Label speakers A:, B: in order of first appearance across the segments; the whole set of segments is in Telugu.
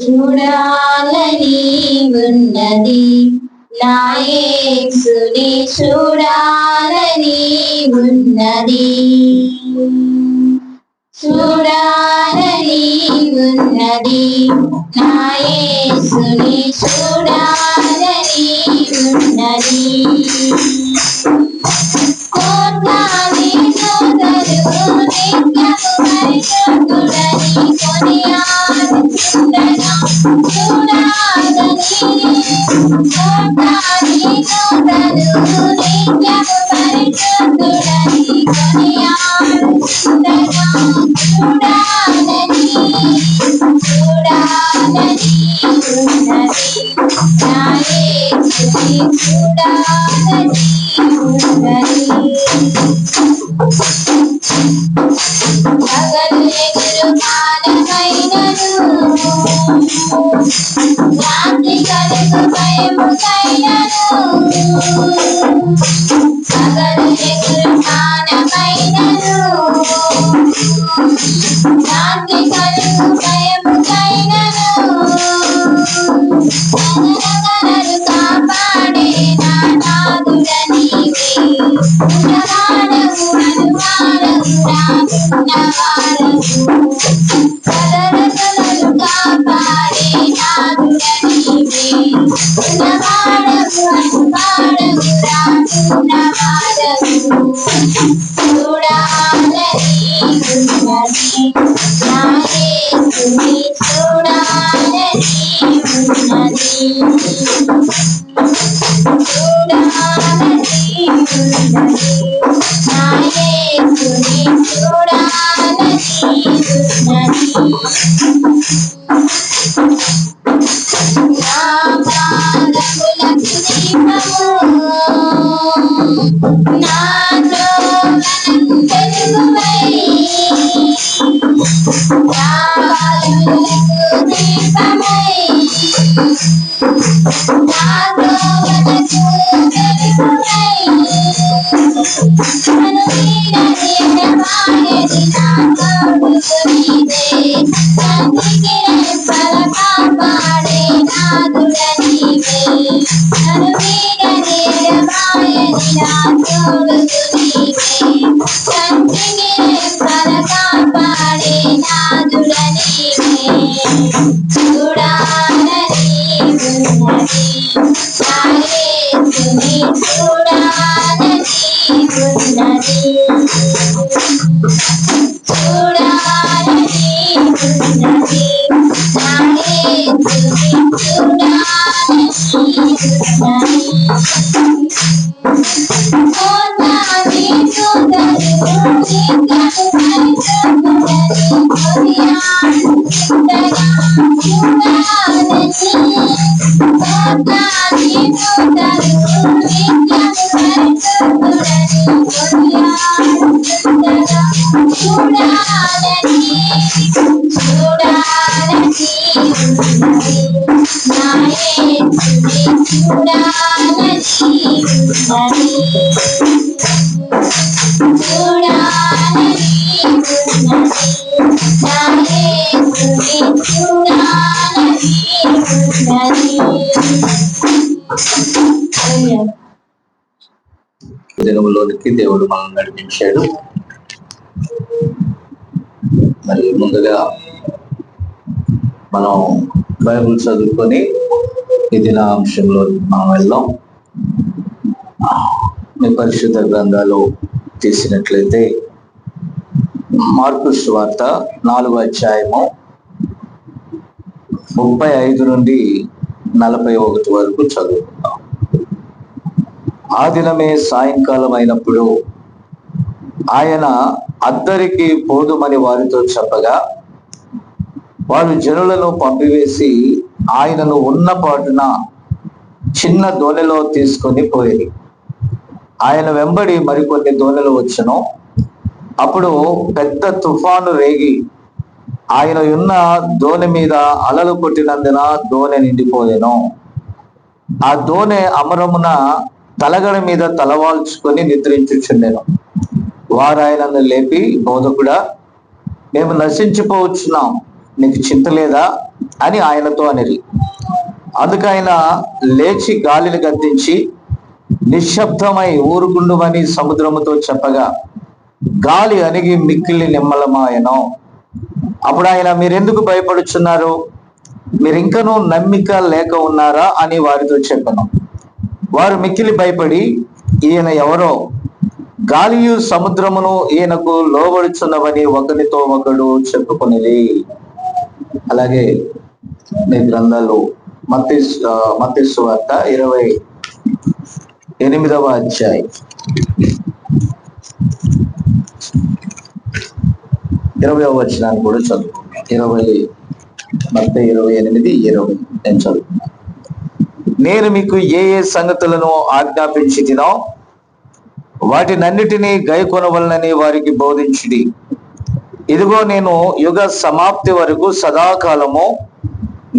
A: చూడాలని ఉన్నది, నా యేసుని చూడాలని ఉన్నది, చూడాలని ఉన్నది, నా యేసుని చూడాలని ఉన్నది. కోట్లాది దూతలు నిత్యము పరిశుద్ధుడని కొనియాడుచుండగా చూడాలని. కోట్లాది దూతలు నిత్యము పరిశుద్ధుడని కొనియాడుచుండగా చూడాలని, చూడాలని ఉన్నది, నా యేసుని చూడాలని ఉన్నది. పగలు ఎగురు కాలమైనను, రాత్రి కలుగు భయముకైనను, పగలు ఎగురు కాలమైనను, రాత్రి కలుగు భయముకైనను, కలలు కాపాడే నా నాదుడ నీవే. ఉన్నవాడవు అనువాడవు రానున్నవాడవు, కలలు కాపాడే నాదుడ నీవే. ఉన్నవాడవు అనువాడవు రానున్నవాడవు, చూడాలని ఉన్నది, నా యేసుని చూడాలని ఉన్నది, చూడాలని ఉన్నది, నా యేసుని చూడాలని ఉన్నది. నా పాదములకు దీపము, నా త్రోవలకు వెలుగువై, నా పాదములకు దీపమై, నా త్రోవలకు వెలుగువై, నన్ను వీడని ఎడబాయని నా తోడుకు నీవే. కంటికి రెప్పల కాపాడే నాదుడ నీవే. నన్ను వీడని ఎడబాయని నా తోడుకు నీవే. కంటికి రెప్పల కాపాడే నాదుడ నీవే. చూడాలని ఉన్నది, నా యేసుని చూడాలని ఉన్నది, చూడాలని ఉన్నది, నా యేసుని చూడాలని ఉన్నది. కోట్లాది దూతలు నిత్యము పరిశుద్ధుడని కొనియాడుచుండగా చూడాలని. కోట్లాది దూతలు నిత్యము పరిశుద్ధుడని కొనియాడుచుండగా చూడాలని, చూడాలని ఉన్నది, నా యేసుని చూడాలని ఉన్నది, చూడాలని ఉన్నది, నా యేసుని చూడాలని ఉన్నది.
B: దినములోనికి దేవుడు మనల్ని నడిపించాడు. మరి ముందుగా మనం బైబిల్ చదువుకొని ఈ దినాంశంలో మనం వెళ్దాం. మీ పరిశుద్ధ గ్రంథాలు తీసినట్లయితే మార్కు సువార్త 4వ అధ్యాయము 35 నుండి 41 వరకు చదువుకుందాం. ఆ దినమే సాయంకాలం అయినప్పుడు ఆయన అద్దరికి పోదుమని వారితో చెప్పగా, వారు జనులను పంపివేసి ఆయనను ఉన్న పాటున చిన్న దోణిలో తీసుకొని పోయేది. ఆయన వెంబడి మరికొన్ని దోణిలు వచ్చెను. అప్పుడు పెద్ద తుఫాను రేగి ఆయన ఉన్న దోణి మీద అలలు కొట్టినందున దోణి నిండిపోయెను. ఆ దోణి అమరమున తలగడ మీద తలవాల్చుకొని నిద్రించుచుండెను. వారు ఆయనను లేపి, బోధకుడా, మేము నశించిపోవచ్చున్నాం, నీకు చింత లేదా? అని ఆయనతో అనిరి. అందుకు ఆయన లేచి గాలిని గద్దించి నిశ్శబ్దమై ఊరుకుండుమని సముద్రముతో చెప్పగా గాలి అణిగి మిక్కిలి నిమ్మలమాయను. అప్పుడు ఆయన, మీరెందుకు భయపడుచున్నారు? మీరు ఇంకనూ నమ్మిక లేక ఉన్నారా అని వారితో చెప్పను. వారు మిక్కిలి భయపడి, ఈయన ఎవరో, గాలియు సముద్రమును ఈయనకు లోబడుచున్నవని ఒకరితో ఒకడు చెప్పుకునేది. అలాగే మీ గ్రంథాలు మత్తయి సువార్త 28వ అధ్యాయం 20వ వచనాన్ని కూడా చదువు. మత్తయి 28:20 నేను చదువుతున్నాను. నేను మీకు ఏ ఏ సంగతులను ఆజ్ఞాపించితినో వాటినన్నిటినీ గైకొనవలనని వారికి బోధించుడి. ఇదిగో నేను యుగ సమాప్తి వరకు సదాకాలము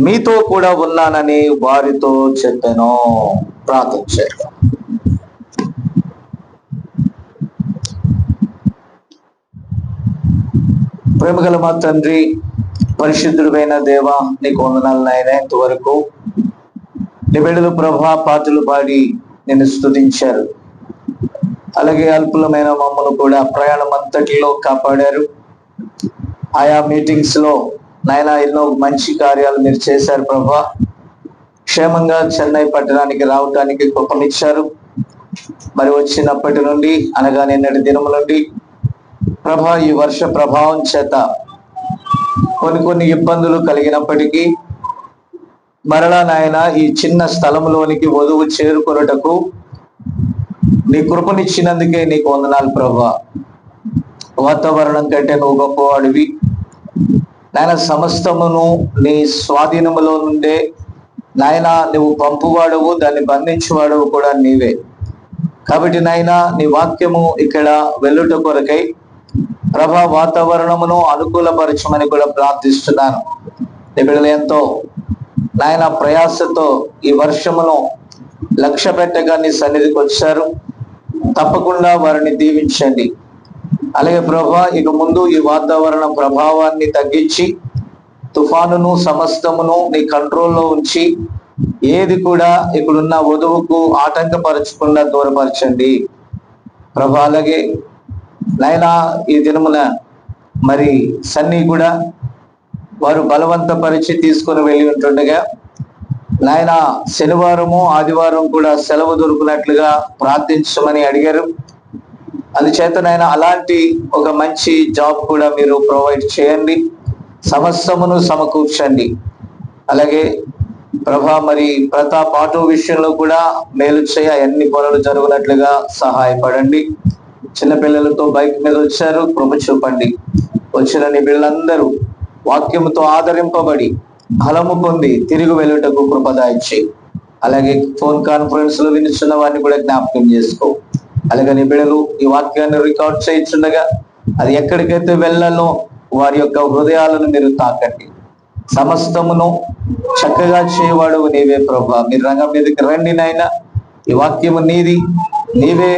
B: మీతో కూడా ఉన్నానని వారితో చెప్పాను. ప్రార్థన చేద్దాం. ప్రేమగల మా తండ్రి, పరిశుద్ధుడైన దేవ, నీకు వందనాలు నాయన. ఇంతవరకు నీ బిడ్డలు ప్రభా పాటలు పాడి నిన్ను స్తుతించారు. అలాగే అల్పులమైన మమ్మల్ని కూడా ప్రయాణం అంతటిలో కాపాడారు. ఆయా మీటింగ్స్ లో నాయన ఎన్నో మంచి కార్యాలు మీరు చేశారు ప్రభా. క్షేమంగా చెన్నై పట్టణానికి రావటానికి కృపనిచ్చారు. మరి వచ్చినప్పటి నుండి అనగా నిన్నటి దినము నుండి ప్రభా ఈ వర్ష ప్రభావం చేత కొన్ని ఇబ్బందులు కలిగినప్పటికీ మరలా నాయన ఈ చిన్న స్థలంలోనికి వధువు చేరుకొనుటకు నీ కృపనిచ్చినందుకే నీకు వందనాలు ప్రభా. వాతావరణం కంటే నువ్వు గొప్పవాడివి నాయన. సమస్తమును నీ స్వాధీనములో నుండే నాయన నువ్వు పంపువాడవు, దాన్ని బంధించేవాడవు కూడా నీవే. కాబట్టి నాయన నీ వాక్యము ఇక్కడ వెళ్ళుట కొరకై ప్రభా వాతావరణమును అనుకూలపరచమని కూడా ప్రార్థిస్తున్నాను. నీ బిడ్డలు ఎంతో నాయన ప్రయాసతో ఈ వర్షమును లక్ష్య పెట్టగా నీ సన్నిధికి వచ్చారు. తప్పకుండా వారిని దీవించండి. అలాగే ప్రభా ఇక ముందు ఈ వాతావరణ ప్రభావాన్ని తగ్గించి తుఫానును సమస్తమును నీ కంట్రోల్లో ఉంచి ఏది కూడా ఇక్కడున్న వధువుకు ఆటంకపరచకుండా దూరపరచండి ప్రభా. అలాగే నాయన ఈ దినమున మరి సన్నీ కూడా వారు బలవంతపరిచి తీసుకొని వెళ్ళి ఉంటుండగా నాయన శనివారము ఆదివారం కూడా సెలవు దొరుకున్నట్లుగా ప్రార్థించమని అడిగారు. అందుచేత నాయన అలాంటి ఒక మంచి జాబ్ కూడా మీరు ప్రొవైడ్ చేయండి, సమస్తమును సమకూర్చండి. అలాగే ప్రభా మరి ప్రతాప్ ఆటో విషయంలో కూడా మేలు చేయ, అన్ని పనులు జరుగునట్లుగా సహాయపడండి. చిన్నపిల్లలతో బైక్ మీద వచ్చారు, కృప చూపండి. వచ్చిన నీ పిల్లలందరూ వాక్యముతో ఆదరింపబడి బలము పొంది తిరిగి వెళ్ళుటకు కృపదాయిచ్చి, అలాగే ఫోన్ కాన్ఫరెన్స్ లో వినిస్తున్న వారిని కూడా జ్ఞాపకం చేసుకో. అలాగే నీ బిడ్డలు ఈ వాక్యాన్ని రికార్డ్ చేయించుండగా అది ఎక్కడికైతే వెళ్ళాలో వారి యొక్క హృదయాలను మీరు తాకండి. సమస్తమును చక్కగా చేయవాడు నీవే ప్రభా. మీరు రంగం మీదకి రండి నాయన. ఈ వాక్యము నీది, నీవే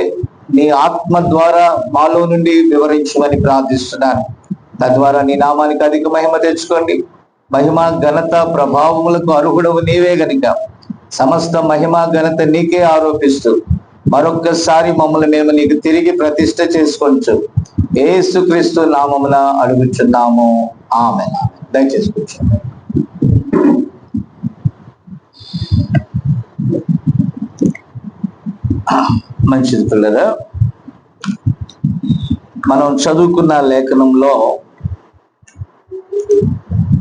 B: నీ ఆత్మ ద్వారా మాలో నుండి వివరించమని ప్రార్థిస్తున్నాను. తద్వారా నీ నామానికి అధిక మహిమ తెచ్చుకోండి. మహిమ ఘనత ప్రభావములకు అర్హుడవు నీవే గనుక సమస్త మహిమ ఘనత నీకే ఆరోపిస్తూ మరొక్కసారి మమ్మల్ని మేము నీకు తిరిగి ప్రతిష్ఠ చేసుకోవచ్చు. యేసుక్రీస్తు నామమున అడుగుచున్నాము, ఆమేన్. దయచేసి కూర్చోండి. మంచిది పిల్లరా, మనం చదువుకున్న లేఖనంలో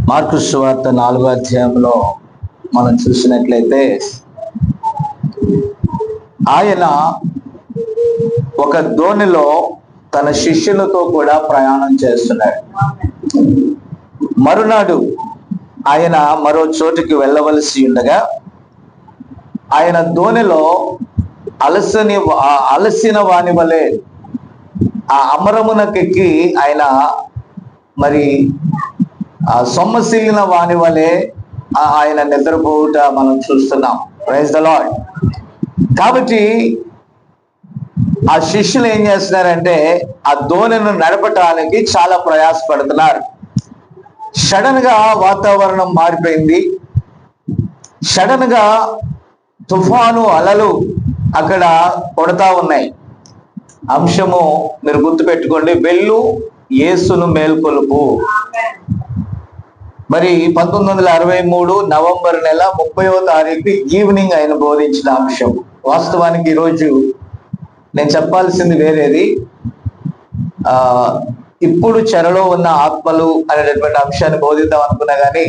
B: మార్కు సువార్త 4వ అధ్యాయంలో మనం చూసినట్లయితే ఆయన ఒక దోణిలో తన శిష్యులతో కూడా ప్రయాణం చేస్తున్నాడు. మరునాడు ఆయన మరో చోటుకి వెళ్ళవలసి ఉండగా ఆయన దోణిలో అలసిన వాని వలె ఆ అమరమునకెక్కి ఆయన మరి ఆ సొమ్మసిల్లిన వాని వలె ఆయన నిద్రపోవుట మనం చూస్తున్నాం. Praise the lord. కాబట్టి ఆ శిష్యులు ఏం చేస్తున్నారంటే ఆ దోణిను నడపటానికి చాలా ప్రయాసపడుతున్నారు. సడన్ గా వాతావరణం మారిపోయింది. సడన్ గా తుఫాను అలలు అక్కడ కొడతా ఉన్నాయి. అంశము మీరు గుర్తుపెట్టుకోండి, వెళ్ళు యేసును మేల్కొలుపు. మరి 1963 నవంబర్ నెల 30వ తారీఖు ఈవినింగ్ ఆయన బోధించిన అంశం. వాస్తవానికి ఈరోజు నేను చెప్పాల్సింది వేరేది. ఇప్పుడు చెరలో ఉన్న ఆత్మలు అనేటటువంటి అంశాన్ని బోధిద్దాం అనుకున్నా కానీ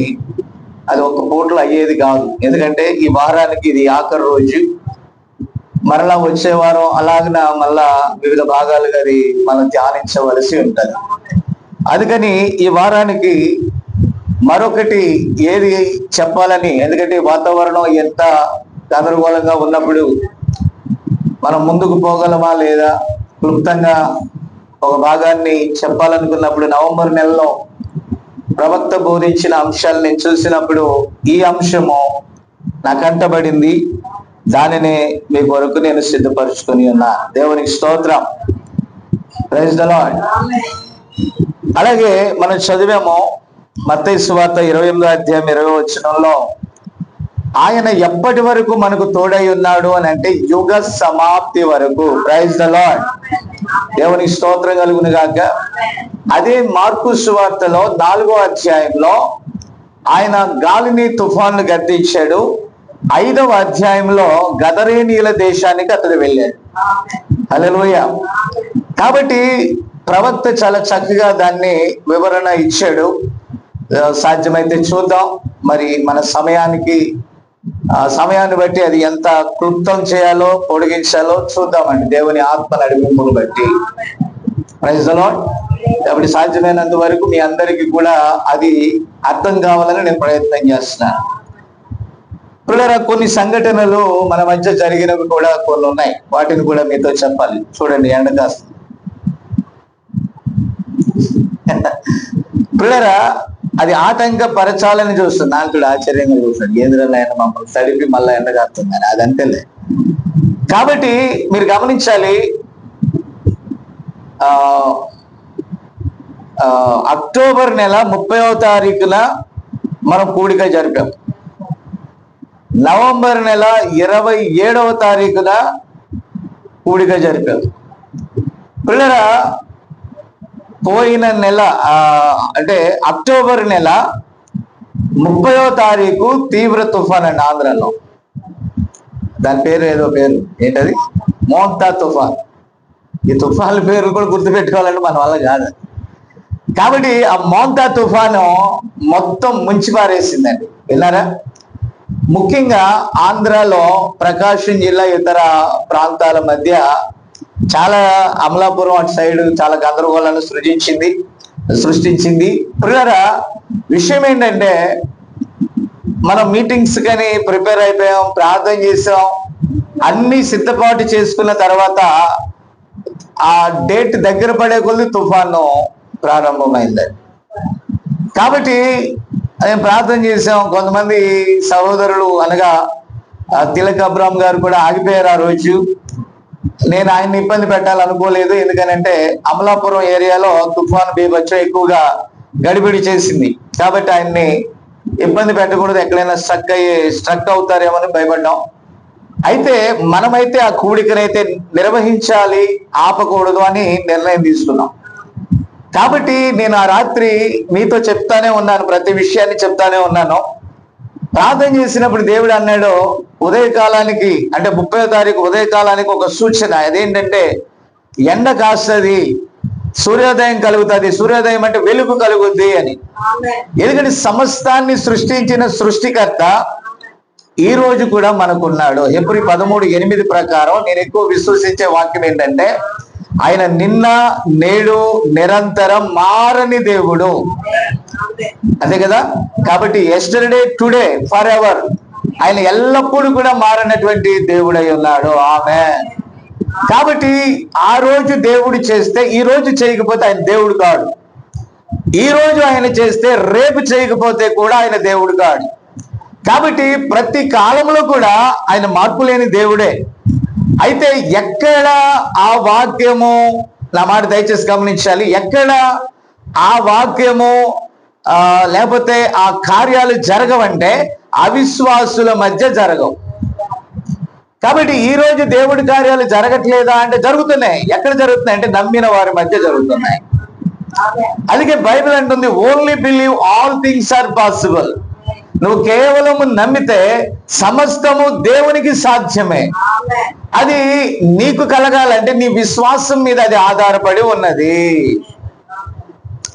B: అది ఒక పూటలో అయ్యేది కాదు. ఎందుకంటే ఈ వారానికి ఇది ఆఖరి రోజు. మరలా వచ్చే వారం అలాగిన మళ్ళా వివిధ భాగాలుగా అది మనం ధ్యానించవలసి ఉంటుంది. అందుకని ఈ వారానికి మరొకటి ఏది చెప్పాలని, ఎందుకంటే వాతావరణం ఎంత గందరగోళంగా ఉన్నప్పుడు మనం ముందుకు పోగలమా లేదా క్లుప్తంగా ఒక భాగాన్ని చెప్పాలనుకున్నప్పుడు నవంబర్ నెలలో ప్రవక్త బోధించిన అంశాలు నేను చూసినప్పుడు ఈ అంశము నా కంటబడింది. దానినే మీ కొరకు నేను సిద్ధపరచుకొని ఉన్నా. దేవునికి స్తోత్రం. Praise the lord. అలాగే మనం చదివాము మత్తయి సువార్త 28వ అధ్యాయం 20వ వచనంలో ఆయన ఎప్పటి వరకు మనకు తోడై ఉన్నాడు అని అంటే యుగ సమాప్తి వరకు. Praise the lord. దేవునికి స్తోత్రం కలుగును గాక. అదే మార్కు సువార్తలో 4వ అధ్యాయంలో ఆయన గాలిని తుఫాన్లు గద్దించాడు. 5వ అధ్యాయంలో గదరేనీయుల దేశానికి అతడు వెళ్ళాడు. హల్లెలూయా. కాబట్టి ప్రవక్త చాలా చక్కగా దాన్ని వివరణ ఇచ్చాడు. సాధ్యమైతే చూద్దాం. మరి మన సమయాన్ని బట్టి అది ఎంత క్లుప్తం చేయాలో పొడిగించాలో చూద్దామండి, దేవుని ఆత్మ నడిపింపును బట్టి. Praise the lord. కాబట్టి సాధ్యమైనంత వరకు మీ అందరికీ కూడా అది అర్థం కావాలని నేను ప్రయత్నం చేస్తున్నాను. పిల్లరా, కొన్ని సంఘటనలు మన మధ్య జరిగినవి కూడా కొన్ని ఉన్నాయి. వాటిని కూడా మీతో చెప్పాలి. చూడండి, ఎండ కాస్త. పిల్లరా, అది ఆటంకపరచాలని చూస్తుంది. నాకు కూడా ఆశ్చర్యంగా చూస్తాడు, ఏంద్రన్నా ఆయన మమ్మల్ని తడిపి మళ్ళీ ఎండ కాస్తుందని. అది అంతేలే. కాబట్టి మీరు గమనించాలి, అక్టోబర్ నెల 30వ తారీఖున మనం కూడిక జరిపాం. నవంబర్ నెల 27వ తారీఖున కూడిక జరిపాం. పిల్లరా, పోయిన నెల అంటే అక్టోబర్ నెల 30వ తారీఖు తీవ్ర తుఫాన్ అండి ఆంధ్రలో. దాని పేరు ఏదో పేరు, ఏంటది? మోంతా తుఫాన్. ఈ తుఫాన్ల పేరు కూడా గుర్తుపెట్టుకోవాలంటే మన వల్ల కాదు. కాబట్టి ఆ మోంతా తుఫాను మొత్తం ముంచి పారేసిందండి. విన్నారా? ముఖ్యంగా ఆంధ్రాలో ప్రకాశం జిల్లా ఇతర ప్రాంతాల మధ్య చాలా, అమలాపురం అటు సైడ్ చాలా గందరగోళాలను సృష్టించింది. పిల్లరా, విషయం ఏంటంటే మనం మీటింగ్స్ కానీ ప్రిపేర్ అయిపోయాం, ప్రార్థన చేసాం, అన్ని సిద్ధపాటు చేసుకున్న తర్వాత ఆ డేట్ దగ్గర పడే కొద్ది తుఫాను ప్రారంభమైంది. కాబట్టి మేము ప్రార్థన చేసాం. కొంతమంది సహోదరులు అనగా తిలక్ అబ్రామ్ గారు కూడా ఆగిపోయారు ఆ రోజు. నేను ఆయన్ని ఇబ్బంది పెట్టాలనుకోలేదు, ఎందుకనంటే అమలాపురం ఏరియాలో తుఫాను బీభత్సం ఎక్కువగా గడిబిడి చేసింది. కాబట్టి ఆయన్ని ఇబ్బంది పెట్టకూడదు, ఎక్కడైనా స్ట్రక్ అవుతారేమని భయపడ్డాం. అయితే మనమైతే ఆ కూడికనైతే నిర్వహించాలి, ఆపకూడదు అని నిర్ణయం తీసుకున్నాం. కాబట్టి నేను ఆ రాత్రి మీతో చెప్తానే ఉన్నాను, ప్రతి విషయాన్ని చెప్తానే ఉన్నాను. ప్రార్థన చేసినప్పుడు దేవుడు అన్నాడు, ఉదయకాలానికి అంటే 30వ తారీఖు ఉదయకాలానికి ఒక సూచన. అదేంటంటే ఎండ కాస్తుంది, సూర్యోదయం కలుగుతుంది. సూర్యోదయం అంటే వెలుగు కలుగుద్ది అని. ఎందుకంటే సమస్తాన్ని సృష్టించిన సృష్టికర్త ఈ రోజు కూడా మనకున్నాడు. హెబ్రీ 13:8 ప్రకారం నేను ఎక్కువ విశ్వసించే వాక్యం ఏంటంటే ఆయన నిన్న నేడు నిరంతరం మారని దేవుడు. అదే కదా. కాబట్టి ఎస్టర్డే టుడే ఫర్ ఎవర్, ఆయన ఎల్లప్పుడూ కూడా మారనటువంటి దేవుడై ఉన్నాడు. ఆమేన్. కాబట్టి ఆ రోజు దేవుడు చేస్తే ఈ రోజు చేయకపోతే ఆయన దేవుడు కాడు. ఈ రోజు ఆయన చేస్తే రేపు చేయకపోతే కూడా ఆయన దేవుడు కాడు. కాబట్టి ప్రతి కాలంలో కూడా ఆయన మార్పు లేని దేవుడే. అయితే ఎక్కడ ఆ వాక్యము, నా మాట దయచేసి గమనించాలి, ఎక్కడ ఆ వాక్యము లేకపోతే ఆ కార్యాలు జరగవంటే అవిశ్వాసుల మధ్య జరగవు. కాబట్టి ఈ రోజు దేవుడి కార్యాలు జరగట్లేదా అంటే జరుగుతున్నాయి. ఎక్కడ జరుగుతున్నాయి అంటే నమ్మిన వారి మధ్య జరుగుతున్నాయి. అందుకే బైబిల్ అంటుంది only believe all things are possible. నువ్వు కేవలం నమ్మితే సమస్తము దేవునికి సాధ్యమే. అది నీకు కలగాలంటే నీ విశ్వాసం మీద అది ఆధారపడి ఉన్నది.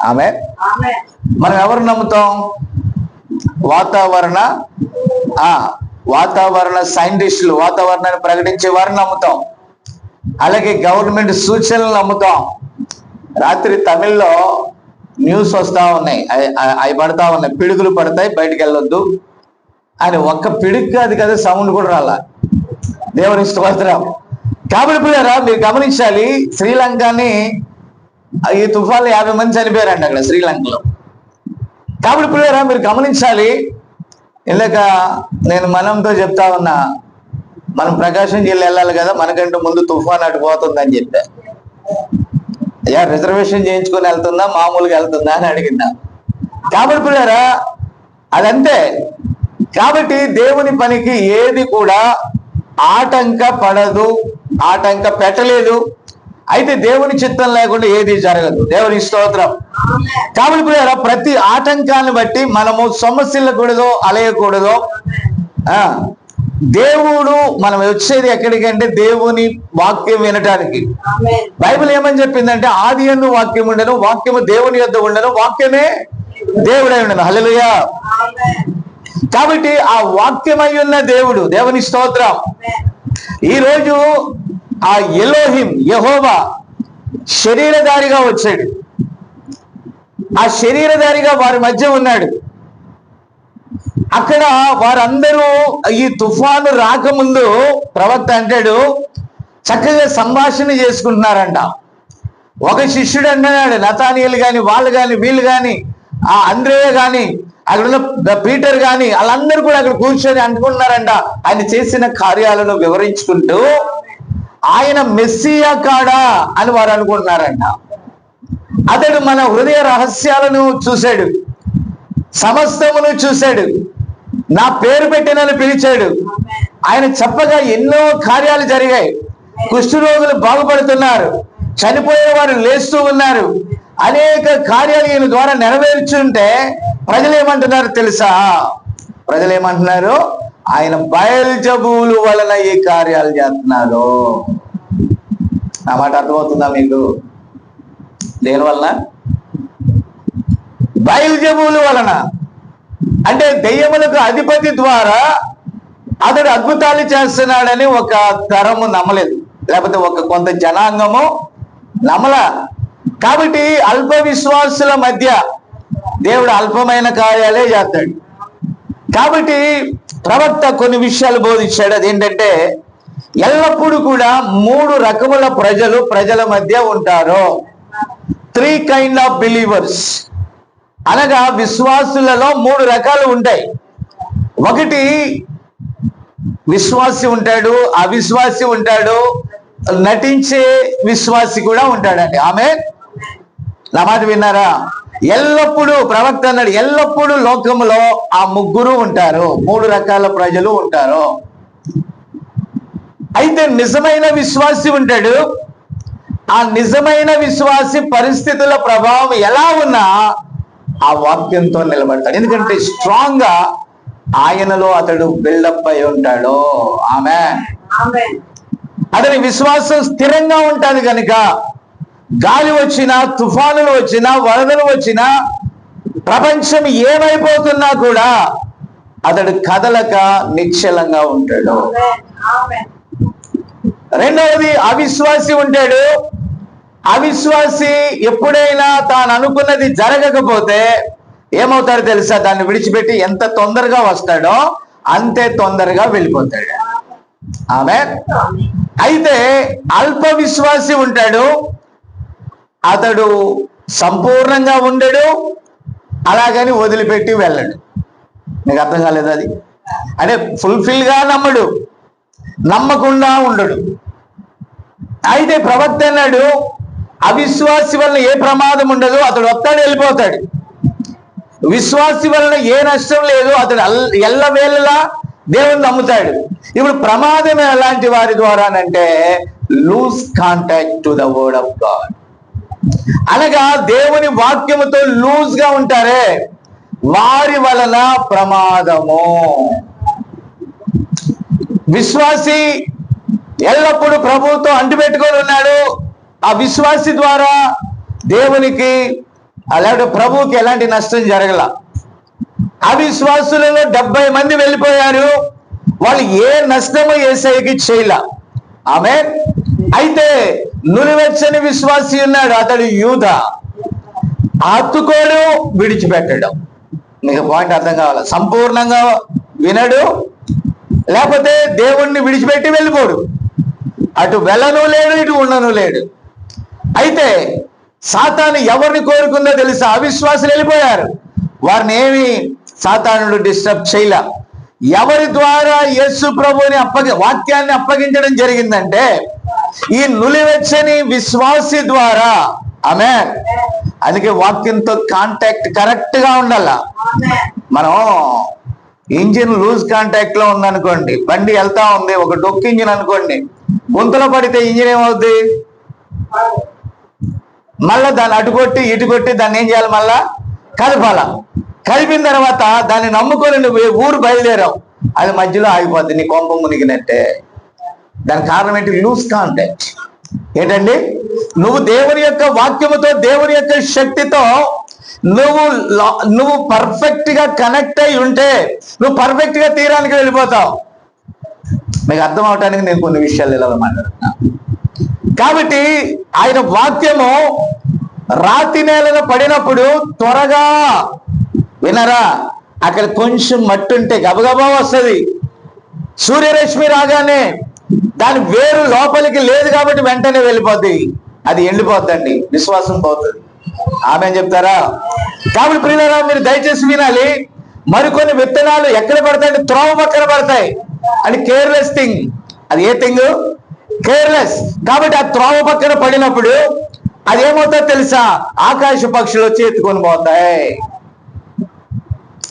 B: ఆమె మనం ఎవరు నమ్ముతాం? వాతావరణ సైంటిస్టులు, వాతావరణాన్ని ప్రకటించే వారిని నమ్ముతాం. అలాగే గవర్నమెంట్ సూచనలు నమ్ముతాం. రాత్రి తమిళ్లో న్యూస్ వస్తా ఉన్నాయి, అవి పడతా ఉన్నాయి, పిడుగులు పడతాయి బయటికి వెళ్ళొద్దు అని. ఒక్క పిడుగు కాదు కదా, సౌండ్ కూడా రాలా. దేవుని స్తోత్రం. కాబట్టి పిల్లరా మీరు గమనించాలి, శ్రీలంకని ఈ తుఫాన్లో 50 మంది చనిపోయారంట అక్కడ శ్రీలంకలో. కాబట్టి పిల్లరా మీరు గమనించాలి. ఇందాక నేను మనంతో చెప్తా ఉన్నా, మనం ప్రకాశం జిల్లా వెళ్ళాలి కదా, మనకంటూ ముందు తుఫాన్ అటు పోతుందని చెప్పా. అయ్యా రిజర్వేషన్ చేయించుకొని వెళ్తుందా మామూలుగా వెళ్తుందా అని అడిగిందా. కాబట్టి పిల్లరా అదంతే. కాబట్టి దేవుని పనికి ఏది కూడా ఆటంక పడదు, ఆటంక పెట్టలేదు. అయితే దేవుని చిత్తం లేకుండా ఏది జరగదు. దేవుని స్తోత్రం. కాబట్టి పిల్లరా ప్రతి ఆటంకాన్ని బట్టి మనము సమస్యలకూడదు, అలయకూడదు. దేవుడు మనం వచ్చేది ఎక్కడికంటే దేవుని వాక్యం వినటానికి. బైబిల్ ఏమని చెప్పిందంటే ఆది యందు వాక్యం ఉండను, వాక్యము దేవుని యొద్ద ఉండను, వాక్యమే దేవుడై ఉండను. హల్లెలూయా. కాబట్టి ఆ వాక్యమై ఉన్న దేవుడు, దేవుని స్తోత్రం. ఈరోజు ఆ ఎలోహిం యెహోవా శరీరధారిగా వచ్చాడు. ఆ శరీరధారిగా వారి మధ్య ఉన్నాడు. అక్కడ వారందరూ ఈ తుఫాను రాకముందు ప్రవక్త అంటాడు చక్కగా సంభాషణ చేసుకుంటున్నారంట. ఒక శిష్యుడు అన్నాడు, నతానియేలు గాని వాళ్ళు గాని వీళ్ళు గాని ఆ అంద్రేయ గాని అక్కడ ఉన్న పీటర్ గాని వాళ్ళందరూ కూడా అక్కడ కూర్చొని అనుకుంటున్నారంట ఆయన చేసిన కార్యాలను వివరించుకుంటూ ఆయన మెస్సియా కాడా అని వారు అనుకుంటున్నారంట. అతడు మన హృదయ రహస్యాలను చూశాడు, సమస్తమును చూశాడు, నా పేరు పెట్టి నన్ను పిలిచాడు. ఆయన చెప్పగా ఎన్నో కార్యాలు జరిగాయి. కుష్ఠరోగులు బాగుపడుతున్నారు, చనిపోయే వారు లేస్తూ ఉన్నారు. అనేక కార్యాలు ఈయన ద్వారా నెరవేర్చుంటే ప్రజలు ఏమంటున్నారు తెలుసా? ప్రజలు ఏమంటున్నారు? ఆయన బయల్జబూలు వలన ఈ కార్యాలు చేస్తున్నారు. ఆ మాట అర్థమవుతుందా మీకు? దేనివలన? బయల్జబూలు వలన. అంటే దెయ్యములకు అధిపతి ద్వారా అతడు అద్భుతాలు చేస్తున్నాడని ఒక తరము నమ్మలేదు, లేకపోతే కొంత జనాంగము నమ్మల. కాబట్టి అల్ప విశ్వాసుల మధ్య దేవుడు అల్పమైన కార్యాలే చేస్తాడు. కాబట్టి ప్రవక్త కొన్ని విషయాలు బోధించాడు. అదేంటంటే ఎల్లప్పుడూ కూడా 3 రకముల ప్రజల మధ్య ఉంటారు. 3 కైండ్ ఆఫ్ బిలీవర్స్. అనగా విశ్వాసులలో 3 రకాలు ఉంటాయి. ఒకటి విశ్వాసి ఉంటాడు, అవిశ్వాసి ఉంటాడు, నటించే విశ్వాసి కూడా ఉంటాడండి. ఆమె నా మాట విన్నారా? ఎల్లప్పుడూ ప్రవక్త అన్నాడు ఎల్లప్పుడూ లోకములో ఆ 3 ఉంటారు, 3 రకాల ప్రజలు ఉంటారు. అయితే నిజమైన విశ్వాసి ఉంటాడు. ఆ నిజమైన విశ్వాసి పరిస్థితుల ప్రభావం ఎలా ఉన్నా ఆ వాక్యంతో నిలబడతాడు. ఎందుకంటే స్ట్రాంగ్ గా ఆయనలో అతడు బిల్డప్ అయి ఉంటాడు. ఆమె అతని విశ్వాసం స్థిరంగా ఉంటుంది కనుక గాలి వచ్చినా, తుఫానులు వచ్చినా, వరదలు వచ్చినా, ప్రపంచం ఏమైపోతున్నా కూడా అతడు కదలక నిశ్చలంగా ఉంటాడు. రెండవది అవిశ్వాసి ఉంటాడు. అవిశ్వాసి ఎప్పుడైనా తాను అనుకున్నది జరగకపోతే ఏమవుతాడో తెలుసా? దాన్ని విడిచిపెట్టి ఎంత తొందరగా వస్తాడో అంతే తొందరగా వెళ్ళిపోతాడు. ఆమె అయితే అల్ప విశ్వాసి ఉంటాడు. అతడు సంపూర్ణంగా ఉండడు, అలాగని వదిలిపెట్టి వెళ్ళడు. నీకు అర్థం కాలేదు? అది అంటే ఫుల్ఫిల్ గా నమ్మడు, నమ్మకుండా ఉండడు. అయితే ప్రవక్త అన్నాడు అవిశ్వాసి వల్ల ఏ ప్రమాదం ఉండదు, అతడు వస్తాడు వెళ్ళిపోతాడు. విశ్వాసి వలన ఏ నష్టం లేదు, అతడు ఎల్లవేళలా దేవుని నమ్ముతాడు. ఇప్పుడు ప్రమాదం ఎలాంటి వారి ద్వారానంటే lose contact to the word of God, అనగా దేవుని వాక్యముతో లూజ్ గా ఉంటారే వారి వలన ప్రమాదము. విశ్వాసి ఎల్లప్పుడూ ప్రభువుతో అంటిపెట్టుకొని ఉన్నాడు. ఆ విశ్వాసి ద్వారా దేవునికి అలాంటి ప్రభువుకి ఎలాంటి నష్టం జరగల. అవిశ్వాసులలో 70 మంది వెళ్ళిపోయారు, వాళ్ళు ఏ నష్టము యేసయ్యకి చేయల. ఆమేన్. అయితే నులివెచ్చని విశ్వాసి ఉన్నాడు, అతడు యూద. హత్తుకోడు, విడిచిపెట్టడం. మీకు పాయింట్ అర్థం కావాలి. సంపూర్ణంగా వినడు, లేకపోతే దేవుణ్ణి విడిచిపెట్టి వెళ్ళిపోడు. అటు వెళ్ళను లేడు, ఇటు ఉండను లేడు. అయితే సాతాను ఎవరిని కోరుకుందో తెలుసా? అవిశ్వాసులు వెళ్ళిపోయారు, వారిని ఏమి సాతానుడు డిస్టర్బ్ చేయలే. ఎవరి ద్వారా యేసు ప్రభువుని వాక్యాన్ని అప్పగించడం జరిగిందంటే ఈ నులివెచ్చని విశ్వాసి ద్వారా. ఆమేన్. అందుకే వాక్యంతో కాంటాక్ట్ కరెక్ట్ గా ఉండాల. మనం ఇంజిన్ లూజ్ కాంటాక్ట్ లో ఉందనుకోండి, బండి వెళ్తా ఉంది, ఒక డొక్కు ఇంజిన్ అనుకోండి, గుంతలో పడితే ఇంజిన్ ఏమవుద్ది? మళ్ళా దాన్ని అటు కొట్టి ఇటు కొట్టి దాన్ని ఏం చేయాలి? మళ్ళా కలపాల. కలిపిన తర్వాత దాన్ని నమ్ముకొని నువ్వు ఊరు బయలుదేరావు, అది మధ్యలో ఆగిపోద్ది, నీ కొంప మునిగినట్టే. దాని కారణం ఏంటి? Loose contact. ఏంటండి? నువ్వు దేవుని యొక్క వాక్యముతో, దేవుని యొక్క శక్తితో నువ్వు పర్ఫెక్ట్ గా కనెక్ట్ అయి ఉంటే నువ్వు పర్ఫెక్ట్ గా తీరానికి వెళ్ళిపోతావు. మీకు అర్థం అవటానికి నేను కొన్ని విషయాలు ఇలా మాట్లాడుతున్నా. కాబట్టి ఆయన వాక్యము రాతి నేలన పడినప్పుడు త్వరగా, వినరా, అక్కడ కొంచెం మట్టి ఉంటే గబగబా వస్తుంది. సూర్యరశ్మి రాగానే దాని వేరు లోపలికి లేదు కాబట్టి వెంటనే వెళ్ళిపోద్ది, అది ఎండిపోద్దండి, విశ్వాసం పోతుంది. ఆమె చెప్తారా? కాబట్టి ప్రియులారా, మీరు దయచేసి వినాలి. మరికొన్ని విత్తనాలు ఎక్కడ పడతాయి? త్రోవ పక్కన పడతాయి. అది కేర్లెస్ థింగ్. అది ఏ థింగ్? కేర్లెస్. కాబట్టి ఆ త్రోవ పక్కన పడినప్పుడు అదేమవుతుందో తెలుసా? ఆకాశ పక్షులు వచ్చి ఎత్తుకొని పోతాయి.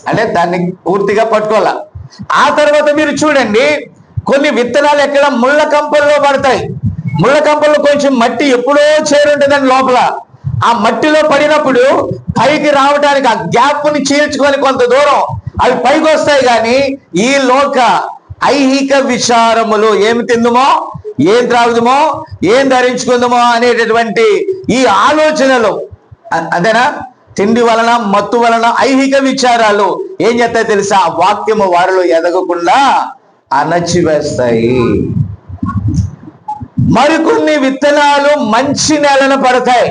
B: అంటే దాన్ని పూర్తిగా పట్టుకోవాల. ఆ తర్వాత మీరు చూడండి, కొన్ని విత్తనాలు ఎక్కడ ముళ్ళ కంపల్లో పడతాయి. ముళ్ళ కంపల్లో కొంచెం మట్టి ఎప్పుడో చేరుంటుందని లోపల. ఆ మట్టిలో పడినప్పుడు పైకి రావడానికి ఆ గ్యాప్ ని చీల్చుకొని కొంత దూరం అవి పైకి వస్తాయి. కానీ ఈ లోక ఐహిక విచారములు, ఏమి తిందుమో, ఏం త్రాగుదమో, ఏం ధరించుకుందామో అనేటటువంటి ఈ ఆలోచనలు, అదేనా, తిండి వలన, మత్తు వలన, ఐహిక విచారాలు ఏం చేస్తాయి తెలుసా? ఆ వాక్యము వారిలో ఎదగకుండా అణచివేస్తాయి. మరికొన్ని విత్తనాలు మంచి నేలను పడతాయి,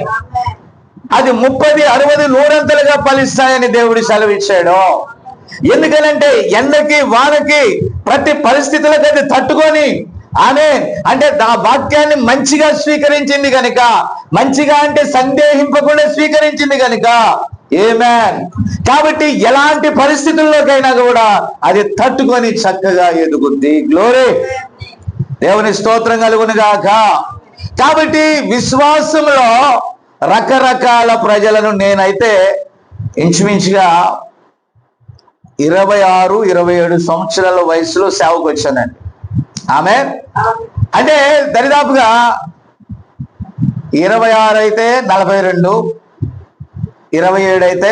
B: అది 30, 60, 100 ఫలిస్తాయని దేవుడు సెలవిచ్చాడు. ఎందుకనంటే ఎండకి, వానకి, ప్రతి పరిస్థితులకు అది తట్టుకొని, ఆమె అంటే ఆ వాక్యాన్ని మంచిగా స్వీకరించింది కనుక, మంచిగా అంటే సందేహింపకుండా స్వీకరించింది కనుక, ఆమేన్. కాబట్టి ఎలాంటి పరిస్థితుల్లోకైనా కూడా అది తట్టుకొని చక్కగా ఎదుగుద్ది. గ్లోరీ, దేవుని స్తోత్రం కలుగును గాక. కాబట్టి విశ్వాసంలో రకరకాల ప్రజలను నేనైతే ఇంచుమించుగా 26, 27 సంవత్సరాల వయసులో సేవకు వచ్చానండి. ఆమె అంటే దరిదాపుగా 26 అయితే 42, 27 అయితే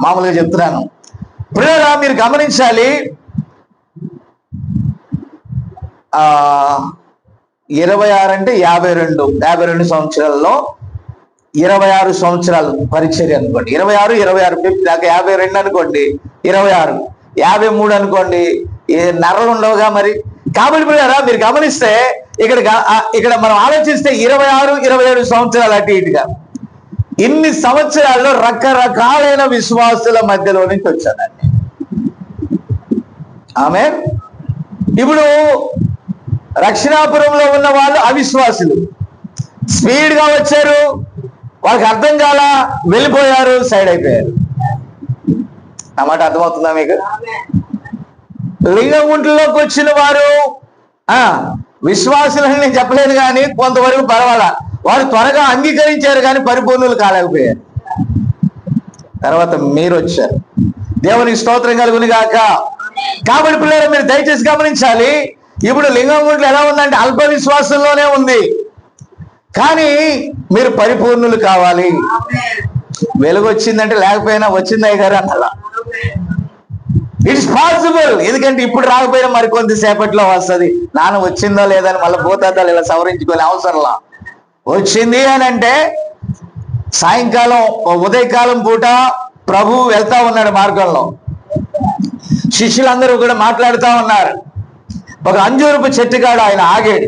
B: మామూలుగా చెప్తున్నాను. ప్రియులారా, మీరు గమనించాలి, 26 అంటే 52 సంవత్సరాల్లో 26 సంవత్సరాలు పరిచర్య అనుకోండి. 26 దాకా 52 అనుకోండి, 26, 53 అనుకోండి, నరలు ఉండవుగా మరి. కాబట్టి మీరు గమనిస్తే ఇక్కడ మనం ఆలోచిస్తే 26, 27 సంవత్సరాలు అటు ఇటుగా ఇన్ని సంవత్సరాల్లో రకరకాలైన విశ్వాసుల మధ్యలో నుంచి వచ్చానండి. ఆమె ఇప్పుడు రక్షణాపురంలో ఉన్న వాళ్ళు అవిశ్వాసులు, స్పీడ్ గా వచ్చారు, వాళ్ళకి అర్థం కాల, వెళ్ళిపోయారు, సైడ్ అయిపోయారు. అన్నమాట అర్థమవుతుందా మీకు? లింగగుంట్లోకి వచ్చిన వారు విశ్వాసులని నేను చెప్పలేను, కానీ కొంతవరకు పర్వాలా, వారు త్వరగా అంగీకరించారు కానీ పరిపూర్ణులు కాలేకపోయారు. తర్వాత మీరు వచ్చారు. దేవునికి స్తోత్రం కలుగును గాక. కాబట్టి పిల్లలు మీరు దయచేసి గమనించాలి. ఇప్పుడు లింగం గుంట్లు ఎలా ఉందంటే అల్ప విశ్వాసంలోనే ఉంది. కానీ మీరు పరిపూర్ణులు కావాలి. వెలుగు వచ్చిందంటే లేకపోయినా వచ్చిందయ్య గారు అన్నలా. It's possible. ఎందుకంటే ఇప్పుడు రాకపోయినా మరి కొంతసేపట్లో వస్తుంది. నాన్న వచ్చిందో లేదని మళ్ళీ పోతాదాలు ఇలా సవరించుకోలే అవసరంలా. వచ్చింది అని అంటే సాయంకాలం ఉదయకాలం పూట ప్రభు వెళ్తా ఉన్నాడు మార్గంలో. శిష్యులందరూ కూడా మాట్లాడుతూ ఉన్నారు. ఒక అంజూరపు చెట్టు కాడ ఆయన ఆగాడు.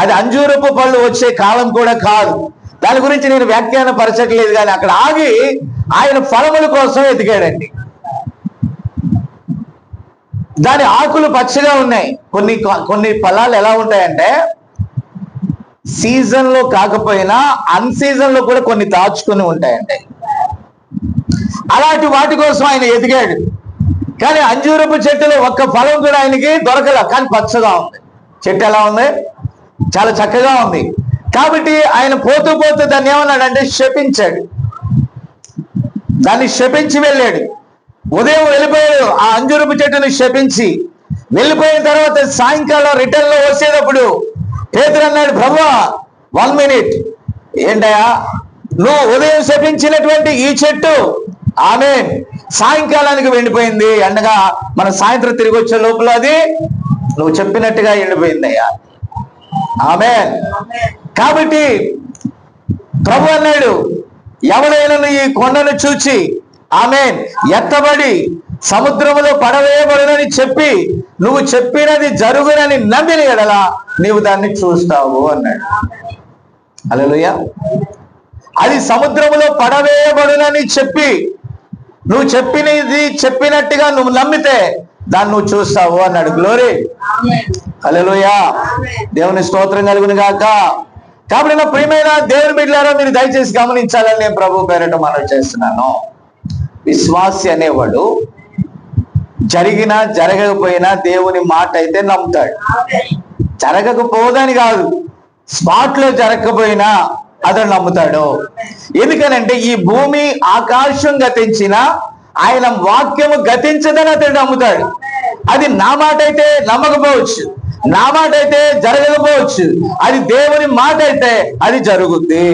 B: అది అంజూరపు పళ్ళు వచ్చే కాలం కూడా కాదు. దాని గురించి నేను వ్యాఖ్యాన పరచట్లేదు, కానీ అక్కడ ఆగి ఆయన ఫలముల కోసం ఎతికాడండి. దాని ఆకులు పచ్చగా ఉన్నాయి. కొన్ని ఫలాలు ఎలా ఉంటాయంటే సీజన్ లో కాకపోయినా అన్ సీజన్ లో కూడా కొన్ని దాచుకొని ఉంటాయండి. అలాంటి వాటి కోసం ఆయన ఎదిగాడు. కానీ అంజూరపు చెట్టులో ఒక్క ఫలం కూడా ఆయనకి దొరకల. కానీ పచ్చగా ఉంది. చెట్టు ఎలా ఉంది? చాలా చక్కగా ఉంది. కాబట్టి ఆయన పోతూ పోతూ దాన్ని ఏమన్నాడంటే శపించాడు. దాన్ని శపించి వెళ్ళాడు. ఉదయం వెళ్ళిపోయాడు ఆ అంజూరపు చెట్టుని శపించి. వెళ్ళిపోయిన తర్వాత సాయంకాలం రిటర్న్ లో వచ్చేటప్పుడు పేతురు అన్నాడు, ప్రభువా 1 minute, ఏంటయా నువ్వు ఉదయం శపించినటువంటి ఈ చెట్టు ఆమేన్ సాయంకాలానికి ఎండిపోయింది అనగా మన సాయంత్రం తిరిగి వచ్చే లోపల అది నువ్వు చెప్పినట్టుగా ఎండిపోయింది అయ్యా. ఆమేన్. కాబట్టి ప్రభు అన్నాడు, ఎవడైనా ఈ కొండను చూచి ఆమేన్ ఎత్తబడి సముద్రములో పడవేయబడునని చెప్పి నువ్వు చెప్పినది జరుగునని నమ్మిన ఎడల నీవు దాన్ని చూస్తావు అన్నాడు. హల్లెలూయా. అది సముద్రములో పడవేయబడునని చెప్పి నువ్వు చెప్పినట్టుగా నువ్వు నమ్మితే దాన్ని నువ్వు చూస్తావు అన్నాడు. గ్లోరీ. హల్లెలూయా. దేవుని స్తోత్రం కలుగును గాక. కాబట్టి నా ప్రియమైన దేవుని బిడ్డలారా మీరు దయచేసి గమనించాలని నేను ప్రభు పేరట మనవి చేస్తున్నాను. విశ్వాసి అనేవాడు జరిగినా జరగకపోయినా దేవుని మాట అయితే నమ్ముతాడు. జరగకపోదని కాదు, స్పాట్ లో జరగకపోయినా అతను నమ్ముతాడు. ఎందుకనంటే ఈ భూమి ఆకాశం గతించిన ఆయన వాక్యము గతించదని అతడు నమ్ముతాడు. అది నా మాట అయితే నమ్మకపోవచ్చు, నా మాట అయితే జరగకపోవచ్చు, అది దేవుని మాట అయితే అది జరుగుద్ది.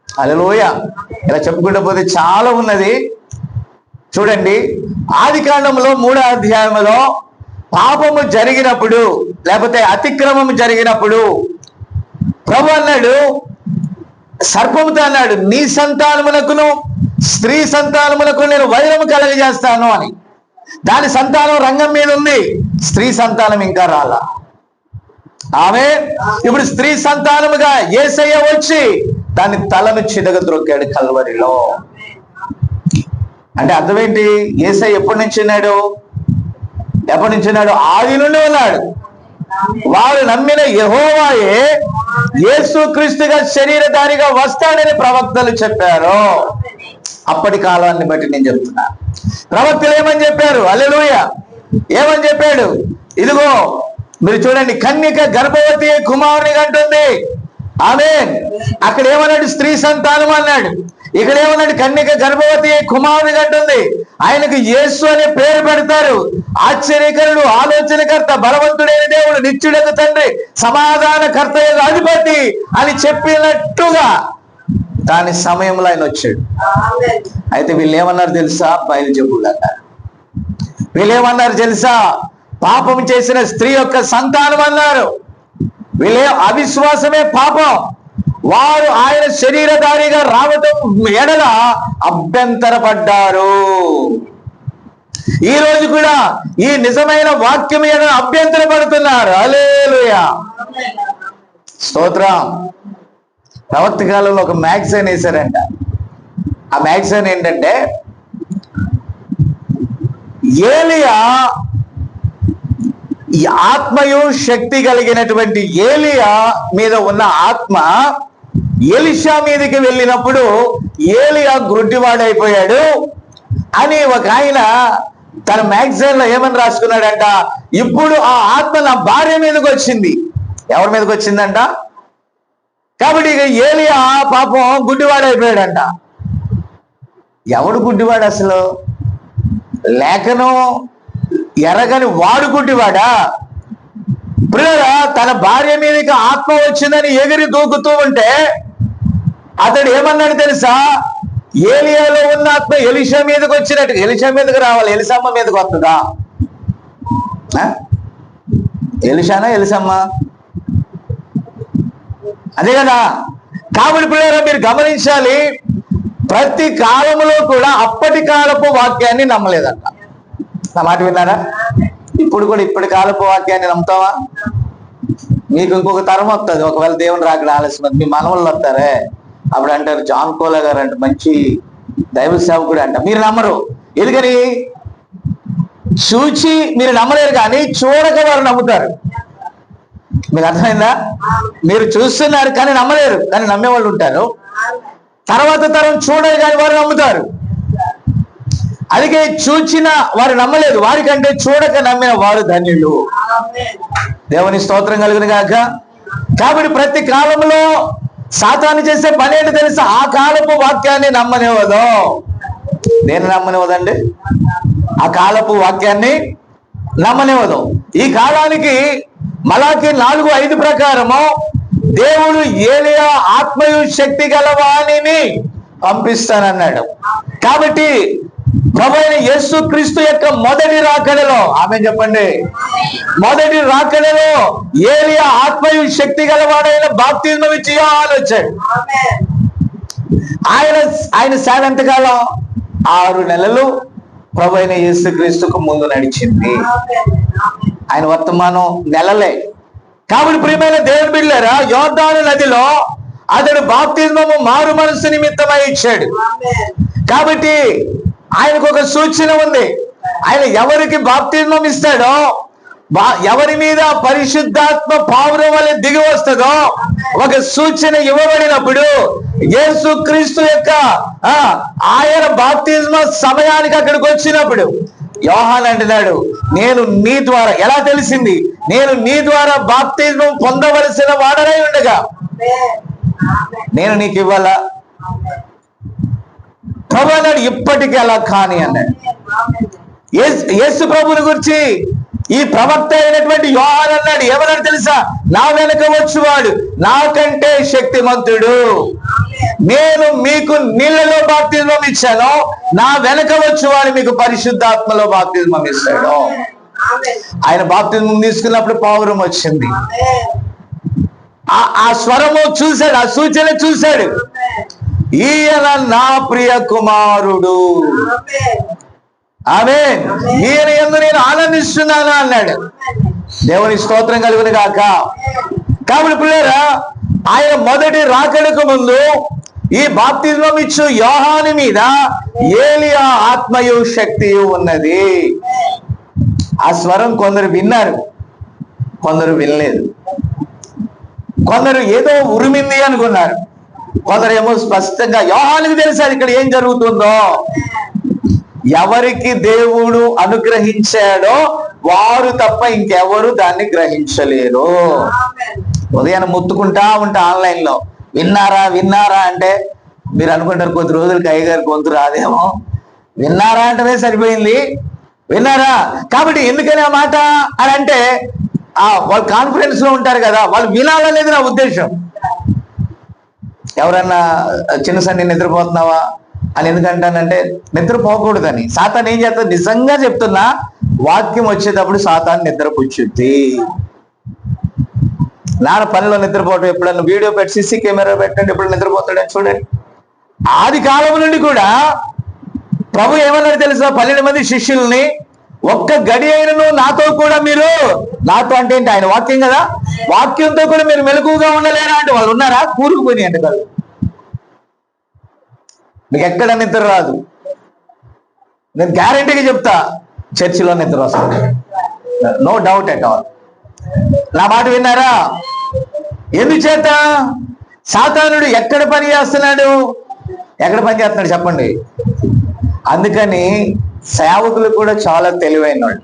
B: హల్లెలూయా. ఇలా చెప్పుకుంటూ పోతే చాలా ఉన్నది. చూడండి, ఆదికాండంలో 3వ అధ్యాయంలో పాపము జరిగినప్పుడు లేకపోతే అతిక్రమము జరిగినప్పుడు ప్రభు అన్నాడు, సర్పముతో అన్నాడు, నీ సంతానమునకును స్త్రీ సంతానమునకు నేను వైరము కలగజేస్తాను అని. దాని సంతానం రంగం మీద ఉంది, స్త్రీ సంతానం ఇంకా రాలా. ఆమె ఇప్పుడు స్త్రీ సంతానముగా యేసయ్య వచ్చి దాని తలను చిదగద్రొక్కాడు కల్వరిలో. అంటే అర్థం ఏంటి? యేసయ్య ఎప్పటి నుంచి ఉన్నాడు? ఆది నుండి ఉన్నాడు. వారు నమ్మిన యెహోవాయే యేసుక్రీస్తుగా శరీరధారిగా వస్తాడని ప్రవక్తలు చెప్పారు. అప్పటి కాలాన్ని బట్టి నేను చెప్తున్నా. ప్రవక్తలు ఏమని చెప్పారు? హల్లెలూయా. ఏమని చెప్పాడు? ఇదిగో మీరు చూడండి, కన్యక గర్భవతి కుమారుని అంటుంది. ఆమేన్. అక్కడ ఏమన్నాడు? స్త్రీ సంతానం అన్నాడు. ఇక్కడ ఏమన్నాడు? కన్యక గర్భవతి కుమారుని అంటుంది. ఆయనకు యేసు అనే పేరు పెడతారు. ఆశ్చర్యకరుడు, ఆలోచనకర్త, బలవంతుడైన దేవుడు, నిత్యుడకు తండ్రి, సమాధానకర్త అధిపతి అని చెప్పినట్టుగా దాని సమయంలో ఆయన వచ్చాడు. అయితే వీళ్ళు ఏమన్నారు తెలుసా? బయలుజెబులు అన్నారు. వీళ్ళు ఏమన్నారు తెలుసా? పాపం చేసిన స్త్రీ యొక్క సంతానం అన్నారు. వీళ్ళే అవిశ్వాసమే పాపం. వారు ఆయన శరీరధారిగా రావటం ఎడల అభ్యంతరపడ్డారు. ఈ రోజు కూడా ఈ నిజమైన వాక్యం ఎడల అభ్యంతరపడుతున్నారు. హల్లెలూయా. స్తోత్రం. ప్రవక్త కాలంలో ఒక మ్యాగజైన్ వేశారంట. ఆ మ్యాగజైన్ ఏంటంటే ఏలియా, ఈ ఆత్మయు శక్తి కలిగినటువంటి ఏలియా మీద ఉన్న ఆత్మ ఎలీషా మీదకి వెళ్ళినప్పుడు ఏలియా గుడ్డివాడైపోయాడు అని ఒక ఆయన తన మ్యాగజైన్ లో ఏమని రాసుకున్నాడంట? ఇప్పుడు ఆ ఆత్మ నా భార్య మీదకి వచ్చింది. ఎవరి మీదకి వచ్చిందంట? కాబట్టి ఇక ఏలియా పాపం గుడ్డివాడైపోయాడంట. ఎవడు గుడ్డివాడు అసలు? లేఖను ఎరగని వాడు గుడ్డివాడా? ప్రియులారా, తన భార్య మీదకి ఆత్మ వచ్చిందని ఎగిరి దూకుతూ ఉంటే అతడు ఏమన్నాడు తెలుసా? ఏలియాలో ఉన్న ఆత్మ ఎలీషా మీదకి వచ్చినట్టు. ఎలీషా మీదకి రావాలి, ఎలిసమ్మ మీదకి వస్తుందా? ఎలీషానా ఎలిసమ్మ? అదే కదా. కాబట్టి పిల్లరా, మీరు గమనించాలి, ప్రతి కాలంలో కూడా అప్పటి కాలపు వాక్యాన్ని నమ్మలేదంట. నా మాట విన్నారా? ఇప్పుడు కూడా ఇప్పటి కాలపు వాక్యాన్ని నమ్ముతావా? మీకు ఇంకొక తరం వస్తుంది, ఒకవేళ దేవుని రాకడ ఆలస్యం. మీ మనవళ్ళు వస్తారే, అప్పుడు అంటారు జాన్ కోలా గారు అంటే మంచి దైవ సేవకుడు అంట. మీరు నమ్మరు. ఎందుకని? చూచి మీరు నమ్మలేరు, కానీ చూడక వారు నమ్ముతారు. మీకు అర్థమైందా? మీరు చూస్తున్నారు కానీ నమ్మలేరు, కానీ నమ్మేవాళ్ళు ఉంటారు. తర్వాత తరం చూడరు కానీ వారు నమ్ముతారు. అందుకే చూచిన వారు నమ్మలేదు, వారికంటే చూడక నమ్మిన వారు ధన్యులు. దేవుని స్తోత్రం కలుగును గాక. కాబట్టి ప్రతి కాలంలో సాతాను చేసే పని ఏంటి తెలుసా? ఆ కాలపు వాక్యాన్ని నమ్మనివ్వదు. దేన్ని నమ్మనివ్వదండి? ఆ కాలపు వాక్యాన్ని నమ్మనివ్వదు. ఈ కాలానికి మలాకి 4:5 ప్రకారము దేవుడు ఏలియా ఆత్మయు శక్తి గల వాణిని పంపిస్తానన్నాడు. కాబట్టి ప్రభువైన యేసు క్రీస్తు యొక్క మొదటి రాకడలో, ఆమె చెప్పండి, మొదటి రాకడలో ఏలియా ఆత్మయు శక్తి గలవాడైన బాప్తిస్మం ఇచ్చి యోహాను వచ్చాడు. ఆయన సేవ ఎంతకాలం? 6 నెలలు ప్రభువైన యేసు క్రీస్తుకు ముందు నడిచింది. ఆయన వర్తమానం నెలలే. కాబట్టి ప్రియమైన దేవుని బిడ్డలారా, యోర్దాను నదిలో అతడు బాప్తిస్మము మారు మనసు నిమిత్తమై ఇచ్చాడు. కాబట్టి ఆయనకు ఒక సూచన ఉంది. ఆయన ఎవరికి బాప్తిస్మం ఇస్తాడో, ఎవరి మీద పరిశుద్ధాత్మ పావురం వల్ల దిగి వస్తుందో ఒక సూచన ఇవ్వబడినప్పుడు యేసు క్రీస్తు యొక్క ఆయన బాప్తిస్మ సమయానికి అక్కడికి వచ్చినప్పుడు యోహాను అంటున్నాడు, నేను నీ ద్వారా, ఎలా తెలిసింది? నేను నీ ద్వారా బాప్తిస్మం పొందవలసిన వాడనై ఉండగా నేను నీకు ఇవ్వాలా? ప్రభు అన్నాడు, ఇప్పటికీ అలా కాని అన్నాడు. యేసు ప్రభుని గురించి ఈ ప్రవక్త అయినటువంటి యోహాను అన్నాడు, ఏమన్నాడు తెలుసా? నా వెనక వచ్చువాడు నాకంటే శక్తిమంతుడు. నేను మీకు నీళ్ళలో బాప్తిస్మం ఇచ్చాను, నా వెనక వచ్చువాడు మీకు పరిశుద్ధాత్మలో బాప్తిస్మం ఇస్తాడు. ఆయన బాప్తిస్మం తీసుకున్నప్పుడు పావురం వచ్చింది. ఆ స్వరము చూశాడు, ఆ సూచన చూశాడు. ఈయన నా ప్రియ కుమారుడు, ఆమేన్, ఈయన యందు నేను ఆనందిస్తున్నాను అన్నాడు. దేవుని స్తోత్రం కలుగును గాక. కాబట్టి పిల్లరా, ఆయన మొదటి రాకడకు ముందు ఈ బాప్తిస్మం ఇచ్చు యోహాను మీద ఏలియా ఆత్మయు శక్తియు ఉన్నది. ఆ స్వరం కొందరు విన్నారు, కొందరు వినలేదు. కొందరు ఏదో ఉరిమింది అనుకున్నారు, కొందరు ఏమో స్పష్టంగా యోహానుకు తెలుసు ఇక్కడ ఏం జరుగుతుందో. ఎవరికి దేవుడు అనుగ్రహించాడో వారు తప్ప ఇంకెవరు దాన్ని గ్రహించలేరు. ఉదయాన్ని ముత్తుకుంటా ఉంటా ఆన్లైన్ లో, విన్నారా విన్నారా అంటే మీరు అనుకుంటారు కొద్ది రోజులకి అయ్యగారు గొంతు రాదేమో. విన్నారా అంటే సరిపోయింది, విన్నారా. కాబట్టి ఎందుకని ఆ మాట అని అంటే వాళ్ళు కాన్ఫిడెన్స్ లో ఉంటారు కదా, వాళ్ళు వినాలనేది నా ఉద్దేశం. ఎవరన్నా చిన్న సన్ని నిద్రపోతున్నావా అని ఎందుకంటానంటే నిద్రపోకూడదని. సాతాన్ ఏం చేస్తా, నిజంగా చెప్తున్నా, వాక్యం వచ్చేటప్పుడు సాతాన్ నిద్రపుచ్చుద్ది. నాన్న పనిలో నిద్రపోవటం, ఎప్పుడన్నా వీడియో పెట్టి సిసి కెమెరా పెట్టండి, ఎప్పుడు నిద్రపోతాడని చూడండి. ఆది కాలం నుండి కూడా ప్రభు ఏమన్నాడు తెలుసా? 12 మంది శిష్యుల్ని, ఒక్క గడి అయినను నాతో కూడా మీరు, నాతో అంటే ఏంటి? ఆయన వాక్యం కదా, వాక్యంతో కూడా మీరు మెలకుగా ఉండలేరా అంటే వాళ్ళు ఉన్నారా? కూరుకుపోయినాయి అంటే కాదు. మీకు ఎక్కడ నిద్ర రాదు, నేను గ్యారంటీగా చెప్తా, చర్చిలో నిద్ర వస్తుంది, నో డౌట్ ఎట్ ఆల్. నా మాట విన్నారా? ఎందుచేత? సాతానుడు ఎక్కడ పని చేస్తున్నాడు? ఎక్కడ పని చేస్తున్నాడు చెప్పండి. అందుకని సేవకులు కూడా చాలా తెలివైన వాళ్ళు.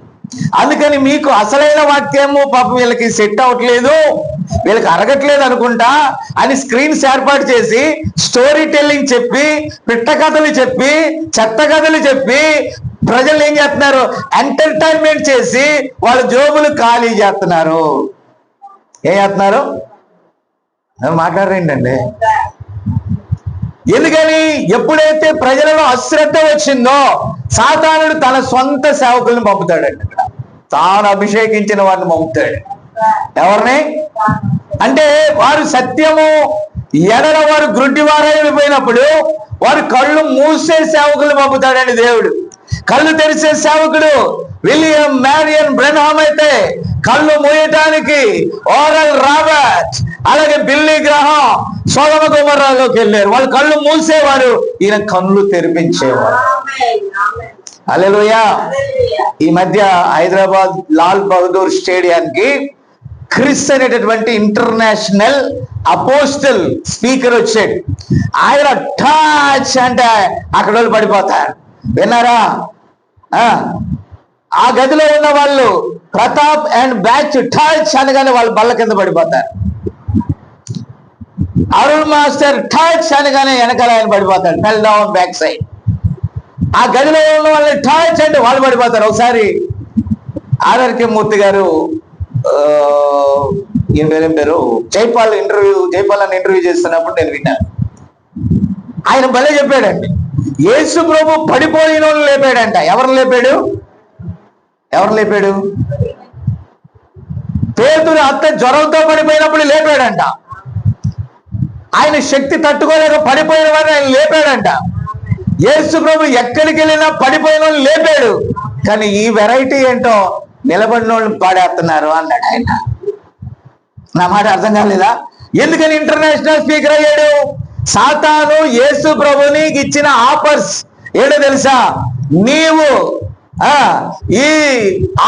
B: అందుకని మీకు అసలైన వాక్యము పాపం వీళ్ళకి సెట్ అవ్వట్లేదు, వీళ్ళకి అరగట్లేదు అనుకుంటా అని స్క్రీన్స్ ఏర్పాటు చేసి స్టోరీ టెల్లింగ్ చెప్పి, పిట్ట కథలు చెప్పి, చెత్త కథలు చెప్పి ప్రజలు ఏం చేస్తున్నారు, ఎంటర్టైన్మెంట్ చేసి వాళ్ళ జోబులు ఖాళీ చేస్తున్నారు. ఏం చేస్తున్నారు మాట్లాడరేంటండి? ఎందుకని ఎప్పుడైతే ప్రజలలో అశ్రద్ధ వచ్చిందో సాతానుడు తన సొంత సేవకులను పంపుతాడండి. ఇక్కడ తాను అభిషేకించిన వారిని పంపుతాడు. ఎవరిని అంటే వారు సత్యము ఎడల వారు గ్రుడ్డి వారై వెళ్ళిపోయినప్పుడు వారు కళ్ళు మూసే సేవకులు పంపుతాడండి దేవుడు. కళ్ళు తెరిచే సేవకుడు విలియం మ్యారియన్ బ్రెన్హామ్ అయితే కళ్ళు మూయటానికి ఓరల్ రాబర్ట్, అలాగే బిల్లీ గ్రహం సొదొమ గొమొర్రాలోకి వెళ్ళారు. వాళ్ళు కళ్ళు మూసేవారు, ఈయన కళ్ళు తెరిపించేవారు. హల్లెలూయా. ఈ మధ్య హైదరాబాద్ లాల్ బహదూర్ స్టేడియానికి క్రిస్ అనేటటువంటి ఇంటర్నేషనల్ అపోస్టల్ స్పీకర్ వచ్చాడు. ఆయన టచ్ అంటే అక్కడ వాళ్ళు పడిపోతారు. విన్నారా? ఆ గదిలో ఉన్న వాళ్ళు ప్రతాప్ అండ్ బ్యాచ్ టచ్ అనగానే వాళ్ళు బల్ల కింద పడిపోతారు. అరుణ్ మాస్టర్ టచ్ అనగానే వెనకాల ఆయన పడిపోతాడు, ఫెల్ డౌన్ బ్యాక్ సైడ్. ఆ గదిలో ఉన్న వాళ్ళని టచ్ అంటే వాళ్ళు పడిపోతారు. ఒకసారి ఆర్ఆర్కే మూర్తి గారు ఏం పేరు జైపాల్ అని ఇంటర్వ్యూ చేస్తున్నప్పుడు నేను విన్నాను. ఆయన భలే చెప్పాడండి, యేసు ప్రభు పడిపోయిన వాళ్ళు లేపాడంట. ఎవరు లేపాడు? పేతురు అత్త జ్వరంతో పడిపోయినప్పుడు లేపాడంట. ఆయన శక్తి తట్టుకోలేక పడిపోయిన వారిని ఆయన లేపాడంట. యేసు ప్రభు ఎక్కడికి వెళ్ళినా పడిపోయిన వాళ్ళు లేపాడు. కానీ ఈ వెరైటీ ఏంటో నిలబడిన వాళ్ళు పాడేస్తున్నారు అన్నాడు ఆయన. నా మాట అర్థం కాలేదా? ఎందుకని ఇంటర్నేషనల్ స్పీకర్ అయ్యాడు? సాతాను యేసు ప్రభుని ఇచ్చిన ఆఫర్స్ ఏంటో తెలుసా? నీవు ఈ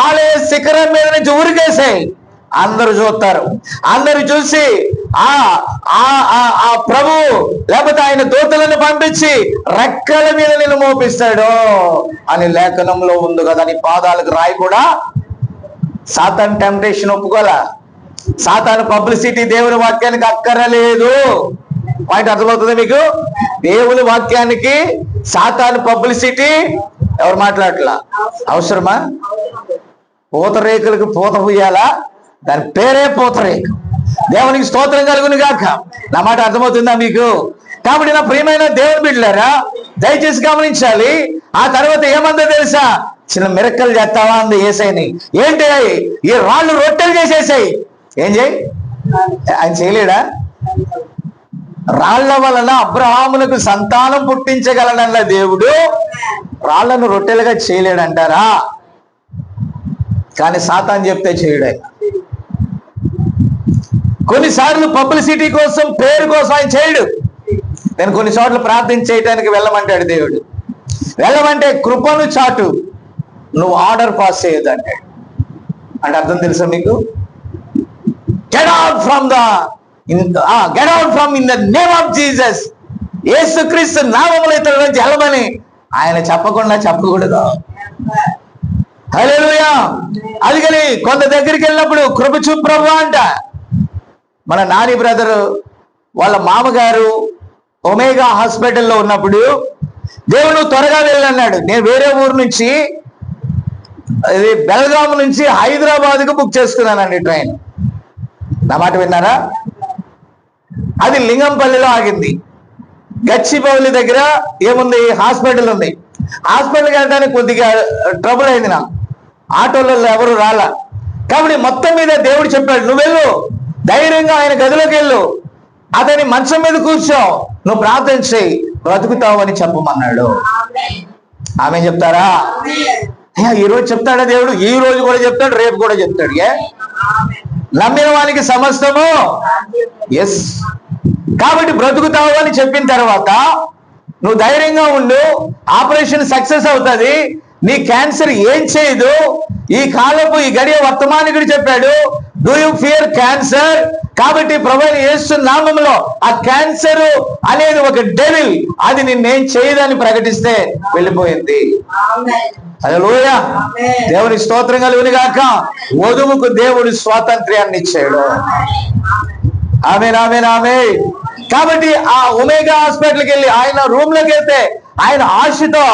B: ఆలయ శిఖరం మీద నుంచి ఊరికేసాయి, అందరూ చూస్తారు. అందరూ చూసి ఆ ప్రభు లేకపోతే ఆయన దూతలను పంపించి రెక్కల మీద నిన్ను మోపిస్తాడు అని లేఖనంలో ఉంది కదా. నీ పాదాలకు రాయి కూడా సాతాను టెంప్టేషన్ ఒప్పుకోలా. సాతాను పబ్లిసిటీ దేవుని వాక్యానికి అక్కరలేదు. పాయింట్ అర్థమవుతుంది మీకు? దేవుని వాక్యానికి సాతాను పబ్లిసిటీ ఎవరు మాట్లాడట్లా. అవసరమా? పూతరేకులకు పూత పూయాలా? దాని పేరే పూతరేకు. దేవునికి స్తోత్రం కలుగును గాక. నా మాట అర్థమవుతుందా మీకు? కాబట్టి నా ప్రియమైన దేవుని బిడ్డలారా దయచేసి గమనించాలి. ఆ తర్వాత ఏమందో తెలుసా? చిన్న మిరక్కలు చేస్తావా అంది యేసయ్యని. ఏంటి? ఈ రాళ్ళు రొట్టెలు చేసేసాయి. ఏం చేయి? ఆయన చేయలేడా? రాళ్ల వలన అబ్రహామునకు సంతానం పుట్టించగలనన్న దేవుడు రాళ్లను రొట్టెలుగా చేయలేడంటారా? కానీ సాతాను చెప్తే చేయడే. కొన్నిసార్లు పబ్లిసిటీ కోసం, పేరు కోసం ఆయన చేయడు. నేను కొన్ని చోట్ల ప్రార్థన చేయడానికి వెళ్ళమంటాడు దేవుడు. వెళ్ళమంటే కృపను చాటు, నువ్వు ఆర్డర్ పాస్ చేయొద్దు అంటాడు. అంటే అర్థం తెలుసా మీకు? Get out from in the name of Jesus. యేసుక్రీస్తు నామములో ఇతరుల నుంచి వెళ్ళమని ఆయన చెప్పకూడదు. హల్లెలూయా. అందుకని కొంత దగ్గరికి వెళ్ళినప్పుడు కృప చూపు ప్రభువా అంట. మన నాని బ్రదరు వాళ్ళ మామగారు ఒమేగా హాస్పిటల్లో ఉన్నప్పుడు దేవుడు త్వరగా వెళ్ళన్నాడు. నేను వేరే ఊరు నుంచి బెల్గాం నుంచి హైదరాబాద్కు బుక్ చేసుకున్నానండి ట్రైన్. నా మాట విన్నారా? అది లింగంపల్లిలో ఆగింది. గచ్చిబౌలి దగ్గర ఏముంది? హాస్పిటల్ ఉంది. హాస్పిటల్కి వెళ్ళడానికి కొద్దిగా ట్రబుల్ అయింది నాకు. ఆటోలలో ఎవరు రాలా. కాబట్టి మొత్తం మీద దేవుడు చెప్పాడు, నువ్వు వెళ్ళు, ధైర్యంగా ఆయన గదిలోకి వెళ్ళు, అతని మంచం మీద కూర్చో, నువ్వు ప్రార్థన చేయి, బ్రతుకుతావు అని చెప్పమన్నాడు. ఆమె చెప్తారా? ఈ రోజు చెప్తాడా దేవుడు? ఈ రోజు కూడా చెప్తాడు, రేపు కూడా చెప్తాడు. నమ్మిన వానికి సమస్తము ఎస్. కాబట్టి బ్రతుకుతావు అని చెప్పిన తర్వాత నువ్వు ధైర్యంగా ఉండు, ఆపరేషన్ సక్సెస్ అవుతుంది, నీ క్యాన్సర్ ఏం చేయదు. ఈ కాలపు ఈ గడియ వర్తమానికుడు చెప్పాడు, డూ యూ ఫియర్ క్యాన్సర్? కాబట్టి ప్రభువైన యేసు నామములో ఆ క్యాన్సర్ అనేది ఒక డెవిల్, అది నిన్నేం చేయదని ప్రకటిస్తే వెళ్ళిపోయింది. హల్లెలూయా. దేవుని స్తోత్రం కలుగును గాక. వధువుకు దేవుడు స్వాతంత్ర్యాన్ని ఇచ్చాడు. ఆమేన్, ఆమేన్, ఆమేన్. కాబట్టి ఆ ఒమేగా హాస్పిటల్కి వెళ్ళి ఆయన రూమ్ లోకి వెళ్తే ఆయన ఆశతో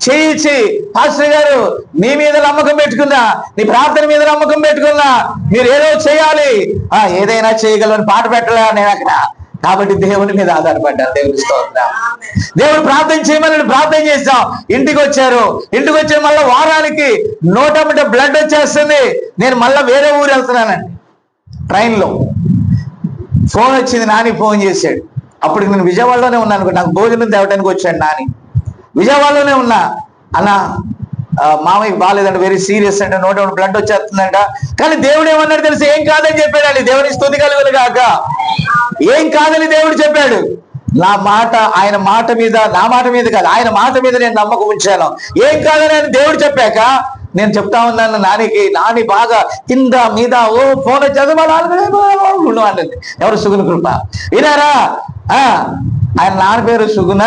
B: చేయించి, పాస్టర్ గారు మీ మీద నమ్మకం పెట్టుకున్నా, నీ ప్రార్థన మీద నమ్మకం పెట్టుకున్నా, మీరు ఏదో చేయాలి, ఏదైనా చేయగలని పాట పెట్టలే నేను అక్కడ. కాబట్టి దేవుని మీద ఆధారపడ్డారు. దేవుని స్తోత్రం. దేవుడు ప్రార్థన చేయమని ప్రార్థన చేస్తాం. ఇంటికి వచ్చారు. ఇంటికి వచ్చే మళ్ళీ వారానికి 100 బ్లడ్ వచ్చేస్తుంది. నేను మళ్ళీ వేరే ఊరు వెళ్తున్నానండి. ట్రైన్లో ఫోన్ వచ్చింది. నాని ఫోన్ చేశాడు. అప్పుడు నేను విజయవాడలోనే ఉన్నాను. నాకు భోజనం తేవడానికి వచ్చాడు నాని. విజయవాడలోనే ఉన్నా. అన్న మామయ్యకి బాగాలేదంట, వెరీ సీరియస్ అంట, 100 బ్లడ్ వచ్చేస్తుందంట. కానీ దేవుడు ఏమన్నాడు తెలిసి, ఏం కాదని చెప్పాడండి. దేవుని స్తుతి కలుగును గాక. ఏం కాదని దేవుడు చెప్పాడు. నా మాట, ఆయన మాట మీద, నా మాట మీద కాదు, ఆయన మాట మీద నేను నమ్మకం ఉంచాను. ఏం కాదని అని దేవుడు చెప్పాక నేను చెప్తా ఉన్నాను నానికి. నాని బాగా కింద మీద ఫోన్ వచ్చేది. ఎవరు? సుగుణ కృప. వినారా? ఆయన నాన్న పేరు సుగుణ,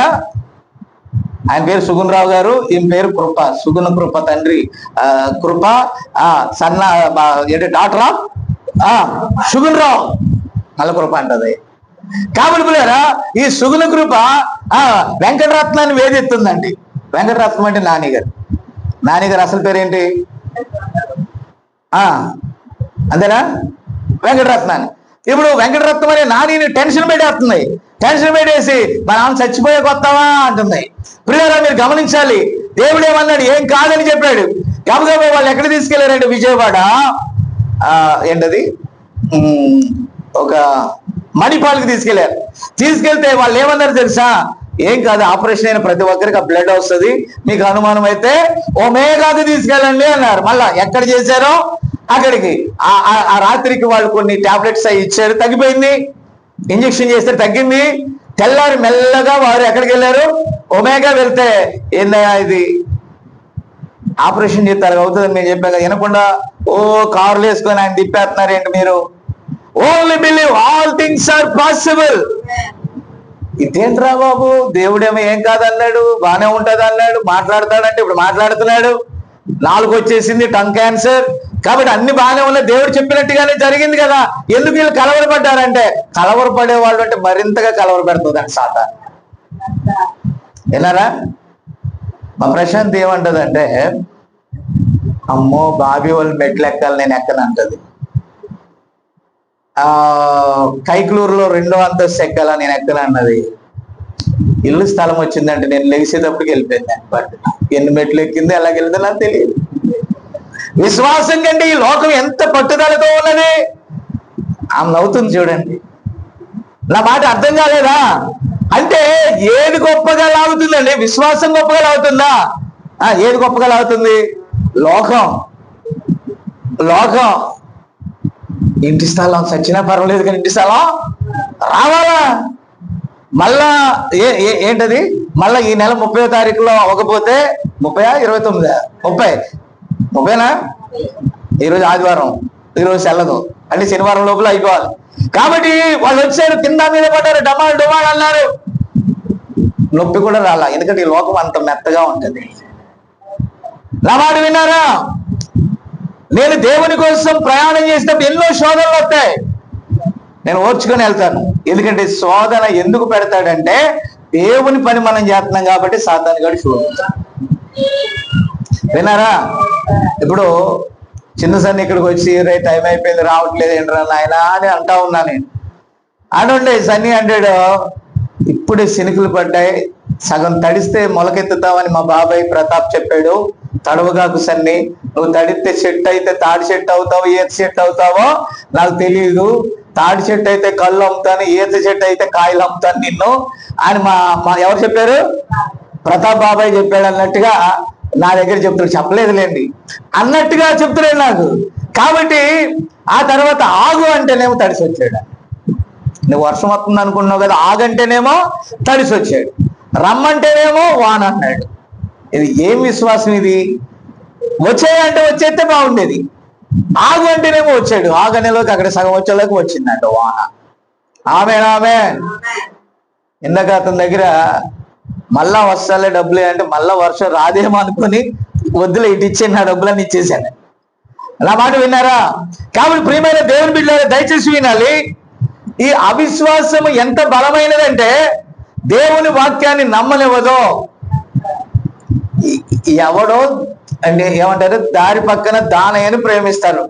B: ఆయన పేరు సుగుణరావు గారు, ఈయన పేరు కృప. సుగుణ కృప తండ్రి కృప సన్న ఏంటి డాక్టర్ సుగుణరావు నల్ల కృప అంటది. కాబట్టి పిల్లరా, ఈ సుగుణ కృప వెంకటరత్నాన్ని వేదెత్తుందండి. వెంకటరత్నం అంటే నానిగారు. నానిగారు అసలు పేరేంటి? అంతేనా? వెంకటరత్నాన్ని. ఇప్పుడు వెంకటరత్నం అనే నానిని టెన్షన్ పెట్టేస్తుంది. టెన్షన్ పెట్టేసి మన ఆమె చచ్చిపోయే కొత్తవా అంటుంది. పిల్లరా, మీరు గమనించాలి. దేవుడు ఏమన్నాడు? ఏం కాదని చెప్పాడు. గబగబా వాళ్ళు ఎక్కడ తీసుకెళ్లారంటే విజయవాడ ఏంటది ఒక మణిపాల్కి తీసుకెళ్లారు. తీసుకెళ్తే వాళ్ళు ఏమన్నారు తెలుసా? ఏం కాదు, ఆపరేషన్ అయిన ప్రతి ఒక్కరికి ఆ బ్లడ్ వస్తుంది, మీకు అనుమానం అయితే ఒమేగాకి తీసుకెళ్ళండి అన్నారు. మళ్ళా ఎక్కడ చేశారో అక్కడికి. ఆ రాత్రికి వాళ్ళు కొన్ని టాబ్లెట్స్ అవి ఇచ్చారు, తగ్గిపోయింది. ఇంజక్షన్ చేస్తే తగ్గింది. తెల్లారి మెల్లగా వారు ఎక్కడికి వెళ్ళారు? ఒమేగా. వెళ్తే ఏందయ్యా ఇది ఆపరేషన్ చేస్తారు అవుతుందని మేము చెప్పాక వినకుండా కార్లు వేసుకొని ఆయన తిప్పేస్తున్నారు ఏంటి మీరు? Only believe all things are possible. ఇదేంట్రా బాబు, దేవుడేమో ఏం కాదన్నాడు, బానే ఉంటది అన్నాడు, మాట్లాడతాడంటే ఇప్పుడు మాట్లాడుతున్నాడు. 4 వచ్చేసింది, టంగ్ క్యాన్సర్. కాబట్టి అన్ని బాగానే ఉన్నాయి, దేవుడు చెప్పినట్టుగానే జరిగింది కదా. ఎందుకు వీళ్ళు కలవరపడ్డారంటే, కలవరపడే వాళ్ళు అంటే మరింతగా కలవరపెడుతుందండి సాతాను. విన్నారా? మా ప్రశాంత్ ఏమంటదంటే, అమ్మో బాబీ వాళ్ళు మెట్లు ఎక్కాలి, నేను ఎక్కనంటది. కైక్లూరులో 2వ అంతస్తు ఎక్కాల, నేను ఎక్కనన్నది. ఇల్లు స్థలం వచ్చిందంటే నేను లెగిసేటప్పటికి వెళ్ళిపోయింది. బట్ ఎన్ని మెట్లు ఎక్కిందో ఎలాగెళ్ళిందో నాకు తెలియదు. విశ్వాసం కంటే ఈ లోకం ఎంత పట్టుదలతో ఉన్నది. ఆమె నవ్వుతుంది చూడండి. నా మాట అర్థం కాలేదా? అంటే ఏది గొప్పగా లాగుతుందండి? విశ్వాసం గొప్పగా లాగుతుందా? ఏది గొప్పగా లాగుతుంది? లోకం. లోకం. ఇంటి స్థలం చచ్చినా పర్వాలేదు కానీ ఇంటి స్థలం రావాలా? మళ్ళా ఏంటది? మళ్ళా ఈ నెల 30వ తారీఖులో అవ్వకపోతే 30, 29, 30నా? ఈరోజు ఆదివారం, ఈరోజు సెల్లదు అంటే శనివారం లోపల అయిపోవాలి. కాబట్టి వాళ్ళు వచ్చారు, కింద మీద పడ్డారు, డమాల్ డమాల్ అన్నారు. నొప్పి కూడా రాలా, ఎందుకంటే ఈ లోకం అంత మెత్తగా ఉంటుంది. నా మాట విన్నారా? నేను దేవుని కోసం ప్రయాణం చేసినప్పుడు ఎన్నో శోధనలు వస్తాయి, నేను ఓర్చుకొని వెళ్తాను. ఎందుకంటే శోధన ఎందుకు పెడతాడంటే, దేవుని పని మనం చేస్తున్నాం కాబట్టి సాతాను గాడు శోధిస్తాడు. విన్నారా? ఇప్పుడు చిన్న సన్ని ఇక్కడికి వచ్చి రే టైం అయిపోయింది రావట్లేదు ఏంట్రా నాయన అని అంటా ఉన్నా నేను. అనండి సన్ని అంటాడు, ఇప్పుడే శినుకులు పడ్డాయి, సగం తడిస్తే మొలకెత్తుతామని మా బాబాయ్ ప్రతాప్ చెప్పాడు. తడవగాకు సన్ని, నువ్వు తడితే చెట్టు అయితే తాడి చెట్టు అవుతావు, ఈత చెట్టు అవుతావో నాకు తెలియదు. తాడి చెట్టు అయితే కళ్ళు అమ్ముతాను, ఈత చెట్టు అయితే కాయలు అమ్ముతాను నిన్ను అని మా ఎవరు చెప్పారు? ప్రతాప్ బాబాయ్ చెప్పాడు అన్నట్టుగా నా దగ్గర చెప్తాడు. చెప్పలేదులేండి అన్నట్టుగా చెప్తున్నాడు నాకు. కాబట్టి ఆ తర్వాత ఆగు అంటేనేమో తడిసి వచ్చాడు. నువ్వు వర్షం వస్తుంది అనుకున్నావు కదా, ఆగంటేనేమో తడిసి వచ్చాడు, రమ్మంటేనేమో వాన అన్నాడు. ఇది ఏం విశ్వాసం ఇది? వచ్చాయంటే వచ్చేస్తే బాగుండేది, ఆగు అంటేనేమో వచ్చాడు, ఆగనేలోకి అక్కడ సగం వచ్చేలోకి వచ్చిందంట వాన. ఆమె ఇందాక అతని దగ్గర మళ్ళా వస్తాలే డబ్బులే అంటే మళ్ళా వర్షం రాదేమో అనుకుని వద్దులే, ఇటు ఇచ్చేయండి, నా డబ్బులన్నీ ఇచ్చేసాను. నా మాట విన్నారా? కాబట్టి ప్రియమైన దేవుని బిడ్డలారా దయచేసి వినాలి. ఈ అవిశ్వాసం ఎంత బలమైనదంటే దేవుని వాక్యాన్ని నమ్మనివ్వదో. ఎవడో అంటే ఏమంటారు, దారి పక్కన దానయ్యని ప్రేమిస్తారు.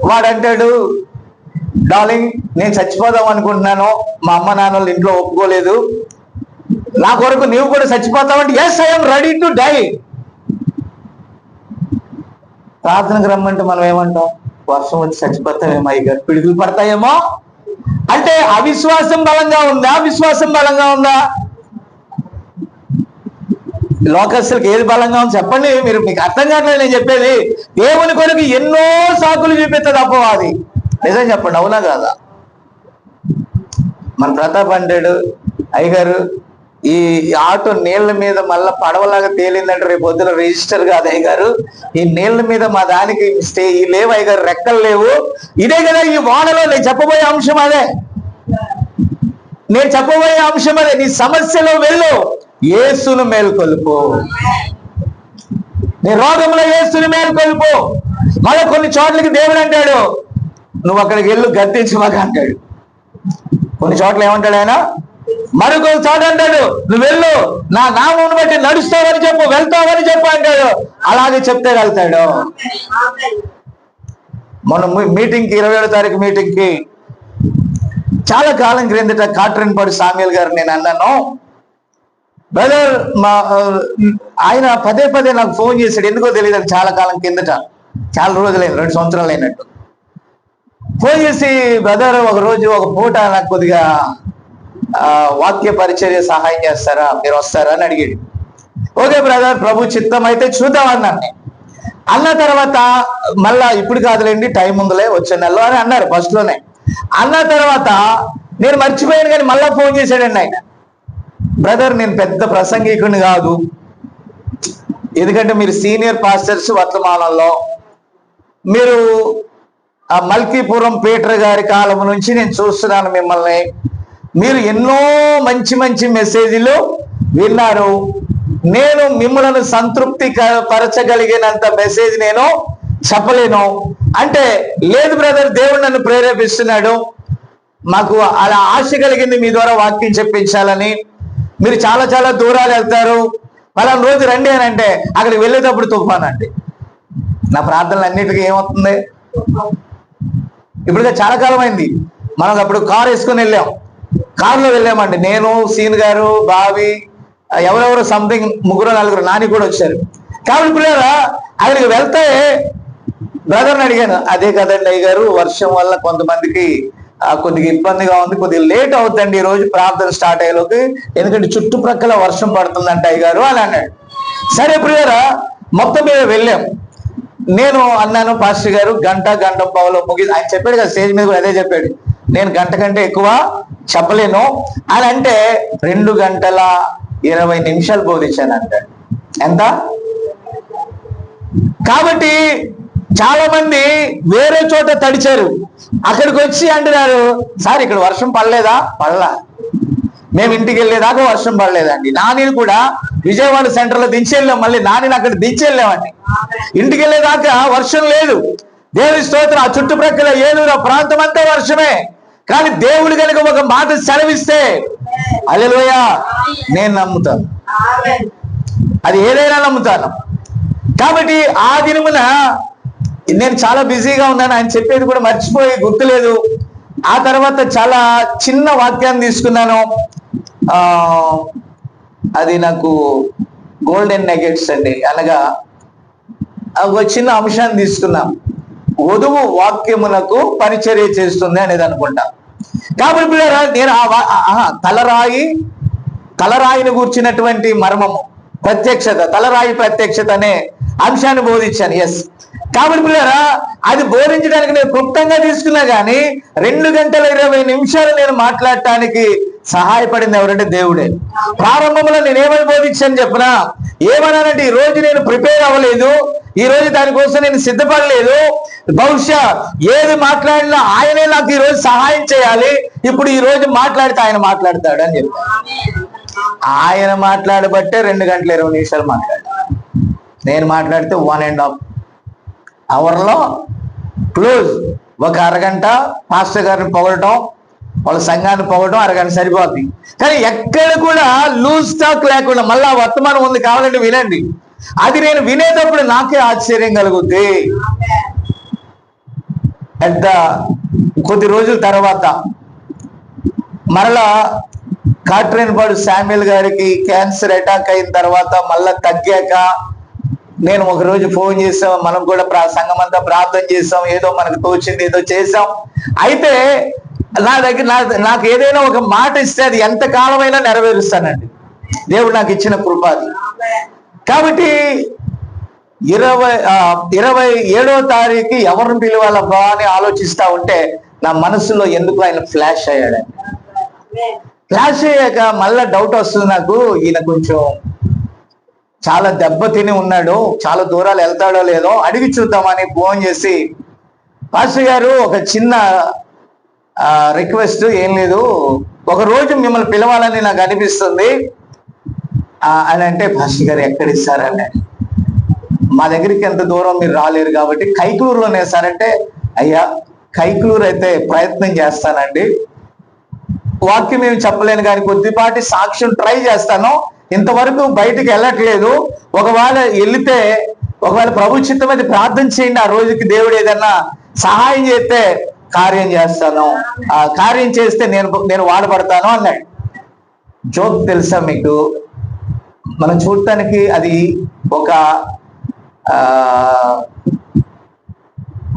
B: వాడంటాడు, డార్లింగ్ నేను చచ్చిపోదాం అనుకుంటున్నాను, మా అమ్మ నాన్న వాళ్ళు ఇంట్లో ఒప్పుకోలేదు, నా కొరకు నీవు కూడా చచ్చిపోతావంటే yes I'm ready to die. ప్రార్థనకు రమ్మంటే మనం ఏమంటాం, వర్షం వచ్చి చచ్చిపోతామేమో, అయ్యారు పిడుగులు పడతాయేమో. అంటే అవిశ్వాసం బలంగా ఉందా, విశ్వాసం బలంగా ఉందా? లోకస్తులకు ఏది బలంగా ఉంది చెప్పండి. మీకు అర్థం కావట్లేదు నేను చెప్పేది. దేవుని కొరకు ఎన్నో సాకులు చూపిస్తుంది అపవాది. నిజం చెప్పండి, అవునా కాదా? మన ప్రతాప్ అంటాడు, అయ్యగారు ఈ ఆటో నీళ్ల మీద మళ్ళా పడవలాగా తేలిందంటే రేపు పొద్దున రిజిస్టర్ కాదు అయ్యగారు, ఈ నీళ్ల మీద మా దానికి ఈ లేవు అయ్యగారు, రెక్కలు లేవు. ఇదే కదా ఈ వానలో నేను చెప్పబోయే అంశం అదే. నేను చెప్పబోయే అంశం అదే. నీ సమస్యలో వెళ్ళు, యేసును మేల్కొలుపు. నీ రోగంలో యేసును మేల్కొలుపు. మళ్ళీ కొన్ని చోట్లకి దేవుడు అంటాడు, నువ్వు అక్కడికి వెళ్ళు గద్దించు మాకు అంటాడు. కొన్ని చోట్ల ఏమంటాడు ఆయన, మరొక చోట అంటాడు, నువ్వు వెళ్ళు నా నామం బట్టి నడుస్తావని చెప్పు, వెళ్తావని చెప్పు అంటాడు. అలాగే చెప్తే వెళ్తాడు. మనం మీటింగ్కి 27వ తారీఖు మీటింగ్కి చాలా కాలం క్రిందట కాట్రేనిపాడు సామ్యూల్ గారు నేను అన్నాను, బ్రదర్ ఆయన పదే పదే నాకు ఫోన్ చేశాడు. ఎందుకో తెలియదు, చాలా కాలం కిందట, చాలా రోజులైంది, 2 సంవత్సరాలు అయినట్టు. ఫోన్ చేసి, బ్రదర్ ఒక రోజు ఒక పూట నాకు కొద్దిగా వాక్య పరిచర్య సహాయం చేస్తారా, మీరు వస్తారా అని అడిగాడు. ఓకే బ్రదర్, ప్రభు చిత్తం అయితే చూద్దాం అన్నాను. అన్న తర్వాత మళ్ళా ఇప్పుడు కాదులేండి, టైం ఉందిలే, వచ్చే నెలలో అని అన్నారు ఫస్ట్ లోనే. అన్న తర్వాత నేను మర్చిపోయాను, కానీ మళ్ళా ఫోన్ చేశాడండి ఆయన. బ్రదర్ నేను పెద్ద ప్రసంగికుని కాదు, ఎందుకంటే మీరు సీనియర్ పాస్టర్స్ వర్తమానంలో, మీరు ఆ మల్కీపురం పీటర్ గారి కాలం నుంచి నేను చూస్తున్నాను మిమ్మల్ని, మీరు ఎన్నో మంచి మంచి మెసేజ్లు విన్నారు, నేను మిమ్మల్ని సంతృప్తి పరచగలిగినంత మెసేజ్ నేను చెప్పలేను అంటే. లేదు బ్రదర్, దేవుడు నన్ను ప్రేరేపిస్తున్నాడు, మాకు అలా ఆశ కలిగింది మీ ద్వారా వాక్యం చెప్పించాలని, మీరు చాలా చాలా దూరాలు వెళ్తారు, పలానా రోజు రండి అని అంటే అక్కడికి వెళ్ళేటప్పుడు తుఫాన్ అండి. నా ప్రార్థనలు అన్నిటికీ ఏమవుతుంది, ఇప్పుడు చాలా కాలం అయింది, మనం అప్పుడు కారు వేసుకొని వెళ్ళాం, కారులో వెళ్ళామండి, నేను సీన్ గారు బావి ఎవరెవరు సంథింగ్ 3-4 నాని కూడా వచ్చారు. కాబట్టి పిల్లరా అక్కడికి వెళ్తే బ్రదర్ని అడిగాను, అదే కదండి అయ్య గారు, వర్షం వల్ల కొంతమందికి కొద్దిగా ఇబ్బందిగా ఉంది, కొద్దిగా లేట్ అవుతుందండి ఈ రోజు ప్రార్థన స్టార్ట్ అయ్యేలోకి, ఎందుకంటే చుట్టుప్రక్కల వర్షం పడుతుందంట అయ్య గారు అని అన్నాడు. సరే ప్రియరా మొత్తం మీద వెళ్ళాం. నేను అన్నాను, పాస్టర్ గారు గంట పావులో ముగి, ఆయన చెప్పాడు కదా స్టేజ్ మీద కూడా అదే చెప్పాడు, నేను గంట కంటే ఎక్కువ చెప్పలేను అని అంటే 2 గంటల 20 నిమిషాలు బోధించాను అంటాడు. ఎంత? కాబట్టి చాలా మంది వేరే చోట తడిచారు, అక్కడికి వచ్చి అంటున్నారు, సార్ ఇక్కడ వర్షం పడలేదా? పడలా, మేము ఇంటికి వెళ్ళేదాకా వర్షం పడలేదండి. నానిని కూడా విజయవాడ సెంటర్ లో దించి వెళ్ళాం, మళ్ళీ నానిని అక్కడ దించి వెళ్ళామండి. ఇంటికి వెళ్ళేదాకా వర్షం లేదు. దేవుని స్తోత్రం. ఆ చుట్టుప్రక్కల ఏలూరు ప్రాంతం అంతా వర్షమే. కానీ దేవుడు కనుక ఒక మాట సెలవిస్తే హల్లెలూయా నేను నమ్ముతాను, అది ఏదైనా నమ్ముతాను. కాబట్టి ఆ దినమున నేను చాలా బిజీగా ఉన్నాను, ఆయన చెప్పేది కూడా మర్చిపోయి గుర్తులేదు. ఆ తర్వాత చాలా చిన్న వాక్యాన్ని తీసుకున్నాను, అది నాకు గోల్డెన్ నెగెట్స్ అండి, అనగా ఒక చిన్న అంశాన్ని తీసుకున్నాం, వధువు వాక్యమునకు పరిచర్య చేస్తుంది అనేది అనుకుంటా. కాబట్టి పిల్లరా నేను తలరాయిని కూర్చున్నటువంటి మర్మము, ప్రత్యక్షత, తలరాయి ప్రత్యక్షత అనే అంశాన్ని బోధించాను. ఎస్. కాబట్టి పిల్లరా అది బోధించడానికి నేను క్లుప్తంగా తీసుకున్నా కానీ 2 గంటల 20 నిమిషాలు నేను మాట్లాడటానికి సహాయపడింది ఎవరంటే దేవుడే. ప్రారంభంలో నేను ఏమని బోధించాను చెప్పనా, ఏమన్నానంటే ఈ రోజు నేను ప్రిపేర్ అవ్వలేదు, ఈ రోజు దానికోసం నేను సిద్ధపడలేదు, బహుశా ఏది మాట్లాడినా ఆయనే నాకు ఈ రోజు సహాయం చేయాలి, ఇప్పుడు ఈ రోజు మాట్లాడితే ఆయన మాట్లాడతాడు అని చెప్పాను. ఆయన మాట్లాడబట్టే 2 గంటల 20 నిమిషాలు మాట్లాడారు. నేను మాట్లాడితే 1.5 అవర్లో క్లోజ్. ఒక అరగంట పాస్టర్ గారిని పొగడటం, వాళ్ళ సంఘాన్ని పొగడటం అరగంట సరిపోద్ది. కానీ ఎక్కడ కూడా లూజ్ టాక్ లేకుండా మళ్ళా వర్తమానం ఉంది, కావాలంటే వినండి. అది నేను వినేటప్పుడు నాకే ఆశ్చర్యం కలుగుద్ది. పెద్ద కొద్ది రోజుల తర్వాత మరలా కాట్రేనిపాడు శామ్యుల్ గారికి క్యాన్సర్ అటాక్ అయిన తర్వాత మళ్ళా తగ్గాక నేను ఒక రోజు ఫోన్ చేసాం, మనం కూడా సంఘం అంతా ప్రార్థన చేసాం, ఏదో మనకు తోచింది ఏదో చేసాం. అయితే నా దగ్గర నాకు ఏదైనా ఒక మాట ఇస్తే అది ఎంత కాలమైనా నెరవేరుస్తానండి. దేవుడు నాకు ఇచ్చిన కృపాది. కాబట్టి 27వ తారీఖు ఎవరిని పిలవాలబ్బా అని ఆలోచిస్తా ఉంటే నా మనసులో ఎందుకు ఆయన ఫ్లాష్ అయ్యాడండి. ఫ్లాష్ అయ్యాక మళ్ళా డౌట్ వస్తుంది నాకు, ఈయన కొంచెం చాలా దెబ్బతిని ఉన్నాడు, చాలా దూరాలు వెళ్తాడో లేదో అడిగి చూద్దామని ఫోన్ చేసి, పాస్టర్ గారు ఒక చిన్న రిక్వెస్ట్, ఏం లేదు, ఒక రోజు మిమ్మల్ని పిలవాలని నాకు అనిపిస్తుంది అని అంటే, పాస్టర్ గారు ఎక్కడ ఇస్తారండి, మా దగ్గరికి ఎంత దూరం మీరు రాలేరు కాబట్టి కైకలూరులోనే సార్ అంటే, అయ్యా కైకలూరు అయితే ప్రయత్నం చేస్తానండి, వాక్యం ఏమి చెప్పలేను కానీ కొద్దిపాటి సాక్ష్యం ట్రై చేస్తాను, ఇంతవరకు బయటికి వెళ్ళట్లేదు, ఒకవేళ వెళితే ఒకవేళ ప్రభు చిత్తం అయితే ప్రార్థన చేయండి, ఆ రోజుకి దేవుడు ఏదన్నా సహాయం చేస్తే కార్యం చేస్తాను, ఆ కార్యం చేస్తే నేను వాడబడతాను అన్నాడు. జోక్ తెలుసా మీకు? మనం చూడటానికి అది ఒక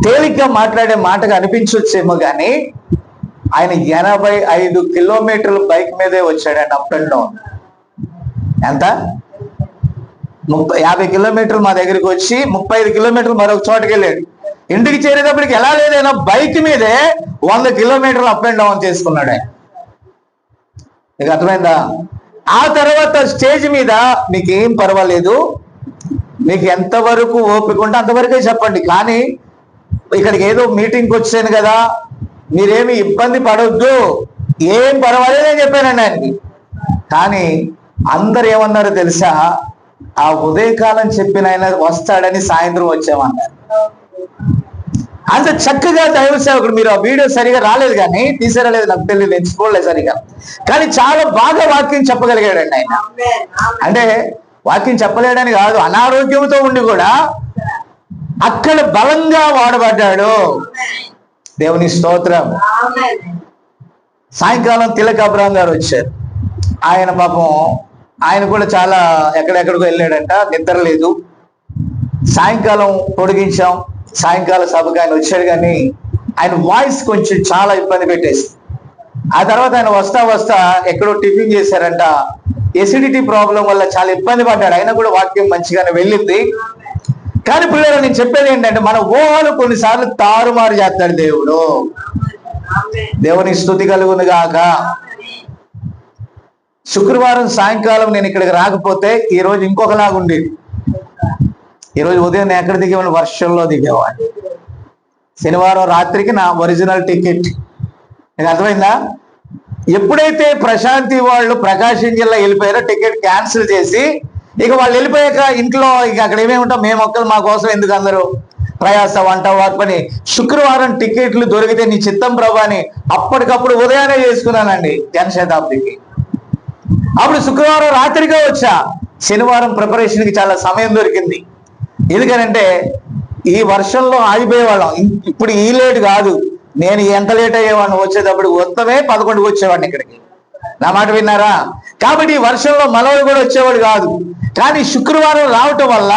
B: తేలిగ్గా మాట్లాడే మాటగా అనిపించొచ్చేమో కానీ ఆయన 85 కిలోమీటర్లు బైక్ మీదే వచ్చాడండి, అప్ అండ్ డౌన్. ఎంత? 50 కిలోమీటర్లు మా దగ్గరికి వచ్చి 35 కిలోమీటర్లు మరొక చోటుకి వెళ్ళాడు. ఇంటికి చేరేటప్పటికి ఎలా లేదైనా బైక్ మీదే 100 కిలోమీటర్లు అప్ అండ్ డౌన్ చేసుకున్నాడు ఆయన. మీకు అర్థమైందా? ఆ తర్వాత స్టేజ్ మీద మీకేం పర్వాలేదు, మీకు ఎంతవరకు ఓపిక ఉంటే అంతవరకే చెప్పండి, కానీ ఇక్కడికి ఏదో మీటింగ్కి వచ్చాను కదా, మీరేమి ఇబ్బంది పడొద్దు, ఏం పర్వాలేదని చెప్పానండి ఆయనకి. కానీ అందరు ఏమన్నారో తెలుసా? ఆ ఉదయకాలం చెప్పిన ఆయన వస్తాడని సాయంత్రం వచ్చామన్నారు. అంత చక్కగా దైవ సేవకుడు, మీరు ఆ వీడియో సరిగా రాలేదు కానీ తీసేరలేదు నాకు తెలియదు, ఎంచుకోలేదు సరిగా, కానీ చాలా బాగా వాక్యం చెప్పగలిగాడండి ఆయన. అంటే వాక్యం చెప్పలేడని కాదు, అనారోగ్యంతో ఉండి కూడా అక్కడ బలంగా వాడబడ్డాడు. దేవుని స్తోత్రం. సాయంకాలం తిలక్ అబ్రహం గారు వచ్చారు. ఆయన పాపం ఆయన కూడా చాలా ఎక్కడెక్కడికో వెళ్ళాడంట, నిద్ర లేదు. సాయంకాలం పొడిగించాం, సాయంకాల సభకు ఆయన వచ్చాడు కానీ ఆయన వాయిస్ కొంచెం చాలా ఇబ్బంది పెట్టేసి, ఆ తర్వాత ఆయన వస్తా ఎక్కడో టిఫిన్ చేశారంట, ఎసిడిటీ ప్రాబ్లం వల్ల చాలా ఇబ్బంది పడ్డాడు. అయినా కూడా వాక్యం మంచిగానే వెళ్ళింది. కానీ పిల్లలు నేను చెప్పేది ఏంటంటే, మన ఊహలు కొన్నిసార్లు తారుమారు చేస్తాడు దేవుడు. దేవుని స్తుతి కలుగును గాక. శుక్రవారం సాయంకాలం నేను ఇక్కడికి రాకపోతే ఈ రోజు ఇంకొకలాగా ఉండేది. ఈరోజు ఉదయం నేను ఎక్కడ దిగేవాడిని? వర్షంలో దిగేవాడిని. శనివారం రాత్రికి నా ఒరిజినల్ టికెట్. నీకు అర్థమైందా? ఎప్పుడైతే ప్రశాంతి వాళ్ళు ప్రకాశం జిల్లా వెళ్ళిపోయారో టికెట్ క్యాన్సిల్ చేసి, ఇక వాళ్ళు వెళ్ళిపోయాక ఇంట్లో ఇక అక్కడ ఏమేమి ఉంటాం, మేము ఒక్కరు మా కోసం ఎందుకు అందరూ ప్రయాస వంట పని. శుక్రవారం టికెట్లు దొరికితే నీ చిత్తం ప్రభా అని అప్పటికప్పుడు ఉదయాన్నే చేసుకున్నానండి జనశతాబ్దికి. అప్పుడు శుక్రవారం రాత్రిగా వచ్చా. శనివారం ప్రిపరేషన్కి చాలా సమయం దొరికింది. ఎందుకనంటే ఈ వర్షంలో ఆగిపోయేవాళ్ళం. ఇప్పుడు ఈ లేట్ కాదు, నేను ఎంత లేట్ అయ్యేవాడిని వచ్చేటప్పుడు, మొత్తమే 11కి వచ్చేవాడిని ఇక్కడికి. నా మాట విన్నారా? కాబట్టి ఈ వర్షంలో మనవాడు కూడా వచ్చేవాడు కాదు. కానీ శుక్రవారం రావటం వల్ల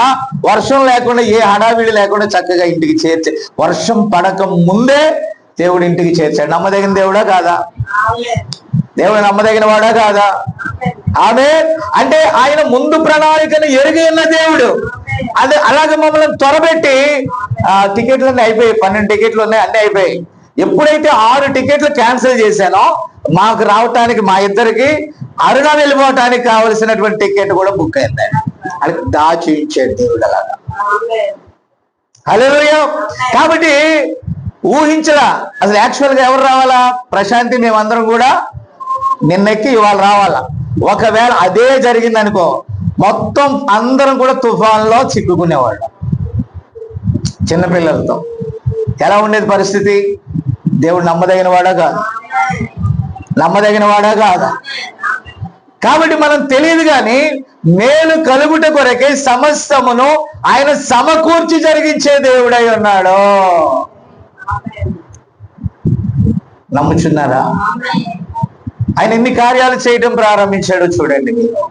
B: వర్షం లేకుండా, ఏ హడావిడి లేకుండా చక్కగా ఇంటికి చేర్చే, వర్షం పడక ముందే దేవుడు ఇంటికి చేర్చాడు. నమ్మదగిన దేవుడా కాదా? దేవుడు నమ్మదగిన వాడా కాదా? ఆమె అంటే ఆయన ముందు ప్రణాళికను ఎరిగి ఉన్న దేవుడు. అదే అలాగే మమ్మల్ని త్వరబెట్టి టికెట్లు అన్నీ అయిపోయాయి. 12 టికెట్లు ఉన్నాయి, అన్నీ అయిపోయాయి. ఎప్పుడైతే 6 టికెట్లు క్యాన్సిల్ చేశానో మాకు రావటానికి, మా ఇద్దరికి అరుణ వెళ్ళిపోవటానికి కావలసినటువంటి టికెట్ కూడా బుక్ అయింది. అది దాచిచ్చాడు దేవుడు అలాగా. హల్లెలూయా. కాబట్టి ఊహించలా. అసలు యాక్చువల్ గా ఎవరు రావాలా? ప్రశాంతి మేమందరం కూడా నిన్నెక్కి ఇవాళ రావాలా. ఒకవేళ అదే జరిగింది అనుకో, మొత్తం అందరం కూడా తుఫాన్లో చిక్కుకునేవాళ్ళు. చిన్నపిల్లలతో ఎలా ఉండేది పరిస్థితి? దేవుడు నమ్మదగిన వాడా కాదు? నమ్మదగిన వాడా కాదా? కాబట్టి మనం తెలియదు కానీ మేలు కలుగుట కొరకే సమస్తమును ఆయన సమకూర్చి జరిగించే దేవుడై ఉన్నాడు. నమ్ముచున్నారా? ఆయన ఎన్ని కార్యాలు చేయడం ప్రారంభించాడో చూడండి మీరు.